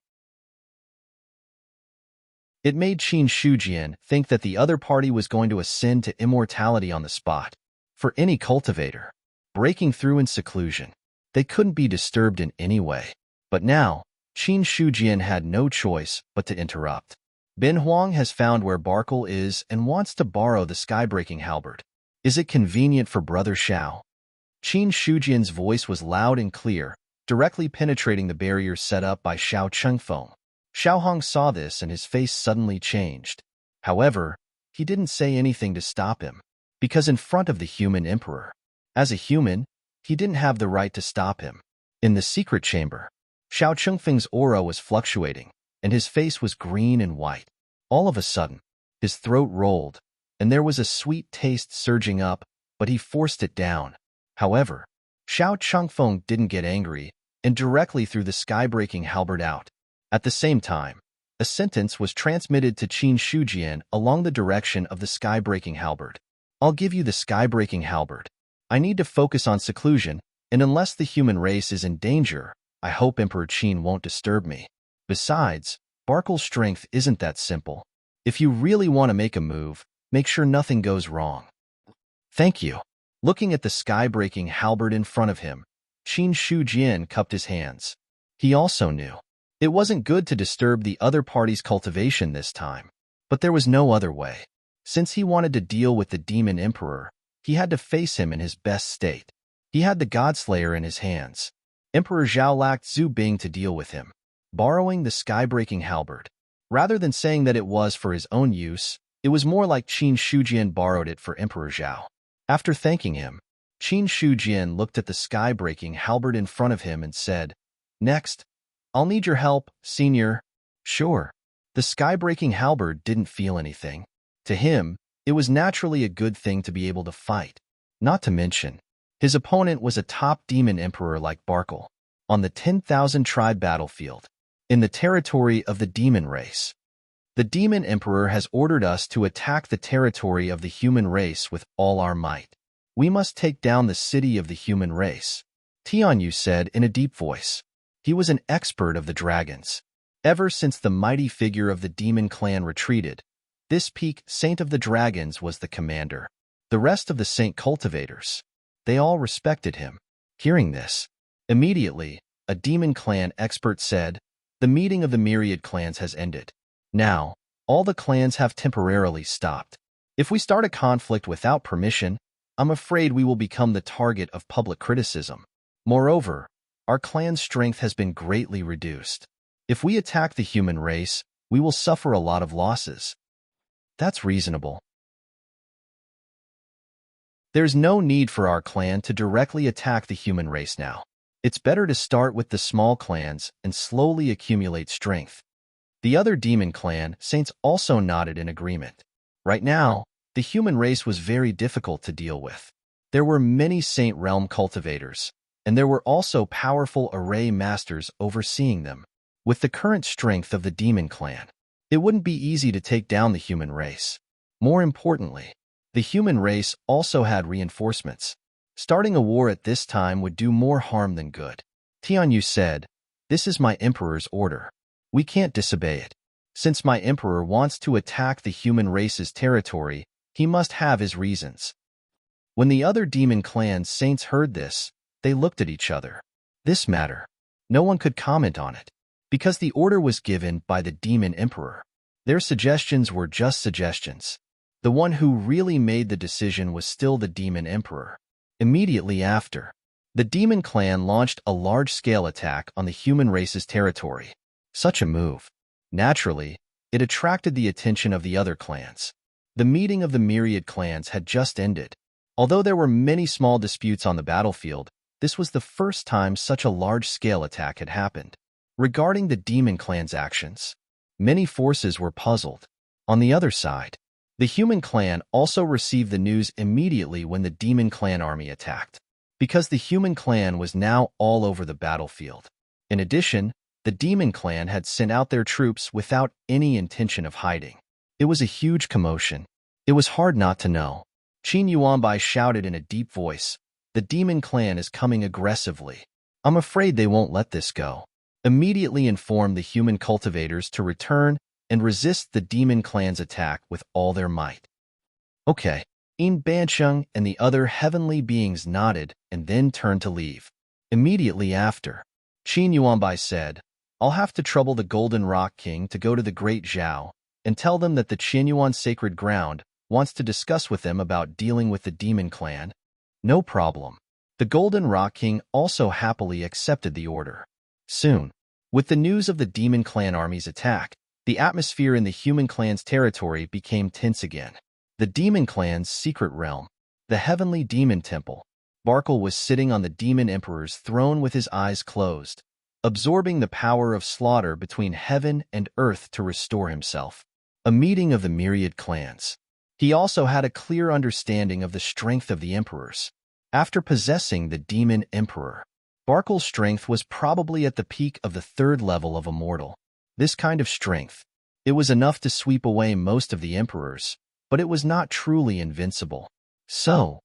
It made Qin Shujian think that the other party was going to ascend to immortality on the spot. For any cultivator, breaking through in seclusion, they couldn't be disturbed in any way. But now, Qin Shujian had no choice but to interrupt. Bin Huang has found where Barkle is and wants to borrow the sky-breaking halberd. Is it convenient for Brother Xiao? Qin Shujian's voice was loud and clear, directly penetrating the barrier set up by Xiao Chengfeng. Xiao Hong saw this and his face suddenly changed. However, he didn't say anything to stop him, because in front of the human emperor. As a human, he didn't have the right to stop him. In the secret chamber, Xiao Chengfeng's aura was fluctuating, and his face was green and white. All of a sudden, his throat rolled, and there was a sweet taste surging up, but he forced it down. However, Xiao Chengfeng didn't get angry and directly threw the sky-breaking halberd out. At the same time, a sentence was transmitted to Qin Shujian along the direction of the sky-breaking halberd. I'll give you the sky-breaking halberd. I need to focus on seclusion, and unless the human race is in danger, I hope Emperor Qin won't disturb me. Besides, Barkle's strength isn't that simple. If you really want to make a move, make sure nothing goes wrong. Thank you. Looking at the sky-breaking halberd in front of him, Qin Shujian cupped his hands. He also knew it wasn't good to disturb the other party's cultivation this time, but there was no other way. Since he wanted to deal with the Demon Emperor, he had to face him in his best state. He had the Godslayer in his hands. Emperor Zhao lacked Zhu Bing to deal with him, borrowing the sky-breaking halberd. Rather than saying that it was for his own use, it was more like Qin Shujian borrowed it for Emperor Zhao. After thanking him, Qin Shujian looked at the sky-breaking halberd in front of him and said, Next, I'll need your help, senior. Sure. The sky-breaking halberd didn't feel anything. To him, it was naturally a good thing to be able to fight. Not to mention, his opponent was a top demon emperor like Barkle, on the 10,000 tribe battlefield, in the territory of the demon race. The demon emperor has ordered us to attack the territory of the human race with all our might. We must take down the city of the human race, Tianyu said in a deep voice. He was an expert of the dragons. Ever since the mighty figure of the demon clan retreated, this peak saint of the dragons was the commander. The rest of the saint cultivators, they all respected him. Hearing this, immediately, a demon clan expert said, the meeting of the myriad clans has ended. Now, all the clans have temporarily stopped. If we start a conflict without permission, I'm afraid we will become the target of public criticism. Moreover, our clan's strength has been greatly reduced. If we attack the human race, we will suffer a lot of losses. That's reasonable. There's no need for our clan to directly attack the human race now. It's better to start with the small clans and slowly accumulate strength. The other demon clan saints also nodded in agreement. Right now, the human race was very difficult to deal with. There were many saint realm cultivators, and there were also powerful array masters overseeing them. With the current strength of the demon clan, it wouldn't be easy to take down the human race. More importantly, the human race also had reinforcements. Starting a war at this time would do more harm than good. Tianyu said, "This is my emperor's order. We can't disobey it. Since my emperor wants to attack the human race's territory, he must have his reasons." When the other demon clan's saints heard this, they looked at each other. This matter, no one could comment on it, because the order was given by the demon emperor. Their suggestions were just suggestions. The one who really made the decision was still the demon emperor. Immediately after, the demon clan launched a large-scale attack on the human race's territory. Such a move, naturally, it attracted the attention of the other clans. The meeting of the myriad clans had just ended. Although there were many small disputes on the battlefield, this was the first time such a large-scale attack had happened. Regarding the demon clan's actions, many forces were puzzled. On the other side, the human clan also received the news immediately when the demon clan army attacked, because the human clan was now all over the battlefield. In addition, the demon clan had sent out their troops without any intention of hiding. It was a huge commotion. It was hard not to know. Qin Yuanbai shouted in a deep voice, "The demon clan is coming aggressively. I'm afraid they won't let this go." Immediately inform the human cultivators to return and resist the demon clan's attack with all their might. Okay. Yin Bansheng and the other heavenly beings nodded and then turned to leave. Immediately after, Qin Yuanbai said, "I'll have to trouble the Golden Rock King to go to the Great Zhao and tell them that the Qianyuan Sacred Ground wants to discuss with them about dealing with the demon clan." No problem. The Golden Rock King also happily accepted the order. Soon, with the news of the demon clan army's attack, the atmosphere in the human clan's territory became tense again. The demon clan's secret realm, the heavenly demon temple. Barkle was sitting on the demon emperor's throne with his eyes closed, absorbing the power of slaughter between heaven and earth to restore himself. A meeting of the myriad clans. He also had a clear understanding of the strength of the emperors. After possessing the demon emperor, Barkle's strength was probably at the peak of the 3rd level of immortal. This kind of strength, it was enough to sweep away most of the emperors, but it was not truly invincible. So,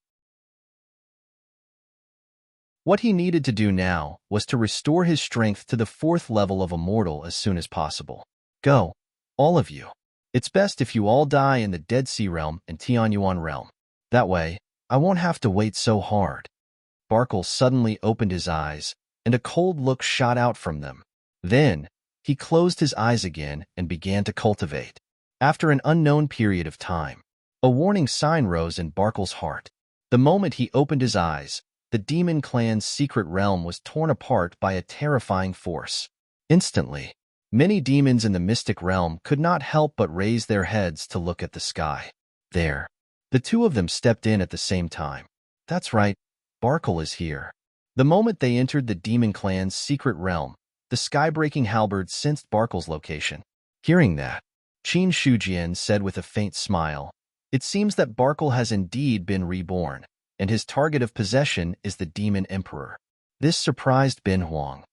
what he needed to do now was to restore his strength to the 4th level of immortal as soon as possible. Go, all of you. It's best if you all die in the Dead Sea realm and Tianyuan realm. That way, I won't have to wait so hard. Barkle suddenly opened his eyes, and a cold look shot out from them. Then, he closed his eyes again and began to cultivate. After an unknown period of time, a warning sign rose in Barkle's heart. The moment he opened his eyes, the demon clan's secret realm was torn apart by a terrifying force. Instantly, many demons in the mystic realm could not help but raise their heads to look at the sky. There, the two of them stepped in at the same time. That's right, Barkle is here. The moment they entered the demon clan's secret realm, the sky-breaking halberd sensed Barkle's location. Hearing that, Qin Shujian said with a faint smile, "It seems that Barkle has indeed been reborn, and his target of possession is the demon emperor." This surprised Bin Huang,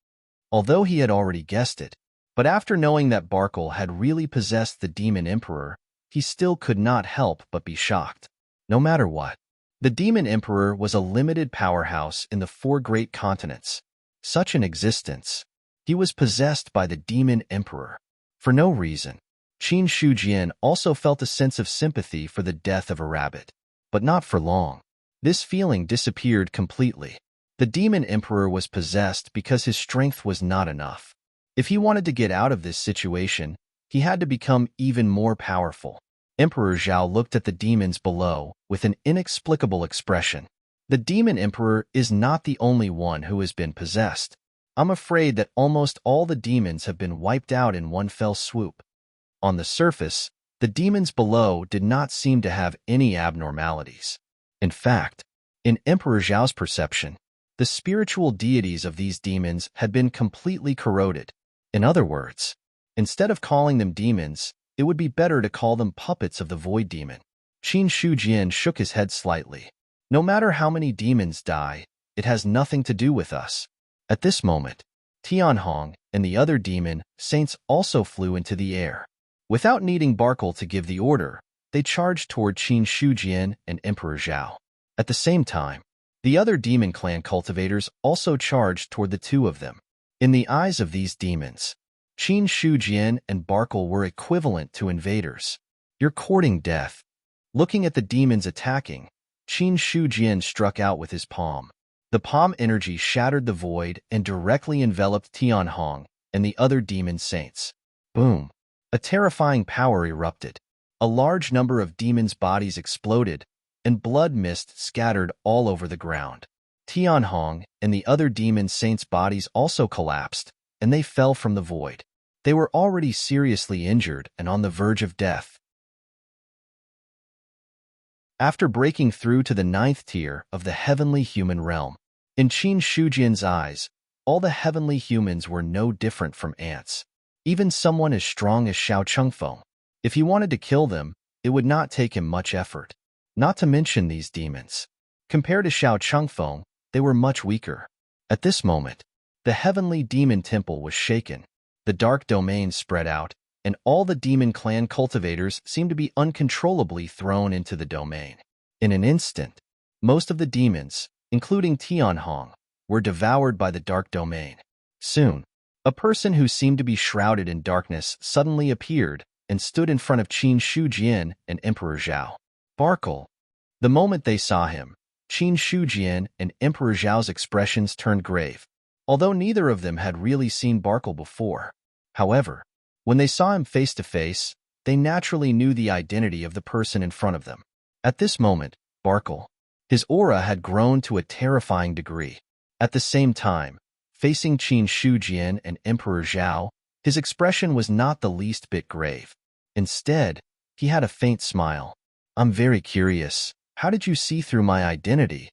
although he had already guessed it. But after knowing that Barkle had really possessed the demon emperor, he still could not help but be shocked. No matter what, the demon emperor was a limited powerhouse in the 4 great continents. Such an existence. He was possessed by the demon emperor. For no reason, Qin Shujian also felt a sense of sympathy for the death of a rabbit. But not for long. This feeling disappeared completely. The demon emperor was possessed because his strength was not enough. If he wanted to get out of this situation, he had to become even more powerful. Emperor Zhao looked at the demons below with an inexplicable expression. The demon emperor is not the only one who has been possessed. I'm afraid that almost all the demons have been wiped out in one fell swoop. On the surface, the demons below did not seem to have any abnormalities. In fact, in Emperor Zhao's perception, the spiritual deities of these demons had been completely corroded. In other words, instead of calling them demons, it would be better to call them puppets of the void demon. Qin Shujian shook his head slightly. No matter how many demons die, it has nothing to do with us. At this moment, Tianhong and the other demon saints also flew into the air. Without needing Barkle to give the order, they charged toward Qin Shujian and Emperor Zhao. At the same time, the other demon clan cultivators also charged toward the two of them. In the eyes of these demons, Qin Shujian and Barkle were equivalent to invaders. "You're courting death." Looking at the demons attacking, Qin Shujian struck out with his palm. The palm energy shattered the void and directly enveloped Tianhong and the other demon saints. Boom! A terrifying power erupted. A large number of demons' bodies exploded, and blood mist scattered all over the ground. Tianhong and the other demon saints' bodies also collapsed, and they fell from the void. They were already seriously injured and on the verge of death. After breaking through to the 9th tier of the heavenly human realm, in Qin Shujian's eyes, all the heavenly humans were no different from ants. Even someone as strong as Xiao Chengfeng. If he wanted to kill them, it would not take him much effort. Not to mention these demons. Compared to Xiao Chengfeng, they were much weaker. At this moment, the heavenly demon temple was shaken. The dark domain spread out, and all the demon clan cultivators seemed to be uncontrollably thrown into the domain. In an instant, most of the demons, including Tianhong, were devoured by the dark domain. Soon, a person who seemed to be shrouded in darkness suddenly appeared and stood in front of Qin Shujian and Emperor Zhao. Barkle. The moment they saw him, Qin Shujian and Emperor Zhao's expressions turned grave, although neither of them had really seen Barkle before. However, when they saw him face to face, they naturally knew the identity of the person in front of them. At this moment, Barkle, his aura had grown to a terrifying degree. At the same time, facing Qin Shujian and Emperor Zhao, his expression was not the least bit grave. Instead, he had a faint smile. "I'm very curious. How did you see through my identity?"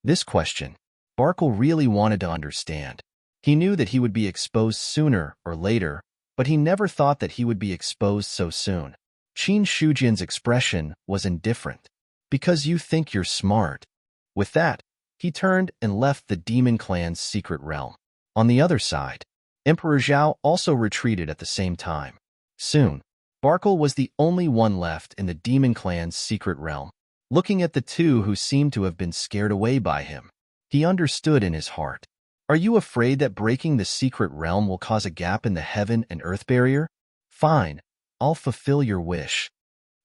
This question, Barkle really wanted to understand. He knew that he would be exposed sooner or later, but he never thought that he would be exposed so soon. Qin Shujian's expression was indifferent. "Because you think you're smart." With that, he turned and left the demon clan's secret realm. On the other side, Emperor Zhao also retreated at the same time. Soon, Barkle was the only one left in the demon clan's secret realm. Looking at the two who seemed to have been scared away by him, he understood in his heart. "Are you afraid that breaking the secret realm will cause a gap in the heaven and earth barrier? Fine, I'll fulfill your wish."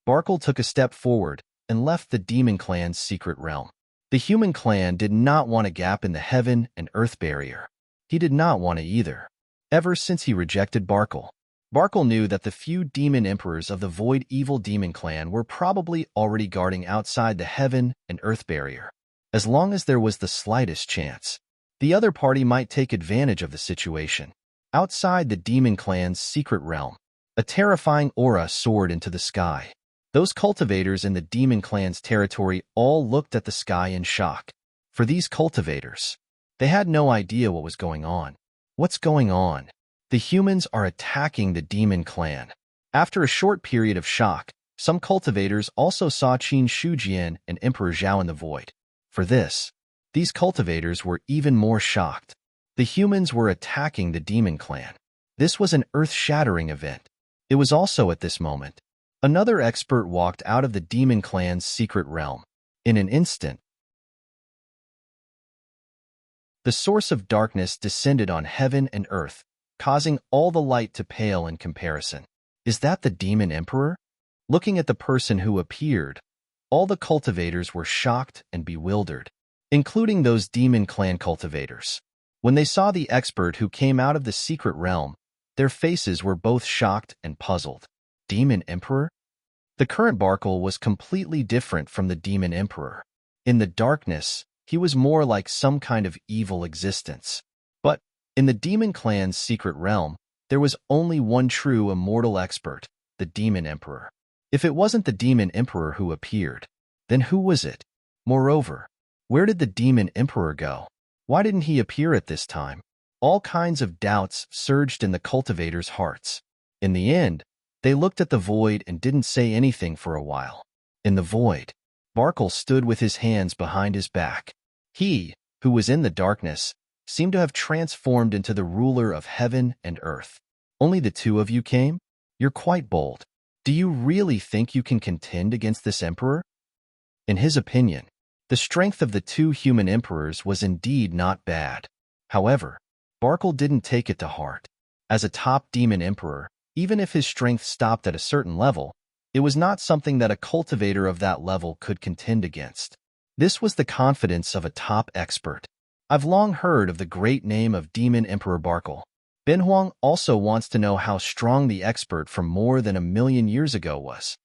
Barkle took a step forward and left the demon clan's secret realm. The human clan did not want a gap in the heaven and earth barrier. He did not want it either. Ever since he rejected Barkle, Barkle knew that the few demon emperors of the Void Evil Demon Clan were probably already guarding outside the heaven and earth barrier. As long as there was the slightest chance, the other party might take advantage of the situation. Outside the demon clan's secret realm, a terrifying aura soared into the sky. Those cultivators in the demon clan's territory all looked at the sky in shock. For these cultivators, they had no idea what was going on. What's going on? The humans are attacking the demon clan. After a short period of shock, some cultivators also saw Qin Shujian and Emperor Zhao in the void. For this, these cultivators were even more shocked. The humans were attacking the demon clan. This was an earth-shattering event. It was also at this moment. Another expert walked out of the demon clan's secret realm. In an instant, the source of darkness descended on heaven and earth, causing all the light to pale in comparison. Is that the demon emperor? Looking at the person who appeared, all the cultivators were shocked and bewildered, including those demon clan cultivators. When they saw the expert who came out of the secret realm, their faces were both shocked and puzzled. Demon emperor? The current Barkle was completely different from the demon emperor. In the darkness, he was more like some kind of evil existence. But in the demon clan's secret realm, there was only one true immortal expert, the demon emperor. If it wasn't the demon emperor who appeared, then who was it? Moreover, where did the demon emperor go? Why didn't he appear at this time? All kinds of doubts surged in the cultivators' hearts. In the end, they looked at the void and didn't say anything for a while. In the void, Barkle stood with his hands behind his back. He, who was in the darkness, seemed to have transformed into the ruler of heaven and earth. Only the two of you came? You're quite bold. Do you really think you can contend against this emperor? In his opinion, the strength of the two human emperors was indeed not bad. However, Barkle didn't take it to heart. As a top demon emperor, even if his strength stopped at a certain level, it was not something that a cultivator of that level could contend against. This was the confidence of a top expert. I've long heard of the great name of Demon Emperor Barkle. Ben Huang also wants to know how strong the expert from more than 1,000,000 years ago was.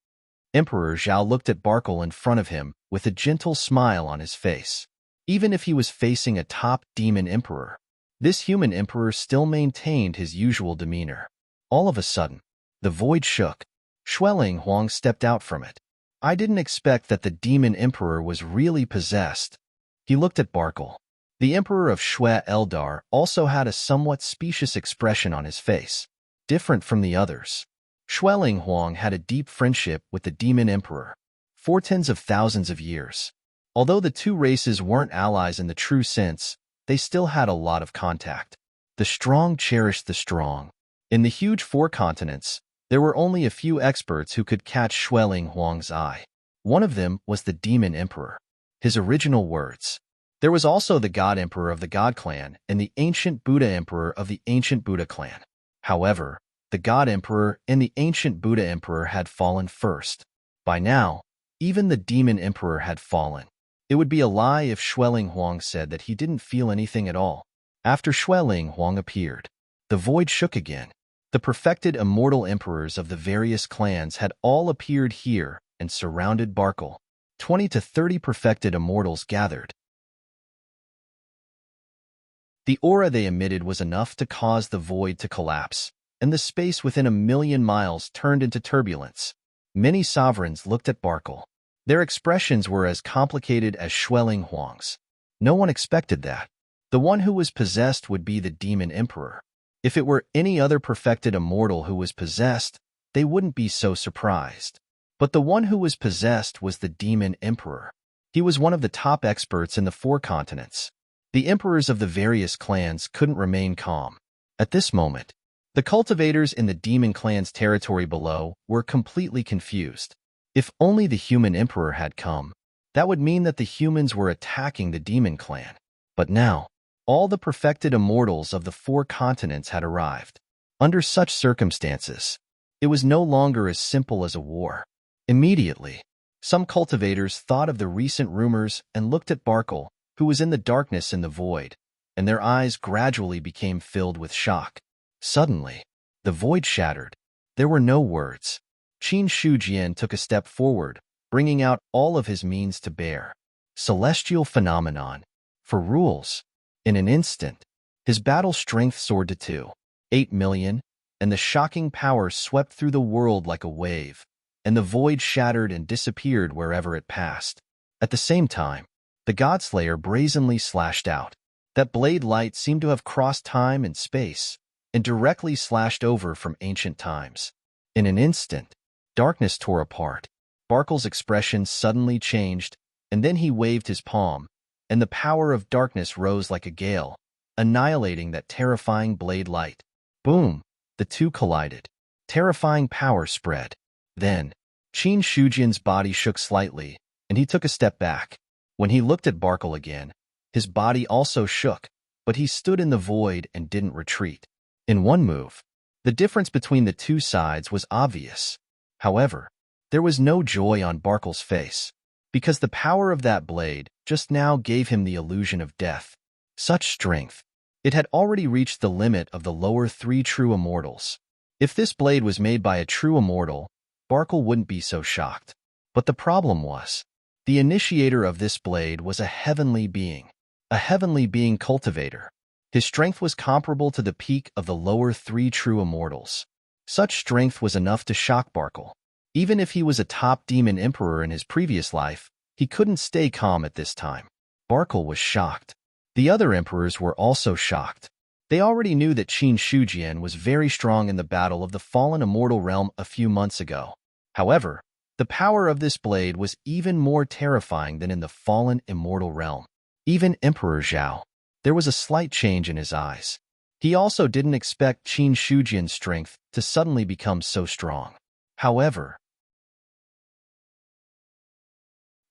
Emperor Zhao looked at Barkle in front of him with a gentle smile on his face. Even if he was facing a top demon emperor, this human emperor still maintained his usual demeanor. All of a sudden, the void shook. Xueling Huang stepped out from it. I didn't expect that the demon emperor was really possessed. He looked at Barkle. The emperor of Xue Eldar also had a somewhat specious expression on his face, different from the others. Xueling Huang had a deep friendship with the demon emperor for tens of thousands of years. Although the two races weren't allies in the true sense, they still had a lot of contact. The strong cherished the strong. In the huge four continents, there were only a few experts who could catch Xueling Huang's eye. One of them was the demon emperor. His original words. There was also the God Emperor of the God Clan and the Ancient Buddha Emperor of the Ancient Buddha Clan. However, the God Emperor and the Ancient Buddha Emperor had fallen first. By now, even the Demon Emperor had fallen. It would be a lie if Xueling Huang said that he didn't feel anything at all. After Xueling Huang appeared, the void shook again. The perfected immortal emperors of the various clans had all appeared here and surrounded Barkle. 20 to 30 perfected immortals gathered. The aura they emitted was enough to cause the void to collapse, and the space within 1,000,000 miles turned into turbulence. Many sovereigns looked at Barkle. Their expressions were as complicated as Xueling Huang's. No one expected that. The one who was possessed would be the demon emperor. If it were any other perfected immortal who was possessed, they wouldn't be so surprised. But the one who was possessed was the demon emperor. He was one of the top experts in the four continents. The emperors of the various clans couldn't remain calm. At this moment, the cultivators in the demon clan's territory below were completely confused. If only the human emperor had come, that would mean that the humans were attacking the demon clan. But now, all the perfected immortals of the four continents had arrived. Under such circumstances, it was no longer as simple as a war. Immediately, some cultivators thought of the recent rumors and looked at Barkle, who was in the darkness in the void, and their eyes gradually became filled with shock. Suddenly, the void shattered. There were no words. Qin Shujian took a step forward, bringing out all of his means to bear. Celestial phenomenon. For rules. In an instant, his battle strength soared to 2.8 million, and the shocking power swept through the world like a wave, and the void shattered and disappeared wherever it passed. At the same time, the Godslayer brazenly slashed out. That blade light seemed to have crossed time and space, and directly slashed over from ancient times. In an instant, darkness tore apart. Barkle's expression suddenly changed, and then he waved his palm, and the power of darkness rose like a gale, annihilating that terrifying blade light. Boom! The two collided. Terrifying power spread. Then, Qin Shujian's body shook slightly, and he took a step back. When he looked at Barkle again, his body also shook, but he stood in the void and didn't retreat. In one move, the difference between the two sides was obvious. However, there was no joy on Barkle's face, because the power of that blade just now gave him the illusion of death. Such strength. It had already reached the limit of the lower three true immortals. If this blade was made by a true immortal, Barkle wouldn't be so shocked. But the problem was, the initiator of this blade was a heavenly being cultivator. His strength was comparable to the peak of the lower three true immortals. Such strength was enough to shock Barkle. Even if he was a top demon emperor in his previous life, he couldn't stay calm at this time. Barkle was shocked. The other emperors were also shocked. They already knew that Qin Shujian was very strong in the battle of the fallen immortal realm a few months ago. However, the power of this blade was even more terrifying than in the fallen immortal realm. Even Emperor Zhao, There was a slight change in his eyes. He also didn't expect Qin Shujian's strength to suddenly become so strong. However,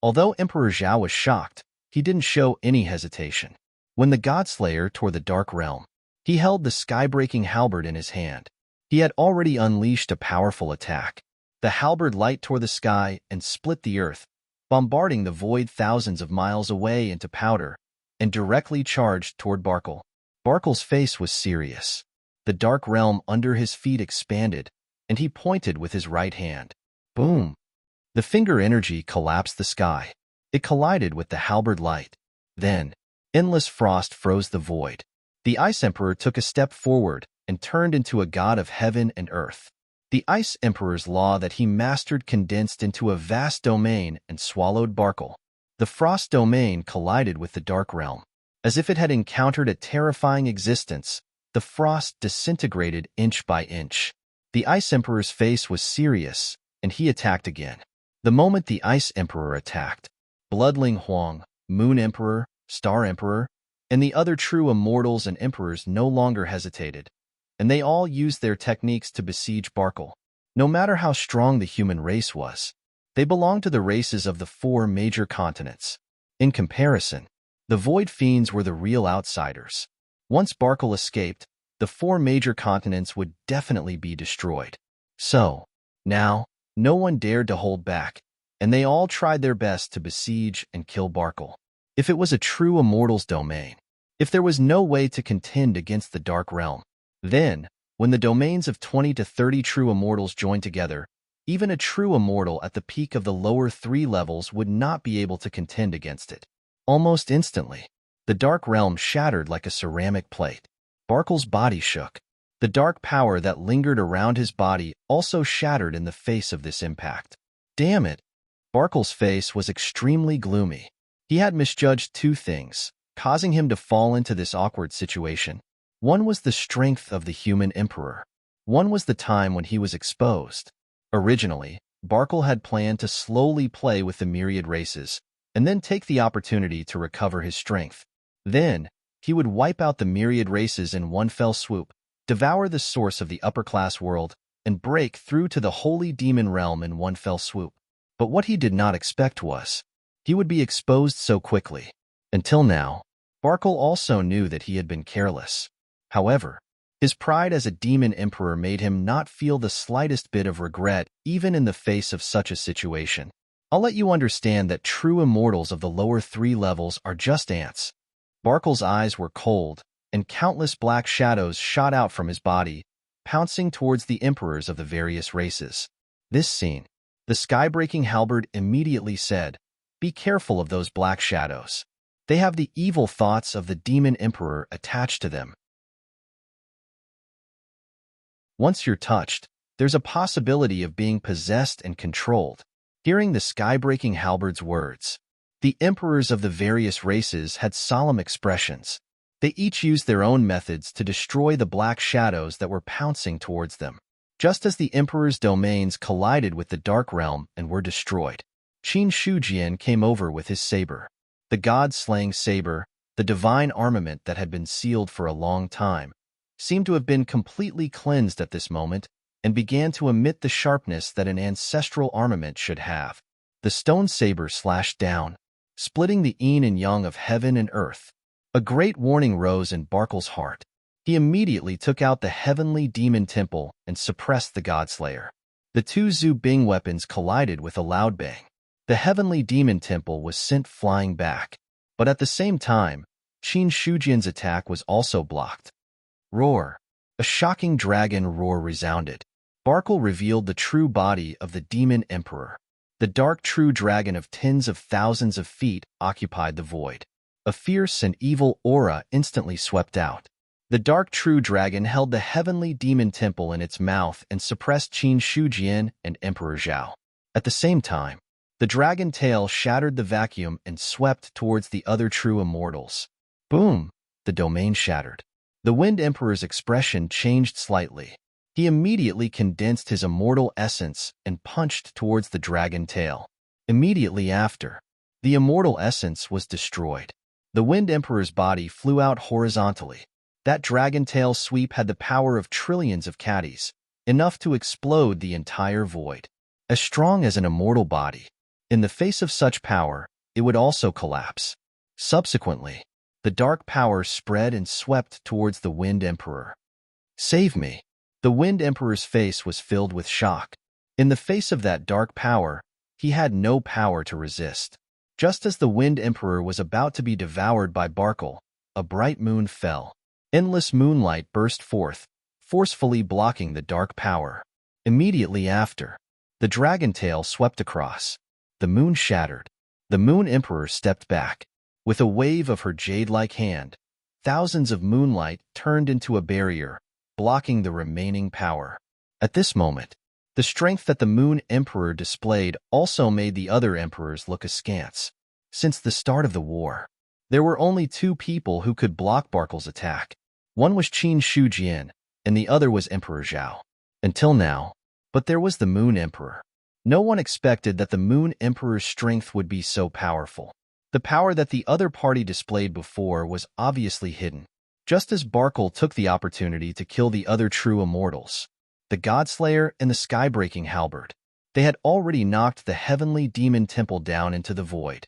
although Emperor Zhao was shocked, he didn't show any hesitation. When the Godslayer tore the Dark Realm, he held the sky-breaking halberd in his hand. He had already unleashed a powerful attack. The halberd light tore the sky and split the earth, bombarding the void thousands of miles away into powder, and directly charged toward Barkle. Barkle's face was serious. The dark realm under his feet expanded, and he pointed with his right hand. Boom! The finger energy collapsed the sky. It collided with the halberd light. Then, endless frost froze the void. The Ice Emperor took a step forward and turned into a god of heaven and earth. The Ice Emperor's law that he mastered condensed into a vast domain and swallowed Barkle. The frost domain collided with the dark realm. As if it had encountered a terrifying existence, the frost disintegrated inch by inch. The Ice Emperor's face was serious, and he attacked again. The moment the Ice Emperor attacked, Bloodling Huang, Moon Emperor, Star Emperor, and the other true immortals and emperors no longer hesitated, and they all used their techniques to besiege Barkle. No matter how strong the human race was, they belonged to the races of the 4 major continents. In comparison, the Void Fiends were the real outsiders. Once Barkle escaped, the 4 major continents would definitely be destroyed. So, now, no one dared to hold back, and they all tried their best to besiege and kill Barkle. If it was a true immortal's domain, if there was no way to contend against the Dark Realm, then, when the domains of 20 to 30 true immortals joined together, even a true immortal at the peak of the lower 3 levels would not be able to contend against it. Almost instantly, the Dark Realm shattered like a ceramic plate. Barkle's body shook. The dark power that lingered around his body also shattered in the face of this impact. Damn it! Barkle's face was extremely gloomy. He had misjudged 2 things, causing him to fall into this awkward situation. One was the strength of the human emperor. One was the time when he was exposed. Originally, Barkle had planned to slowly play with the myriad races, and then take the opportunity to recover his strength. Then, he would wipe out the myriad races in one fell swoop, devour the source of the upper-class world, and break through to the holy demon realm in one fell swoop. But what he did not expect was, he would be exposed so quickly. Until now, Barkle also knew that he had been careless. However, his pride as a demon emperor made him not feel the slightest bit of regret even in the face of such a situation. I'll let you understand that true immortals of the lower 3 levels are just ants. Barkle's eyes were cold, and countless black shadows shot out from his body, pouncing towards the emperors of the various races. This scene, the sky-breaking halberd immediately said, "Be careful of those black shadows. They have the evil thoughts of the demon emperor attached to them. Once you're touched, there's a possibility of being possessed and controlled." Hearing the sky-breaking halberd's words, the emperors of the various races had solemn expressions. They each used their own methods to destroy the black shadows that were pouncing towards them. Just as the emperor's domains collided with the Dark Realm and were destroyed, Qin Shujian came over with his saber. The god-slaying saber, the divine armament that had been sealed for a long time, seemed to have been completely cleansed at this moment and began to emit the sharpness that an ancestral armament should have. The stone saber slashed down, splitting the yin and yang of heaven and earth. A great warning rose in Barkle's heart. He immediately took out the heavenly demon temple and suppressed the Godslayer. The 2 Zhu Bing weapons collided with a loud bang. The heavenly demon temple was sent flying back, but at the same time, Qin Shujian's attack was also blocked. Roar! A shocking dragon roar resounded. Barkle revealed the true body of the demon emperor. The dark true dragon of tens of thousands of feet occupied the void. A fierce and evil aura instantly swept out. The dark true dragon held the heavenly demon temple in its mouth and suppressed Qin Shujian and Emperor Zhao. At the same time, the dragon tail shattered the vacuum and swept towards the other true immortals. Boom! The domain shattered. The Wind Emperor's expression changed slightly. He immediately condensed his immortal essence and punched towards the dragon tail. Immediately after, the immortal essence was destroyed. The Wind Emperor's body flew out horizontally. That dragon tail sweep had the power of trillions of caddies, enough to explode the entire void. As strong as an immortal body, in the face of such power, it would also collapse. Subsequently, the dark power spread and swept towards the Wind Emperor. "Save me!" The Wind Emperor's face was filled with shock. In the face of that dark power, he had no power to resist. Just as the Wind Emperor was about to be devoured by Barkle, a bright moon fell. Endless moonlight burst forth, forcefully blocking the dark power. Immediately after, the dragon tail swept across. The moon shattered. The Moon Emperor stepped back. With a wave of her jade-like hand, thousands of moonlight turned into a barrier, blocking the remaining power. At this moment, the strength that the Moon Emperor displayed also made the other emperors look askance. Since the start of the war, there were only two people who could block Barkle's attack. One was Qin Shujian, and the other was Emperor Zhao. Until now, but there was the Moon Emperor. No one expected that the Moon Emperor's strength would be so powerful. The power that the other party displayed before was obviously hidden. Just as Barkle took the opportunity to kill the other true immortals, the Godslayer and the Skybreaking Halberd, they had already knocked the heavenly demon temple down into the void.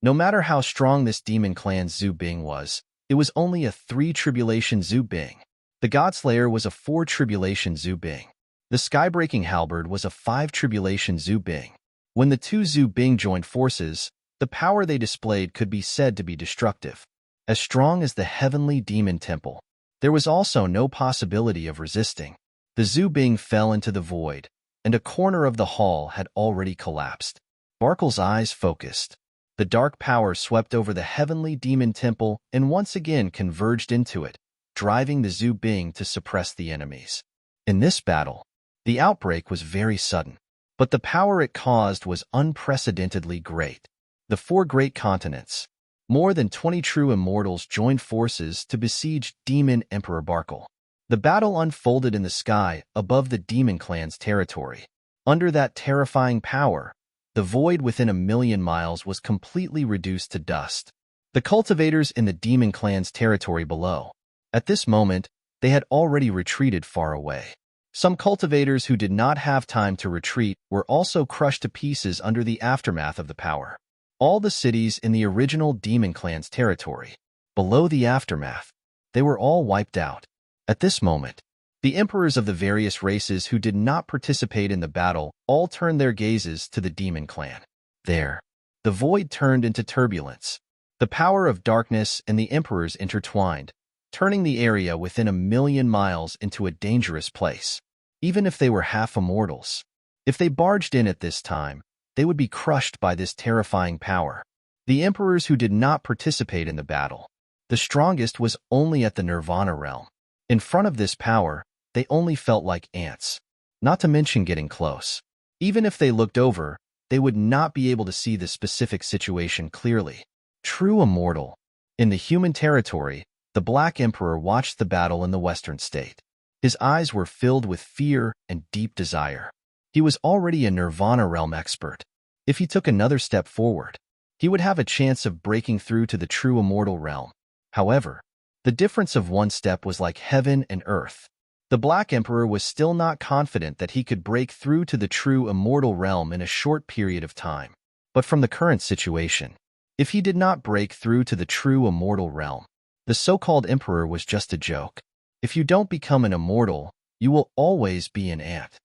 No matter how strong this demon clan's Zhu Bing was, it was only a 3 tribulation Zhu Bing. The Godslayer was a 4 tribulation Zhu Bing. The Skybreaking Halberd was a 5 tribulation Zhu Bing. When the two Zhu Bing joined forces, the power they displayed could be said to be destructive. As strong as the heavenly demon temple, there was also no possibility of resisting. The Zhu Bing fell into the void, and a corner of the hall had already collapsed. Barkle's eyes focused. The dark power swept over the heavenly demon temple and once again converged into it, driving the Zhu Bing to suppress the enemies. In this battle, the outbreak was very sudden, but the power it caused was unprecedentedly great. The 4 great continents, more than 20 true immortals joined forces to besiege Demon Emperor Barkle. The battle unfolded in the sky above the Demon Clan's territory. Under that terrifying power, the void within 1,000,000 miles was completely reduced to dust. The cultivators in the Demon Clan's territory below, at this moment, they had already retreated far away. Some cultivators who did not have time to retreat were also crushed to pieces under the aftermath of the power. All the cities in the original Demon Clan's territory, below the aftermath, they were all wiped out. At this moment, the emperors of the various races who did not participate in the battle all turned their gazes to the Demon Clan. There, the void turned into turbulence. The power of darkness and the emperors intertwined, turning the area within 1,000,000 miles into a dangerous place. Even if they were half immortals, if they barged in at this time, they would be crushed by this terrifying power. The emperors who did not participate in the battle, the strongest was only at the Nirvana realm. In front of this power, they only felt like ants, not to mention getting close. Even if they looked over, they would not be able to see the specific situation clearly. True immortal. In the human territory, the Black Emperor watched the battle in the Western state. His eyes were filled with fear and deep desire. He was already a Nirvana realm expert. If he took another step forward, he would have a chance of breaking through to the true immortal realm. However, the difference of one step was like heaven and earth. The Black Emperor was still not confident that he could break through to the true immortal realm in a short period of time. But from the current situation, if he did not break through to the true immortal realm, the so-called emperor was just a joke. If you don't become an immortal, you will always be an ant.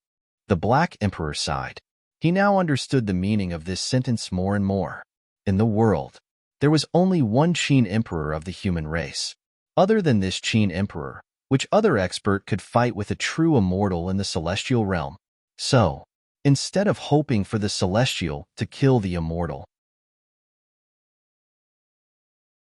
The Black Emperor sighed. He now understood the meaning of this sentence more and more. In the world, there was only one Qin Emperor of the human race. Other than this Qin Emperor, which other expert could fight with a true immortal in the celestial realm? So, instead of hoping for the celestial to kill the immortal,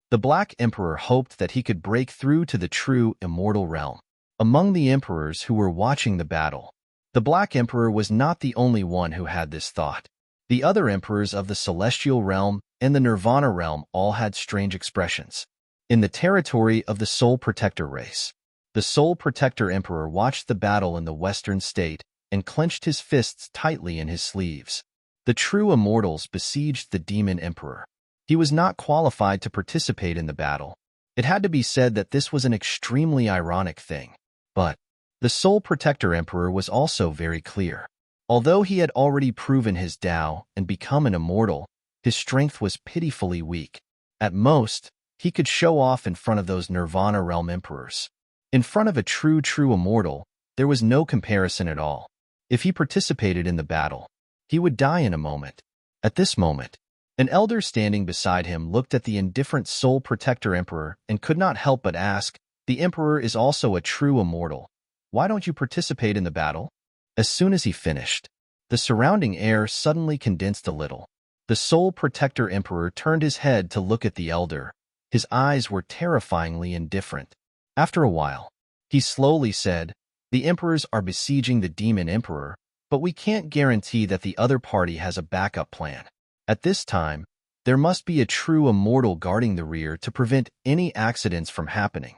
the Black Emperor hoped that he could break through to the true immortal realm. Among the emperors who were watching the battle, the Black Emperor was not the only one who had this thought. The other emperors of the celestial realm and the Nirvana realm all had strange expressions. In the territory of the Soul Protector race, the Soul Protector Emperor watched the battle in the Western state and clenched his fists tightly in his sleeves. The true immortals besieged the demon emperor. He was not qualified to participate in the battle. It had to be said that this was an extremely ironic thing. But the Soul Protector Emperor was also very clear. Although he had already proven his Tao and become an immortal, his strength was pitifully weak. At most, he could show off in front of those Nirvana Realm Emperors. In front of a true immortal, there was no comparison at all. If he participated in the battle, he would die in a moment. At this moment, an elder standing beside him looked at the indifferent Soul Protector Emperor and could not help but ask, "The Emperor is also a true immortal. Why don't you participate in the battle?" As soon as he finished, the surrounding air suddenly condensed a little. The Soul Protector Emperor turned his head to look at the elder. His eyes were terrifyingly indifferent. After a while, he slowly said, "The emperors are besieging the demon emperor, but we can't guarantee that the other party has a backup plan. At this time, there must be a true immortal guarding the rear to prevent any accidents from happening."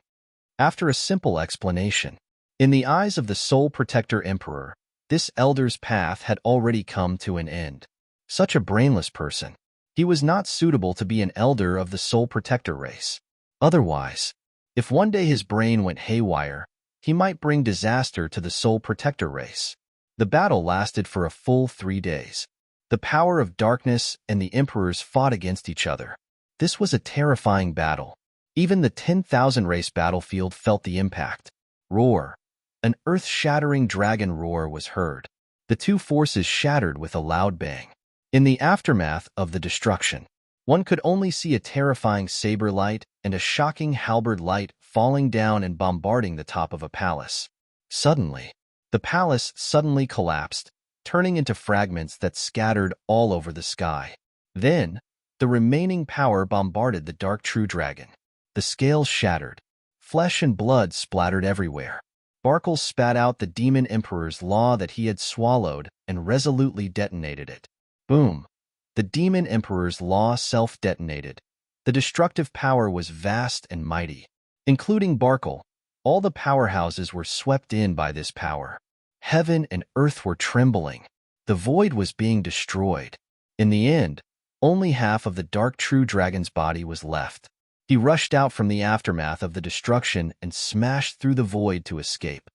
After a simple explanation, in the eyes of the Soul Protector Emperor, this elder's path had already come to an end. Such a brainless person. He was not suitable to be an elder of the Soul Protector race. Otherwise, if one day his brain went haywire, he might bring disaster to the Soul Protector race. The battle lasted for a full 3 days. The power of darkness and the emperors fought against each other. This was a terrifying battle. Even the 10,000 race battlefield felt the impact. Roar. An earth-shattering dragon roar was heard. The two forces shattered with a loud bang. In the aftermath of the destruction, one could only see a terrifying saber light and a shocking halberd light falling down and bombarding the top of a palace. Suddenly, the palace suddenly collapsed, turning into fragments that scattered all over the sky. Then, the remaining power bombarded the dark true dragon. The scales shattered. Flesh and blood splattered everywhere. Barkle spat out the demon emperor's law that he had swallowed and resolutely detonated it. Boom! The demon emperor's law self-detonated. The destructive power was vast and mighty. Including Barkle, all the powerhouses were swept in by this power. Heaven and earth were trembling. The void was being destroyed. In the end, only half of the dark true dragon's body was left. He rushed out from the aftermath of the destruction and smashed through the void to escape.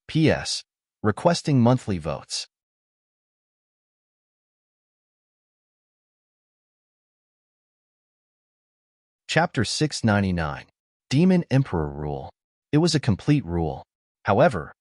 P.S. Requesting monthly votes. Chapter 699. Demon Emperor Rule. It was a complete rule. However,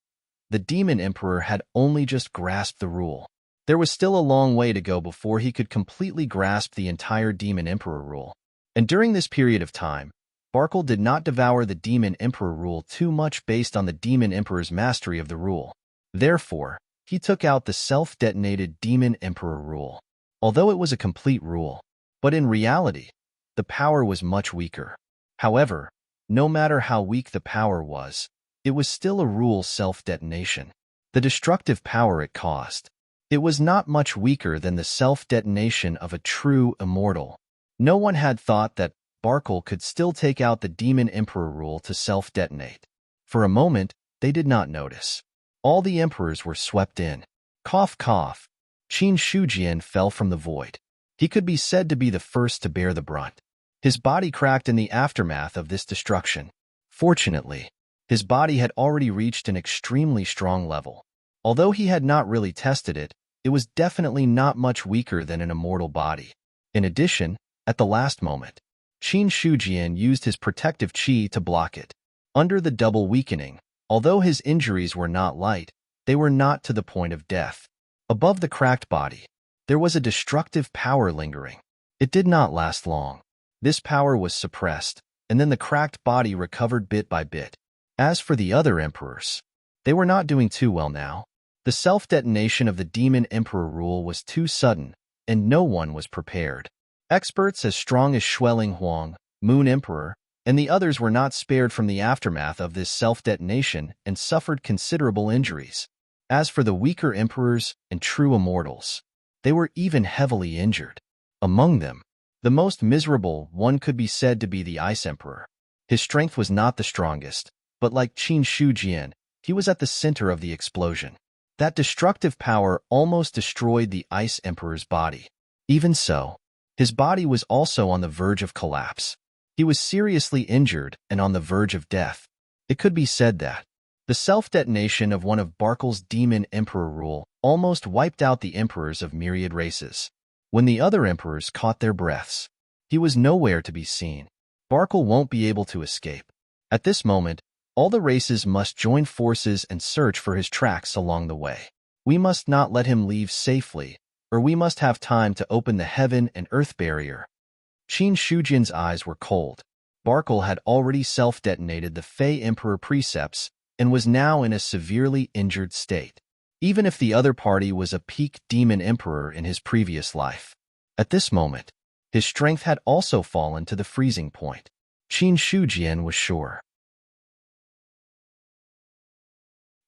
the Demon Emperor had only just grasped the rule. There was still a long way to go before he could completely grasp the entire Demon Emperor rule. And during this period of time, Barkle did not devour the Demon Emperor rule too much based on the Demon Emperor's mastery of the rule. Therefore, he took out the self-detonated Demon Emperor rule. Although it was a complete rule, but in reality, the power was much weaker. However, no matter how weak the power was, it was still a rule self-detonation. The destructive power it caused, it was not much weaker than the self-detonation of a true immortal. No one had thought that Barkle could still take out the Demon Emperor rule to self-detonate. For a moment, they did not notice. All the emperors were swept in. Cough, cough. Qin Shujian fell from the void. He could be said to be the first to bear the brunt. His body cracked in the aftermath of this destruction. Fortunately, his body had already reached an extremely strong level. Although he had not really tested it, it was definitely not much weaker than an immortal body. In addition, at the last moment, Qin Shujian used his protective qi to block it. Under the double weakening, although his injuries were not light, they were not to the point of death. Above the cracked body, there was a destructive power lingering. It did not last long. This power was suppressed, and then the cracked body recovered bit by bit. As for the other emperors, they were not doing too well now. The self-detonation of the Demon Emperor rule was too sudden, and no one was prepared. Experts as strong as Xueling Huang, Moon Emperor, and the others were not spared from the aftermath of this self-detonation and suffered considerable injuries. As for the weaker emperors and true immortals, they were even heavily injured. Among them, the most miserable one could be said to be the Ice Emperor. His strength was not the strongest, but like Qin Shujian, he was at the center of the explosion. That destructive power almost destroyed the Ice Emperor's body. Even so, his body was also on the verge of collapse. He was seriously injured and on the verge of death. It could be said that the self-detonation of one of Barkle's demon emperor rule almost wiped out the emperors of myriad races. When the other emperors caught their breaths, he was nowhere to be seen. Barkle won't be able to escape. At this moment, all the races must join forces and search for his tracks along the way. We must not let him leave safely, or we must have time to open the heaven and earth barrier. Qin Shujian's eyes were cold. Barkle had already self-detonated the Fey Emperor precepts and was now in a severely injured state, even if the other party was a peak demon emperor in his previous life. At this moment, his strength had also fallen to the freezing point. Qin Shujian was sure.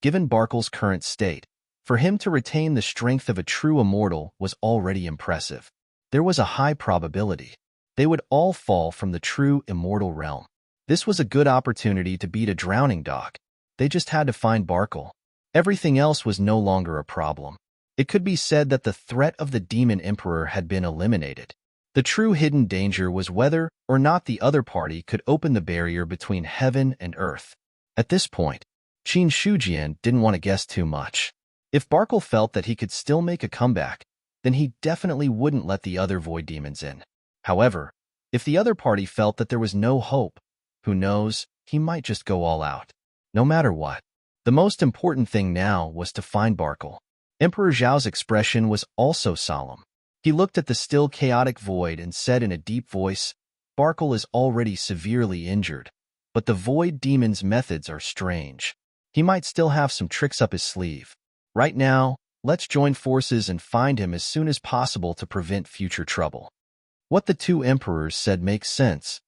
Given Barkle's current state, for him to retain the strength of a true immortal was already impressive. There was a high probability they would all fall from the true immortal realm. This was a good opportunity to beat a drowning dog. They just had to find Barkle. Everything else was no longer a problem. It could be said that the threat of the Demon Emperor had been eliminated. The true hidden danger was whether or not the other party could open the barrier between heaven and earth. At this point, Qin Shujian didn't want to guess too much. If Barkle felt that he could still make a comeback, then he definitely wouldn't let the other void demons in. However, if the other party felt that there was no hope, who knows, he might just go all out. No matter what, the most important thing now was to find Barkle. Emperor Zhao's expression was also solemn. He looked at the still chaotic void and said in a deep voice, "Barkle is already severely injured, but the void demon's methods are strange. He might still have some tricks up his sleeve. Right now, let's join forces and find him as soon as possible to prevent future trouble." What the two emperors said makes sense.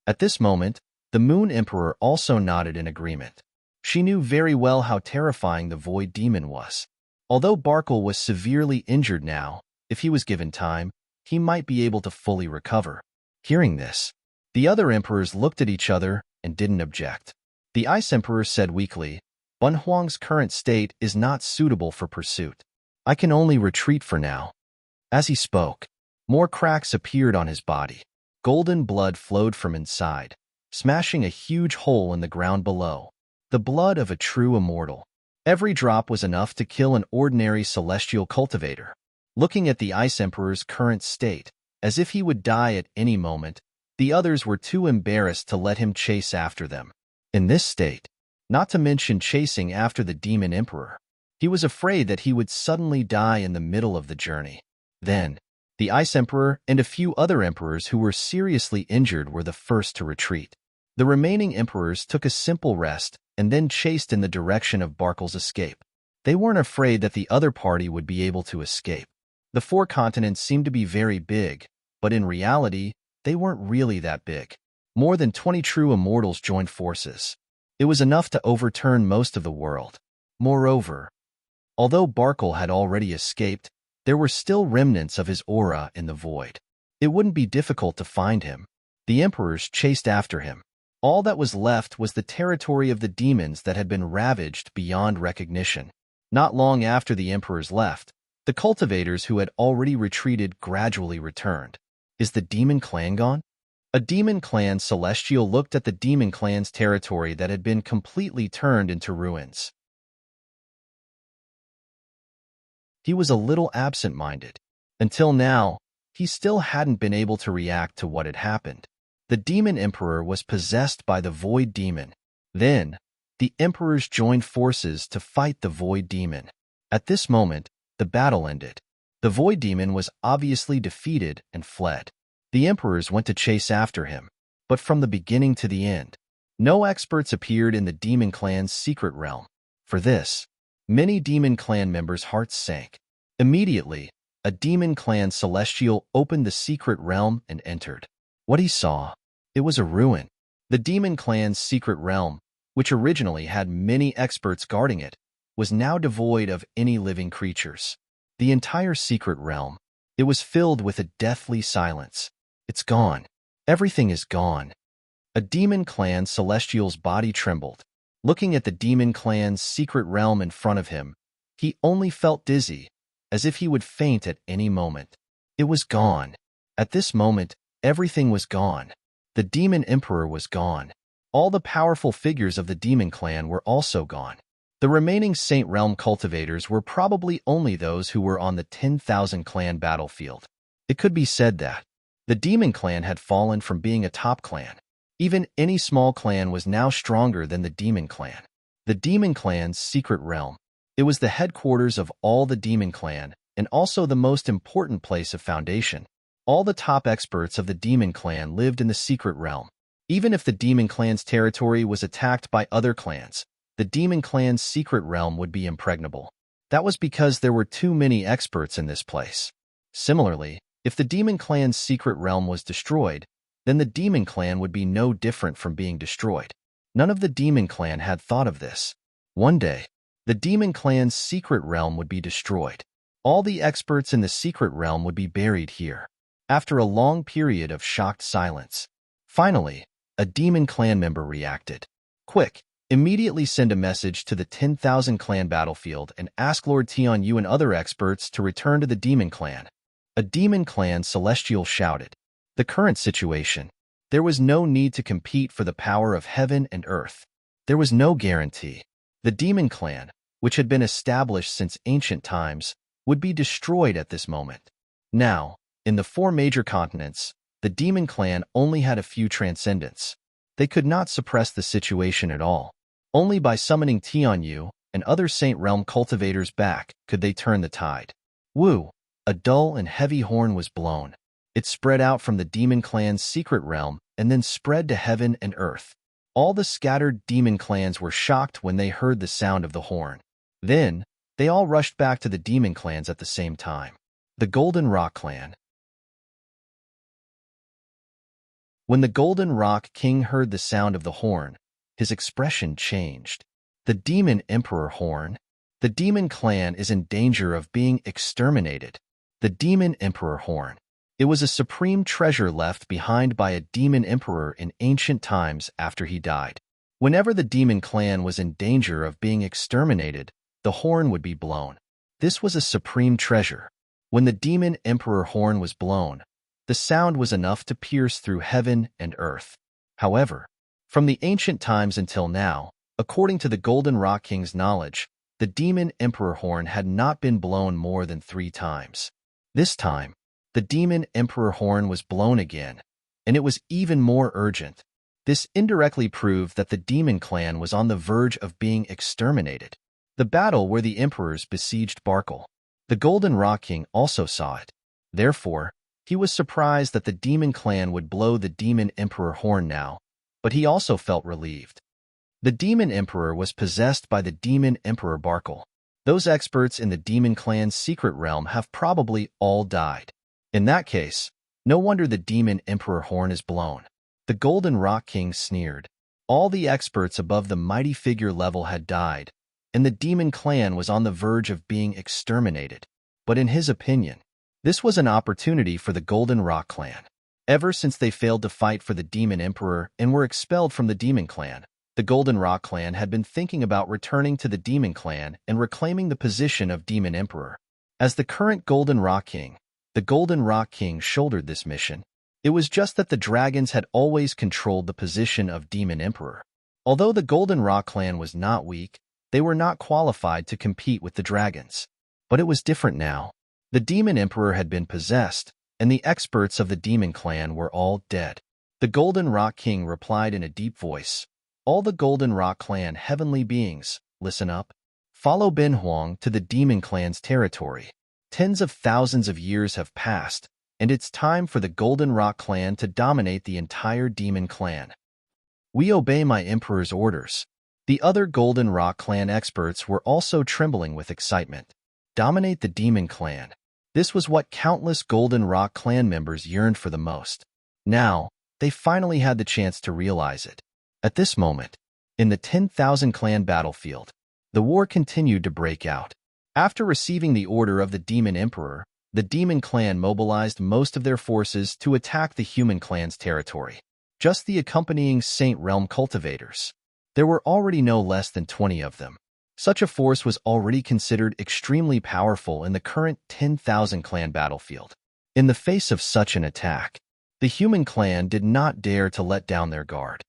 At this moment, the Moon Emperor also nodded in agreement. She knew very well how terrifying the void demon was. Although Barkle was severely injured now, if he was given time, he might be able to fully recover. Hearing this, the other emperors looked at each other and didn't object. The Ice Emperor said weakly, "Bunhuang's current state is not suitable for pursuit. I can only retreat for now." As he spoke, more cracks appeared on his body. Golden blood flowed from inside, smashing a huge hole in the ground below. The blood of a true immortal. Every drop was enough to kill an ordinary celestial cultivator. Looking at the Ice Emperor's current state, as if he would die at any moment, the others were too embarrassed to let him chase after them. In this state, not to mention chasing after the Demon Emperor, he was afraid that he would suddenly die in the middle of the journey. Then, the Ice Emperor and a few other emperors who were seriously injured were the first to retreat. The remaining emperors took a simple rest and then chased in the direction of Barkle's escape. They weren't afraid that the other party would be able to escape. The four continents seemed to be very big, but in reality, they weren't really that big. More than 20 true immortals joined forces. It was enough to overturn most of the world. Moreover, although Barkle had already escaped, there were still remnants of his aura in the void. It wouldn't be difficult to find him. The emperors chased after him. All that was left was the territory of the demons that had been ravaged beyond recognition. Not long after the emperors left, the cultivators who had already retreated gradually returned. Is the demon clan gone? A demon clan celestial looked at the demon clan's territory that had been completely turned into ruins. He was a little absent-minded. Until now, he still hadn't been able to react to what had happened. The Demon Emperor was possessed by the Void Demon. Then, the emperors joined forces to fight the Void Demon. At this moment, the battle ended. The Void Demon was obviously defeated and fled. The emperors went to chase after him, but from the beginning to the end, no experts appeared in the Demon Clan's secret realm. For this, many Demon Clan members' hearts sank. Immediately, a Demon Clan celestial opened the secret realm and entered. What he saw, it was a ruin. The Demon Clan's secret realm, which originally had many experts guarding it, was now devoid of any living creatures. The entire secret realm, it was filled with a deathly silence. It's gone. Everything is gone. A Demon Clan celestial's body trembled. Looking at the Demon Clan's secret realm in front of him, He only felt dizzy, as if he would faint at any moment. It was gone. At this moment, everything was gone. The Demon Emperor was gone. All the powerful figures of the Demon Clan were also gone. The remaining Saint Realm cultivators were probably only those who were on the 10,000 clan battlefield. It could be said that the Demon Clan had fallen from being a top clan. Even any small clan was now stronger than the Demon Clan. The Demon Clan's secret realm. It was the headquarters of all the Demon Clan, and also the most important place of foundation. All the top experts of the Demon Clan lived in the secret realm. Even if the Demon Clan's territory was attacked by other clans, the Demon Clan's secret realm would be impregnable. That was because there were too many experts in this place. Similarly, if the Demon Clan's secret realm was destroyed, then the Demon Clan would be no different from being destroyed. None of the Demon Clan had thought of this. One day, the Demon Clan's secret realm would be destroyed. All the experts in the secret realm would be buried here. After a long period of shocked silence, finally, a Demon Clan member reacted. Quick, immediately send a message to the 10,000 clan battlefield and ask Lord Tianyu and other experts to return to the Demon Clan. A Demon Clan celestial shouted. The current situation. There was no need to compete for the power of heaven and earth. There was no guarantee. The Demon Clan, which had been established since ancient times, would be destroyed at this moment. Now, in the 4 major continents, the Demon Clan only had a few transcendents. They could not suppress the situation at all. Only by summoning Tianyu and other Saint Realm cultivators back could they turn the tide. Woo! A dull and heavy horn was blown. It spread out from the Demon Clan's secret realm and then spread to heaven and earth. All the scattered Demon Clans were shocked when they heard the sound of the horn. Then, they all rushed back to the Demon Clans at the same time. The Golden Rock Clan. When the Golden Rock King heard the sound of the horn, his expression changed. The Demon Emperor horn. The Demon Clan is in danger of being exterminated. The Demon Emperor horn. It was a supreme treasure left behind by a Demon Emperor in ancient times after he died. Whenever the Demon Clan was in danger of being exterminated, the horn would be blown. This was a supreme treasure. When the Demon Emperor horn was blown, the sound was enough to pierce through heaven and earth. However, from the ancient times until now, according to the Golden Rock King's knowledge, the Demon Emperor horn had not been blown more than 3 times. This time, the Demon Emperor horn was blown again, and it was even more urgent. This indirectly proved that the Demon Clan was on the verge of being exterminated. The battle where the emperors besieged Barkle. The Golden Rock King also saw it. Therefore, he was surprised that the Demon Clan would blow the Demon Emperor horn now, but he also felt relieved. The Demon Emperor was possessed by the Demon Emperor Barkle. Those experts in the Demon Clan's secret realm have probably all died. In that case, no wonder the Demon Emperor horn is blown. The Golden Rock King sneered. All the experts above the mighty figure level had died, and the Demon Clan was on the verge of being exterminated. But in his opinion, this was an opportunity for the Golden Rock Clan. Ever since they failed to fight for the Demon Emperor and were expelled from the Demon Clan, the Golden Rock Clan had been thinking about returning to the Demon Clan and reclaiming the position of Demon Emperor. As the current Golden Rock King, the Golden Rock King shouldered this mission. It was just that the dragons had always controlled the position of Demon Emperor. Although the Golden Rock Clan was not weak, they were not qualified to compete with the dragons. But it was different now. The Demon Emperor had been possessed, and the experts of the Demon Clan were all dead. The Golden Rock King replied in a deep voice, "All the Golden Rock Clan heavenly beings, listen up. Follow Ben Huang to the Demon Clan's territory. Tens of thousands of years have passed, and it's time for the Golden Rock Clan to dominate the entire Demon Clan. We obey my Emperor's orders." The other Golden Rock Clan experts were also trembling with excitement. Dominate the Demon Clan. This was what countless Golden Rock Clan members yearned for the most. Now, they finally had the chance to realize it. At this moment, in the 10,000 clan battlefield, the war continued to break out. After receiving the order of the Demon Emperor, the Demon Clan mobilized most of their forces to attack the Human Clan's territory. Just the accompanying Saint Realm cultivators. There were already no less than 20 of them. Such a force was already considered extremely powerful in the current 10,000 clan battlefield. In the face of such an attack, the human clan did not dare to let down their guard.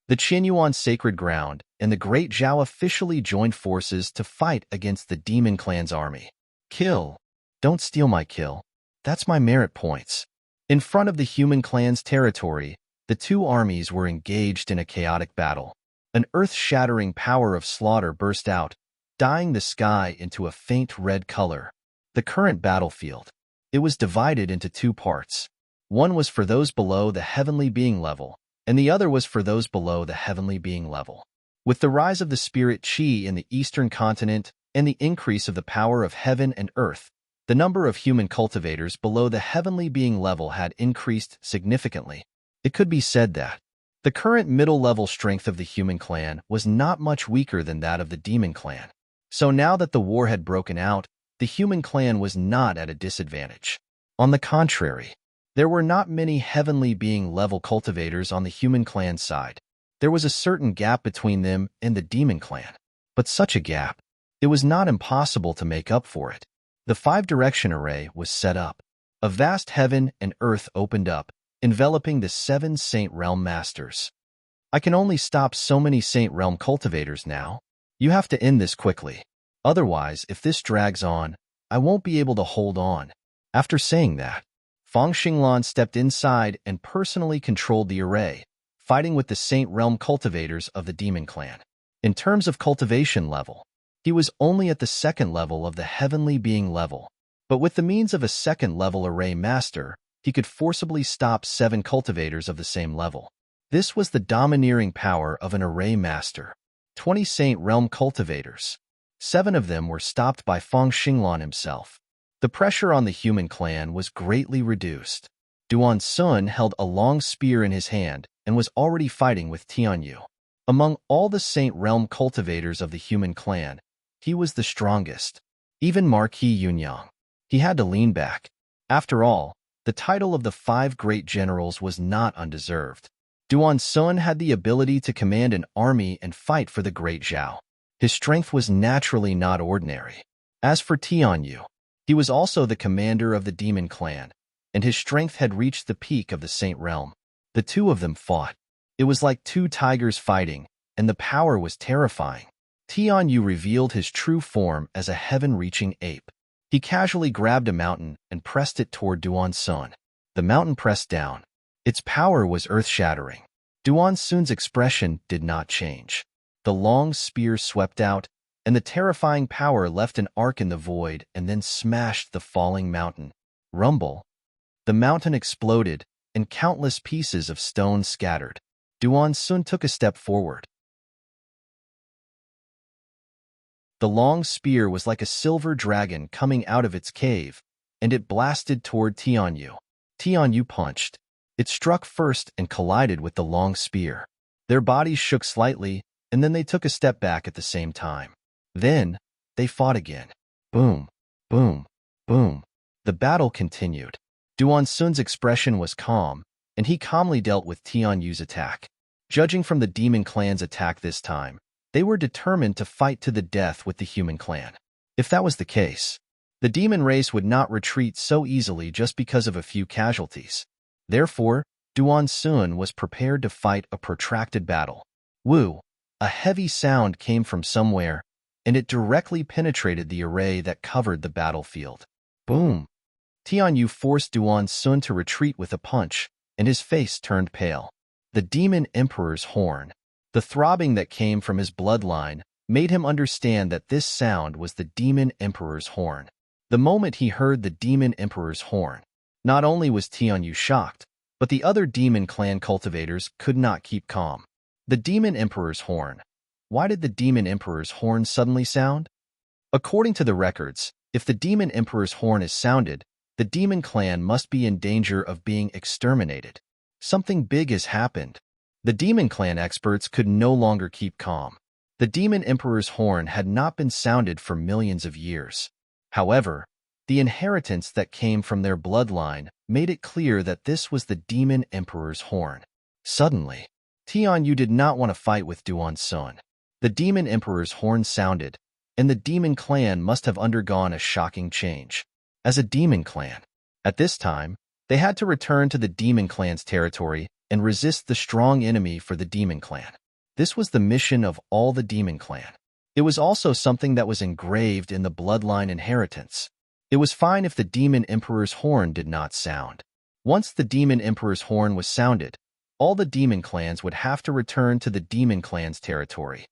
The Qianyuan Sacred Ground and the Great Zhao officially joined forces to fight against the Demon Clan's army. Kill. Don't steal my kill. That's my merit points. In front of the human clan's territory, the two armies were engaged in a chaotic battle. An earth-shattering power of slaughter burst out, dyeing the sky into a faint red color. The current battlefield. It was divided into two parts. One was for those below the heavenly being level, and the other was for those below the heavenly being level. With the rise of the spirit Qi in the eastern continent and the increase of the power of heaven and earth, the number of human cultivators below the heavenly being level had increased significantly. It could be said that the current middle-level strength of the human clan was not much weaker than that of the demon clan. So now that the war had broken out, the human clan was not at a disadvantage. On the contrary, there were not many heavenly being level cultivators on the human clan side. There was a certain gap between them and the demon clan. But such a gap, it was not impossible to make up for it. The 5-direction array was set up. A vast heaven and earth opened up, enveloping the 7 Saint Realm Masters. I can only stop so many Saint Realm cultivators now. You have to end this quickly. Otherwise, if this drags on, I won't be able to hold on. After saying that, Feng Xinglan stepped inside and personally controlled the array, fighting with the Saint Realm cultivators of the Demon Clan. In terms of cultivation level, he was only at the 2nd level of the heavenly being level, but with the means of a 2nd level array master, he could forcibly stop 7 cultivators of the same level. This was the domineering power of an array master. 20 Saint Realm cultivators. 7 of them were stopped by Feng Xinglan himself. The pressure on the human clan was greatly reduced. Duan Sun held a long spear in his hand and was already fighting with Tianyu. Among all the Saint Realm cultivators of the human clan, he was the strongest. Even Marquis Yunyang. He had to lean back. After all, the title of the 5 great generals was not undeserved. Duan Sun had the ability to command an army and fight for the Great Zhao. His strength was naturally not ordinary. As for Tianyu, he was also the commander of the Demon Clan, and his strength had reached the peak of the Saint Realm. The two of them fought. It was like 2 tigers fighting, and the power was terrifying. Tianyu revealed his true form as a heaven-reaching ape. He casually grabbed a mountain and pressed it toward Duan Sun. The mountain pressed down. Its power was earth-shattering. Duan Sun's expression did not change. The long spear swept out, and the terrifying power left an arc in the void and then smashed the falling mountain. Rumble. The mountain exploded, and countless pieces of stone scattered. Duan Sun took a step forward. The long spear was like a silver dragon coming out of its cave, and it blasted toward Tianyu. Tianyu punched. It struck first and collided with the long spear. Their bodies shook slightly, and then they took a step back at the same time. Then, they fought again. Boom, boom, boom. The battle continued. Duan Sun's expression was calm, and he calmly dealt with Tianyu's attack. Judging from the Demon Clan's attack this time, they were determined to fight to the death with the human clan. If that was the case, the demon race would not retreat so easily just because of a few casualties. Therefore, Duan Sun was prepared to fight a protracted battle. Woo! A heavy sound came from somewhere, and it directly penetrated the array that covered the battlefield. Boom! Tianyu forced Duan Sun to retreat with a punch, and his face turned pale. The Demon Emperor's horn. The throbbing that came from his bloodline made him understand that this sound was the Demon Emperor's horn. The moment he heard the Demon Emperor's horn, not only was Tianyu shocked, but the other Demon Clan cultivators could not keep calm. The Demon Emperor's horn. Why did the Demon Emperor's horn suddenly sound? According to the records, if the Demon Emperor's horn is sounded, the Demon Clan must be in danger of being exterminated. Something big has happened. The Demon Clan experts could no longer keep calm. The Demon Emperor's horn had not been sounded for millions of years. However, the inheritance that came from their bloodline made it clear that this was the Demon Emperor's horn. Suddenly, Tianyu did not want to fight with Duan Sun. The Demon Emperor's horn sounded, and the Demon Clan must have undergone a shocking change. As a Demon Clan, at this time, they had to return to the Demon Clan's territory and resist the strong enemy for the Demon Clan. This was the mission of all the Demon Clan. It was also something that was engraved in the bloodline inheritance. It was fine if the Demon Emperor's horn did not sound. Once the Demon Emperor's horn was sounded, all the Demon Clans would have to return to the Demon Clan's territory.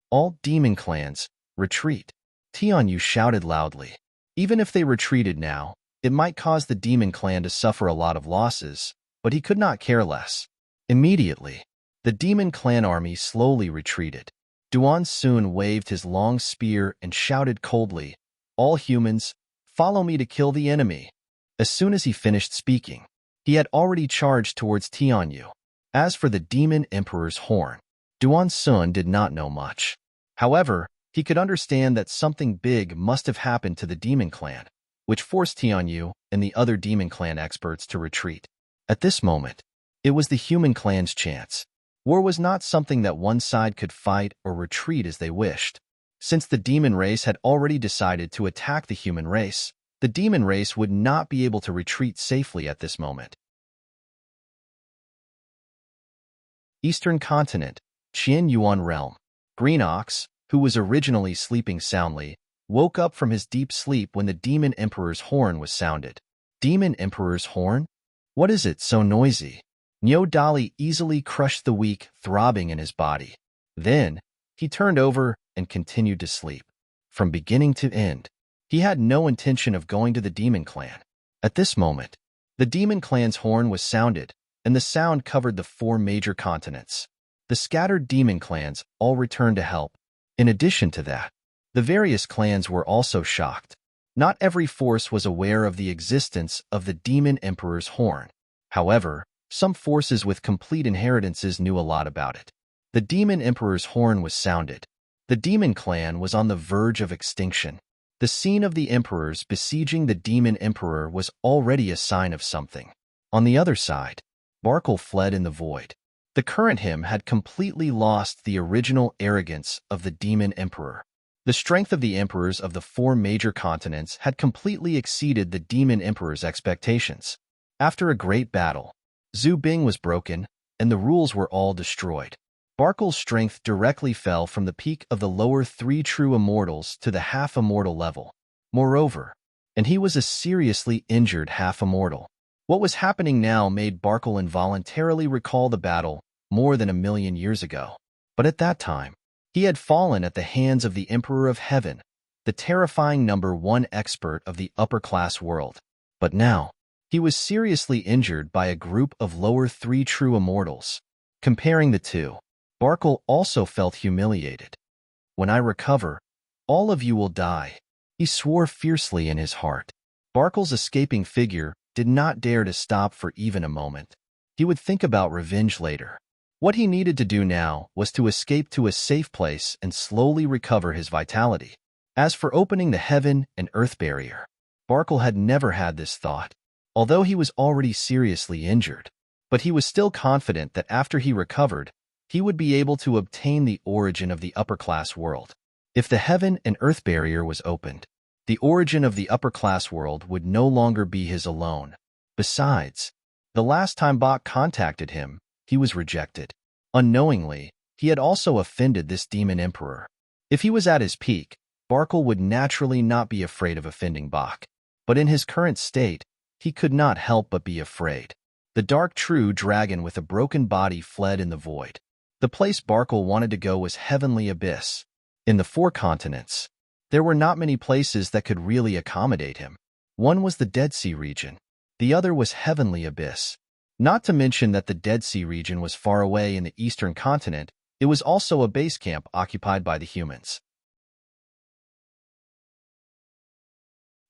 All Demon Clans, retreat. Tianyu shouted loudly. Even if they retreated now, it might cause the Demon Clan to suffer a lot of losses, but he could not care less. Immediately, the Demon Clan army slowly retreated. Duan Sun waved his long spear and shouted coldly, "All humans, follow me to kill the enemy." As soon as he finished speaking, he had already charged towards Tianyu. As for the Demon Emperor's horn, Duan Sun did not know much. However, he could understand that something big must have happened to the Demon Clan, which forced Tianyu and the other Demon Clan experts to retreat. At this moment, it was the human clan's chance. War was not something that one side could fight or retreat as they wished. Since the demon race had already decided to attack the human race, the demon race would not be able to retreat safely at this moment. Eastern Continent, Qian Yuan Realm. Green Ox, who was originally sleeping soundly, woke up from his deep sleep when the Demon Emperor's horn was sounded. Demon Emperor's horn? What is it so noisy? Nyo Dali easily crushed the weak throbbing in his body. Then, he turned over and continued to sleep. From beginning to end, he had no intention of going to the Demon Clan. At this moment, the Demon Clan's horn was sounded, and the sound covered the 4 major continents. The scattered Demon Clans all returned to help. In addition to that, the various clans were also shocked. Not every force was aware of the existence of the Demon Emperor's horn. However, some forces with complete inheritances knew a lot about it. The Demon Emperor's horn was sounded. The Demon Clan was on the verge of extinction. The scene of the emperors besieging the Demon Emperor was already a sign of something. On the other side, Barkle fled in the void. The current him had completely lost the original arrogance of the Demon Emperor. The strength of the emperors of the 4 major continents had completely exceeded the Demon Emperor's expectations. After a great battle, Zhu Bing was broken, and the rules were all destroyed. Barkle's strength directly fell from the peak of the lower 3 true immortals to the half-immortal level. Moreover, and he was a seriously injured half-immortal. What was happening now made Barkle involuntarily recall the battle more than 1,000,000 years ago. But at that time, he had fallen at the hands of the Emperor of Heaven, the terrifying number 1 expert of the upper-class world. But now, he was seriously injured by a group of lower 3 true immortals. Comparing the two, Barkle also felt humiliated. "When I recover, all of you will die," he swore fiercely in his heart. Barkle's escaping figure did not dare to stop for even a moment. He would think about revenge later. What he needed to do now was to escape to a safe place and slowly recover his vitality. As for opening the heaven and earth barrier, Barkle had never had this thought, although he was already seriously injured. But he was still confident that after he recovered, he would be able to obtain the origin of the upper-class world. If the heaven and earth barrier was opened, the origin of the upper-class world would no longer be his alone. Besides, the last time Bach contacted him, he was rejected. Unknowingly, he had also offended this Demon Emperor. If he was at his peak, Barkle would naturally not be afraid of offending Bach. But in his current state, he could not help but be afraid. The dark true dragon with a broken body fled in the void. The place Barkle wanted to go was Heavenly Abyss. In the 4 continents, there were not many places that could really accommodate him. One was the Dead Sea region. The other was Heavenly Abyss. Not to mention that the Dead Sea region was far away in the eastern continent, it was also a base camp occupied by the humans.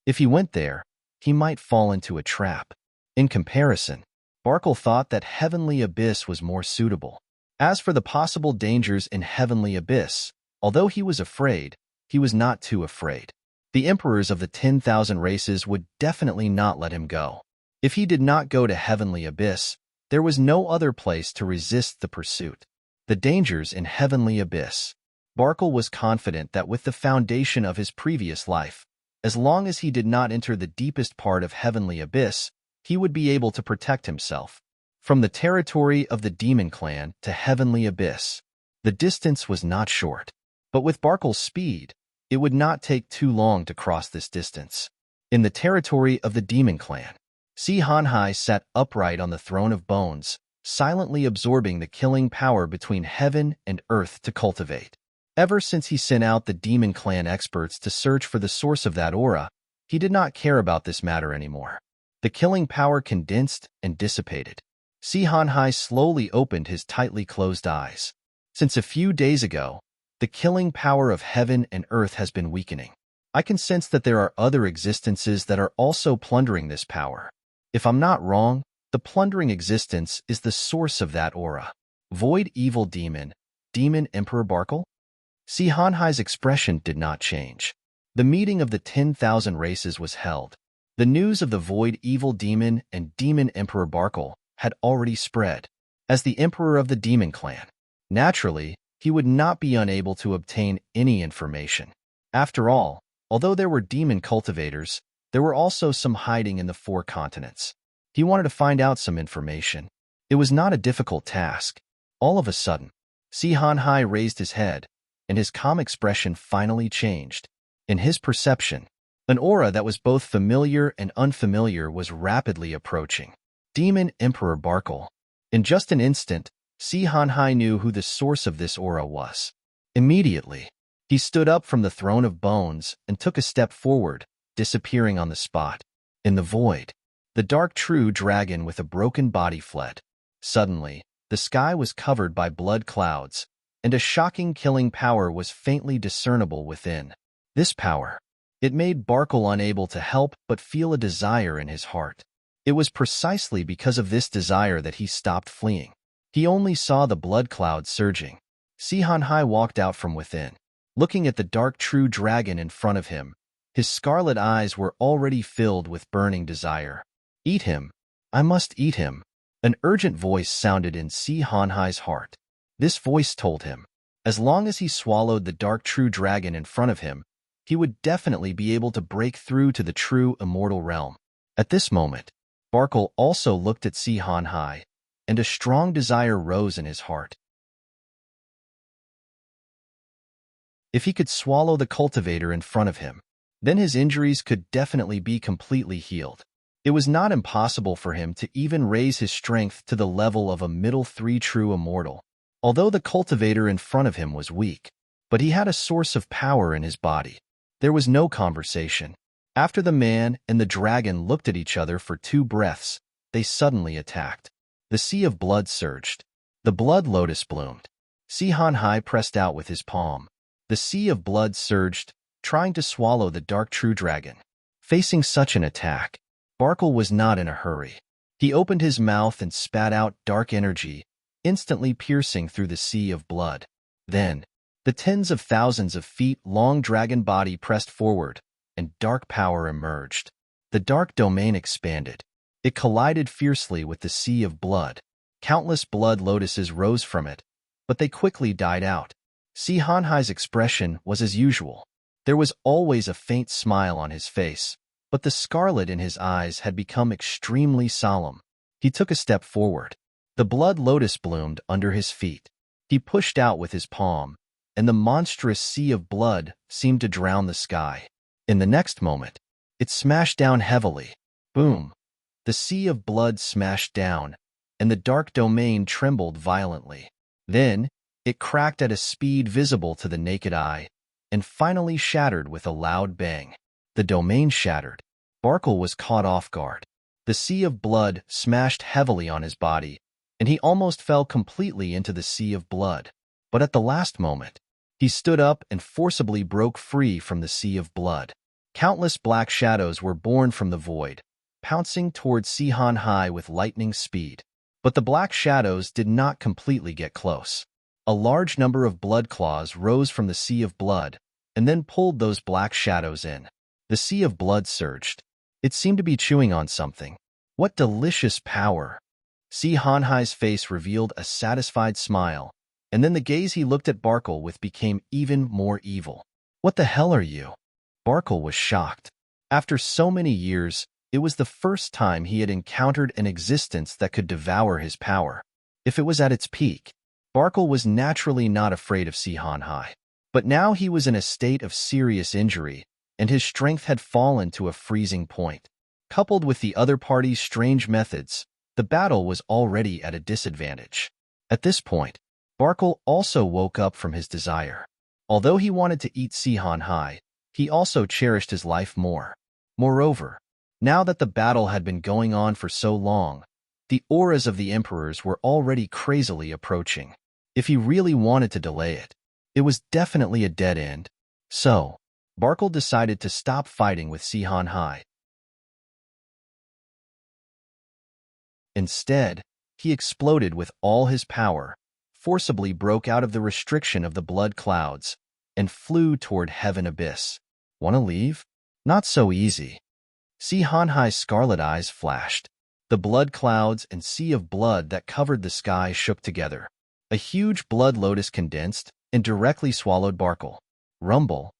If he went there, he might fall into a trap. In comparison, Barkle thought that Heavenly Abyss was more suitable. As for the possible dangers in Heavenly Abyss, although he was afraid, he was not too afraid. The emperors of the 10,000 races would definitely not let him go. If he did not go to Heavenly Abyss, there was no other place to resist the pursuit. The dangers in heavenly abyss. Barkle was confident that with the foundation of his previous life, as long as he did not enter the deepest part of heavenly abyss, he would be able to protect himself. From the territory of the demon clan to heavenly abyss, the distance was not short. But with Barkle's speed, it would not take too long to cross this distance. In the territory of the demon clan, Si Hanhai sat upright on the throne of bones, silently absorbing the killing power between heaven and earth to cultivate. Ever since he sent out the demon clan experts to search for the source of that aura, he did not care about this matter anymore. The killing power condensed and dissipated. Si Hanhai slowly opened his tightly closed eyes. Since a few days ago, the killing power of heaven and earth has been weakening. I can sense that there are other existences that are also plundering this power. If I'm not wrong, the plundering existence is the source of that aura. Void Evil Demon, Demon Emperor Barkle? Si Hanhai's expression did not change. The meeting of the 10,000 races was held. The news of the Void Evil Demon and Demon Emperor Barkle had already spread. As the Emperor of the Demon Clan, naturally, he would not be unable to obtain any information. After all, although there were demon cultivators, there were also some hiding in the 4 continents. He wanted to find out some information. It was not a difficult task. All of a sudden, Si Hanhai raised his head, and his calm expression finally changed. In his perception, an aura that was both familiar and unfamiliar was rapidly approaching. Demon Emperor Barkle. In just an instant, Si Hanhai knew who the source of this aura was. Immediately, he stood up from the throne of bones and took a step forward, disappearing on the spot. In the void, the dark true dragon with a broken body fled. Suddenly, the sky was covered by blood clouds, and a shocking killing power was faintly discernible within. This power, it made Barkle unable to help but feel a desire in his heart. It was precisely because of this desire that he stopped fleeing. He only saw the blood clouds surging. Si Hanhai walked out from within. Looking at the dark true dragon in front of him, his scarlet eyes were already filled with burning desire. Eat him. I must eat him. An urgent voice sounded in Si Hanhai's heart. This voice told him, as long as he swallowed the dark true dragon in front of him, he would definitely be able to break through to the true immortal realm. At this moment, Barkle also looked at Si Hanhai, and a strong desire rose in his heart. If he could swallow the cultivator in front of him, then his injuries could definitely be completely healed. It was not impossible for him to even raise his strength to the level of a middle 3 true immortal. Although the cultivator in front of him was weak, but he had a source of power in his body. There was no conversation. After the man and the dragon looked at each other for 2 breaths, they suddenly attacked. The sea of blood surged. The blood lotus bloomed. Si Hanhai pressed out with his palm. The sea of blood surged, trying to swallow the dark true dragon. Facing such an attack, Barkle was not in a hurry. He opened his mouth and spat out dark energy, instantly piercing through the sea of blood. Then, the tens of thousands of feet long dragon body pressed forward, and dark power emerged. The dark domain expanded. It collided fiercely with the sea of blood. Countless blood lotuses rose from it, but they quickly died out. Si Hanhai's expression was as usual. There was always a faint smile on his face, but the scarlet in his eyes had become extremely solemn. He took a step forward. The blood lotus bloomed under his feet. He pushed out with his palm, and the monstrous sea of blood seemed to drown the sky. In the next moment, it smashed down heavily. Boom! The sea of blood smashed down, and the dark domain trembled violently. Then, it cracked at a speed visible to the naked eye, and finally shattered with a loud bang. The domain shattered. Barkle was caught off guard. The sea of blood smashed heavily on his body, and he almost fell completely into the sea of blood. But at the last moment, he stood up and forcibly broke free from the sea of blood. Countless black shadows were born from the void, pouncing towards Si Hanhai with lightning speed. But the black shadows did not completely get close. A large number of blood claws rose from the sea of blood, and then pulled those black shadows in. The sea of blood surged. It seemed to be chewing on something. What delicious power! Si Hanhai's face revealed a satisfied smile, And then the gaze he looked at Barkle with became even more evil. "What the hell are you?" Barkle was shocked. After so many years, it was the first time he had encountered an existence that could devour his power. If it was at its peak, Barkle was naturally not afraid of Sihan Hai. But now he was in a state of serious injury, and his strength had fallen to a freezing point. Coupled with the other party's strange methods, the battle was already at a disadvantage. At this point, Barkle also woke up from his desire. Although he wanted to eat Sihan Hai, he also cherished his life more. Moreover, now that the battle had been going on for so long, the auras of the emperors were already crazily approaching. If he really wanted to delay it, it was definitely a dead end. So, Barkle decided to stop fighting with Sihan Hai. Instead, he exploded with all his power, forcibly broke out of the restriction of the blood clouds, and flew toward Heaven Abyss. "Want to leave?" "Not so easy." Sihan Hai's scarlet eyes flashed. The blood clouds and sea of blood that covered the sky shook together. A huge blood lotus condensed and directly swallowed Barkle. Rumble.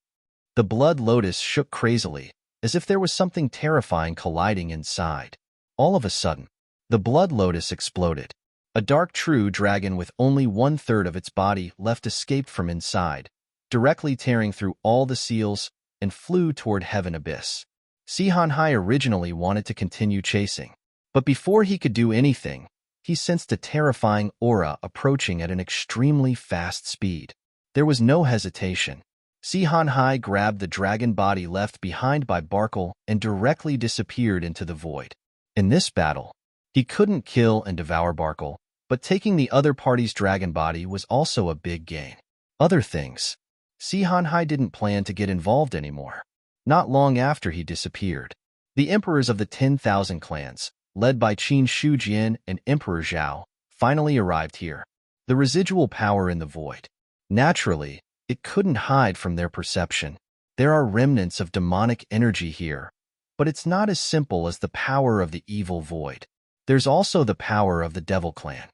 The blood lotus shook crazily, as if there was something terrifying colliding inside. All of a sudden, the blood lotus exploded. A dark true dragon with only 1/3 of its body left escaped from inside, directly tearing through all the seals, and flew toward Heaven Abyss. Sihan Hai originally wanted to continue chasing, but before he could do anything, he sensed a terrifying aura approaching at an extremely fast speed. There was no hesitation. Sihan Hai grabbed the dragon body left behind by Barkle and directly disappeared into the void. In this battle, he couldn't kill and devour Barkle, but taking the other party's dragon body was also a big gain. Other things. Sihan Hai didn't plan to get involved anymore. Not long after he disappeared, the emperors of the 10,000 clans, led by Qin Shujian and Emperor Zhao, finally arrived here. The residual power in the void. Naturally, it couldn't hide from their perception. There are remnants of demonic energy here, but it's not as simple as the power of the evil void. There's also the power of the Devil Clan.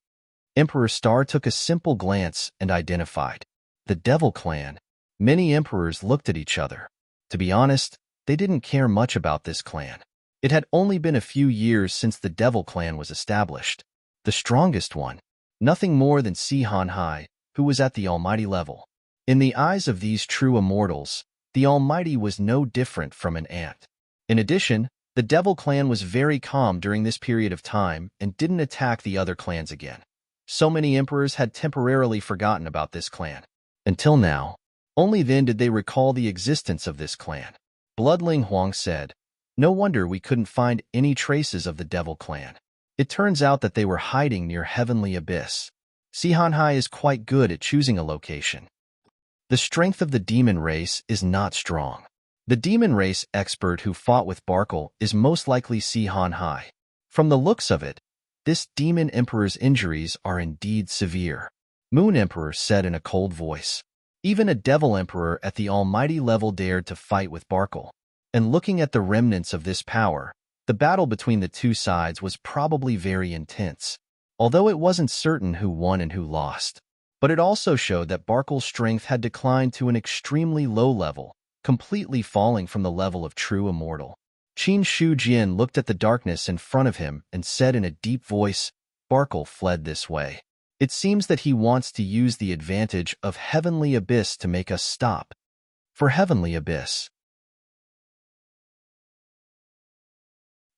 Emperor Star took a simple glance and identified. The Devil Clan. Many emperors looked at each other. To be honest, they didn't care much about this clan. It had only been a few years since the Devil Clan was established. The strongest one, nothing more than Sihan Hai, who was at the almighty level. In the eyes of these true immortals, the almighty was no different from an ant. In addition, the Devil Clan was very calm during this period of time and didn't attack the other clans again. So many emperors had temporarily forgotten about this clan. Until now, only then did they recall the existence of this clan. Bloodling Huang said, "No wonder we couldn't find any traces of the Devil Clan. It turns out that they were hiding near Heavenly Abyss." Sihan Hai is quite good at choosing a location. The strength of the demon race is not strong. The demon race expert who fought with Barkle is most likely Sihan Hai. From the looks of it, this demon emperor's injuries are indeed severe. Moon Emperor said in a cold voice. Even a devil emperor at the almighty level dared to fight with Barkle. And looking at the remnants of this power, the battle between the two sides was probably very intense, although it wasn't certain who won and who lost. But it also showed that Barkle's strength had declined to an extremely low level, completely falling from the level of true immortal. Qin Shujian looked at the darkness in front of him and said in a deep voice, "Barkle fled this way. It seems that he wants to use the advantage of Heavenly Abyss to make us stop." For Heavenly Abyss.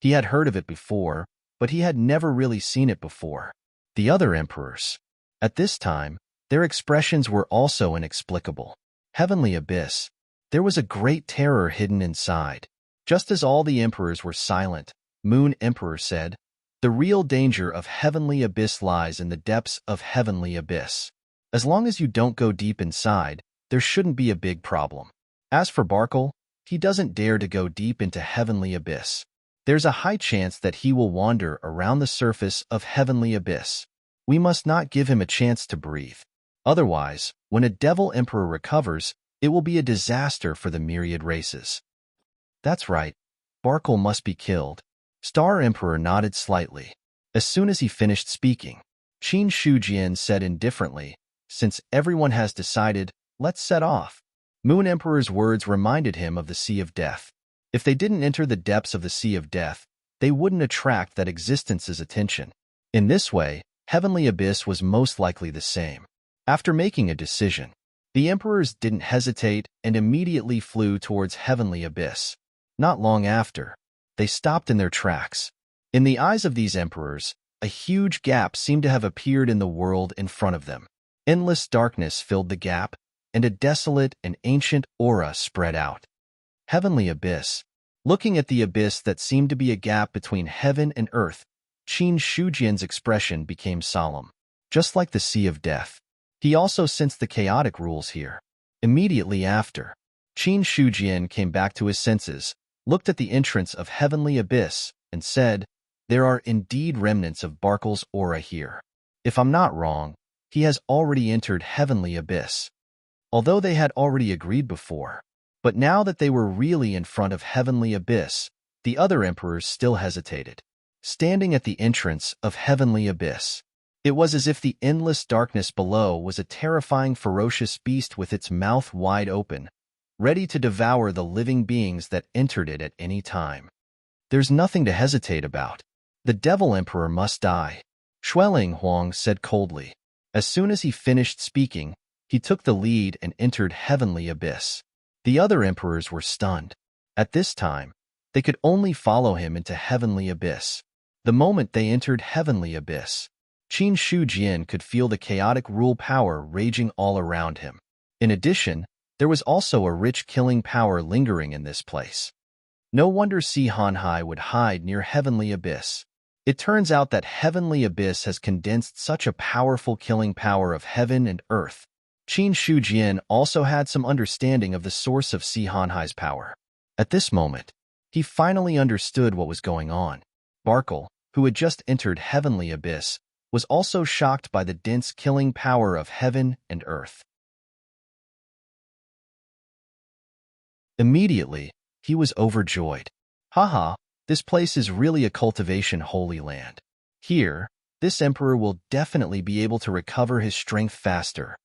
He had heard of it before, but he had never really seen it before. The other emperors. At this time, their expressions were also inexplicable. Heavenly Abyss. There was a great terror hidden inside. Just as all the emperors were silent, Moon Emperor said, "The real danger of Heavenly Abyss lies in the depths of Heavenly Abyss. As long as you don't go deep inside, there shouldn't be a big problem. As for Barkle, he doesn't dare to go deep into Heavenly Abyss. There's a high chance that he will wander around the surface of Heavenly Abyss. We must not give him a chance to breathe. Otherwise, when a Devil Emperor recovers, it will be a disaster for the myriad races." That's right. Barkle must be killed. Star Emperor nodded slightly. As soon as he finished speaking, Qin Shujian said indifferently, Since everyone has decided, let's set off. Moon Emperor's words reminded him of the Sea of Death. If they didn't enter the depths of the Sea of Death, they wouldn't attract that existence's attention. In this way, Heavenly Abyss was most likely the same. After making a decision, the emperors didn't hesitate and immediately flew towards Heavenly Abyss. Not long after, they stopped in their tracks. In the eyes of these emperors, a huge gap seemed to have appeared in the world in front of them. Endless darkness filled the gap, and a desolate and ancient aura spread out. Heavenly Abyss. Looking at the abyss that seemed to be a gap between heaven and earth, Qin Shujian's expression became solemn. Just like the Sea of Death, he also sensed the chaotic rules here. Immediately after, Qin Shujian came back to his senses, looked at the entrance of Heavenly Abyss, and said, "There are indeed remnants of Barkle's aura here. If I'm not wrong, he has already entered Heavenly Abyss." Although they had already agreed before, but now that they were really in front of Heavenly Abyss, the other emperors still hesitated. Standing at the entrance of Heavenly Abyss, it was as if the endless darkness below was a terrifying, ferocious beast with its mouth wide open, ready to devour the living beings that entered it at any time. "There's nothing to hesitate about. The Devil Emperor must die," Xueling Huang said coldly. As soon as he finished speaking, he took the lead and entered Heavenly Abyss. The other emperors were stunned. At this time, they could only follow him into Heavenly Abyss. The moment they entered Heavenly Abyss, Qin Shujian could feel the chaotic rule power raging all around him. In addition, there was also a rich killing power lingering in this place. No wonder Si Hanhai would hide near Heavenly Abyss. It turns out that Heavenly Abyss has condensed such a powerful killing power of heaven and earth. Qin Shujian also had some understanding of the source of Si Hanhai's power. At this moment, he finally understood what was going on. Barkle, who had just entered Heavenly Abyss, was also shocked by the dense killing power of heaven and earth. Immediately, he was overjoyed. "Haha, this place is really a cultivation holy land. Here, this emperor will definitely be able to recover his strength faster."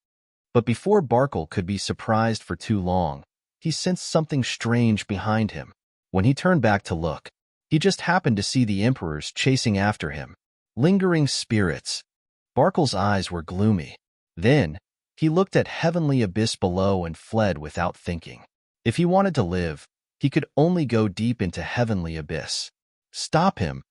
But before Barkle could be surprised for too long, he sensed something strange behind him. When he turned back to look, he just happened to see the emperors chasing after him. Lingering spirits. Barkle's eyes were gloomy. Then, he looked at Heavenly Abyss below and fled without thinking. If he wanted to live, he could only go deep into Heavenly Abyss. "Stop him!"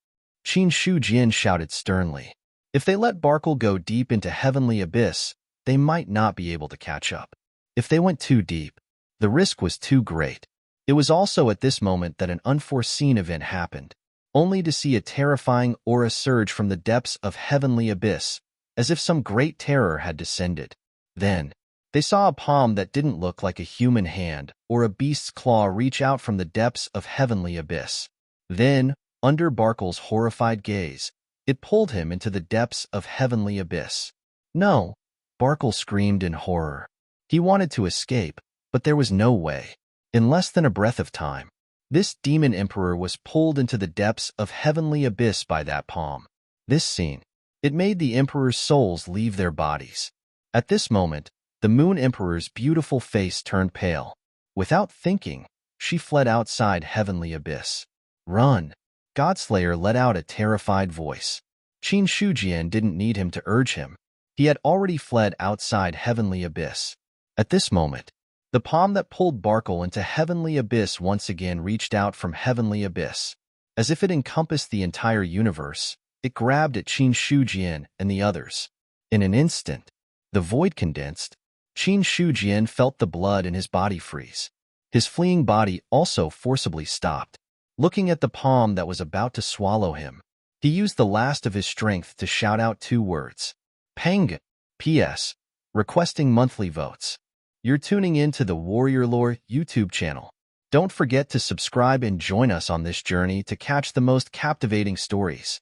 Qin Shujian shouted sternly. If they let Barkle go deep into Heavenly Abyss, they might not be able to catch up. If they went too deep, the risk was too great. It was also at this moment that an unforeseen event happened, only to see a terrifying aura surge from the depths of Heavenly Abyss, as if some great terror had descended. Then, they saw a palm that didn't look like a human hand or a beast's claw reach out from the depths of Heavenly Abyss. Then, under Barkle's horrified gaze, it pulled him into the depths of Heavenly Abyss. "No!" Barkle screamed in horror. He wanted to escape, but there was no way. In less than a breath of time, this demon emperor was pulled into the depths of Heavenly Abyss by that palm. This scene, it made the emperor's souls leave their bodies. At this moment, the Moon Emperor's beautiful face turned pale. Without thinking, she fled outside Heavenly Abyss. "Run!" Godslayer let out a terrified voice. Qin Shujian didn't need him to urge him. He had already fled outside Heavenly Abyss. At this moment, the palm that pulled Barkle into Heavenly Abyss once again reached out from Heavenly Abyss. As if it encompassed the entire universe, it grabbed at Qin Shujian and the others. In an instant, the void condensed. Qin Shujian felt the blood in his body freeze. His fleeing body also forcibly stopped. Looking at the palm that was about to swallow him, he used the last of his strength to shout out 2 words. "Pang! P.S. Requesting monthly votes." You're tuning in to the Warrior Lore YouTube channel. Don't forget to subscribe and join us on this journey to catch the most captivating stories.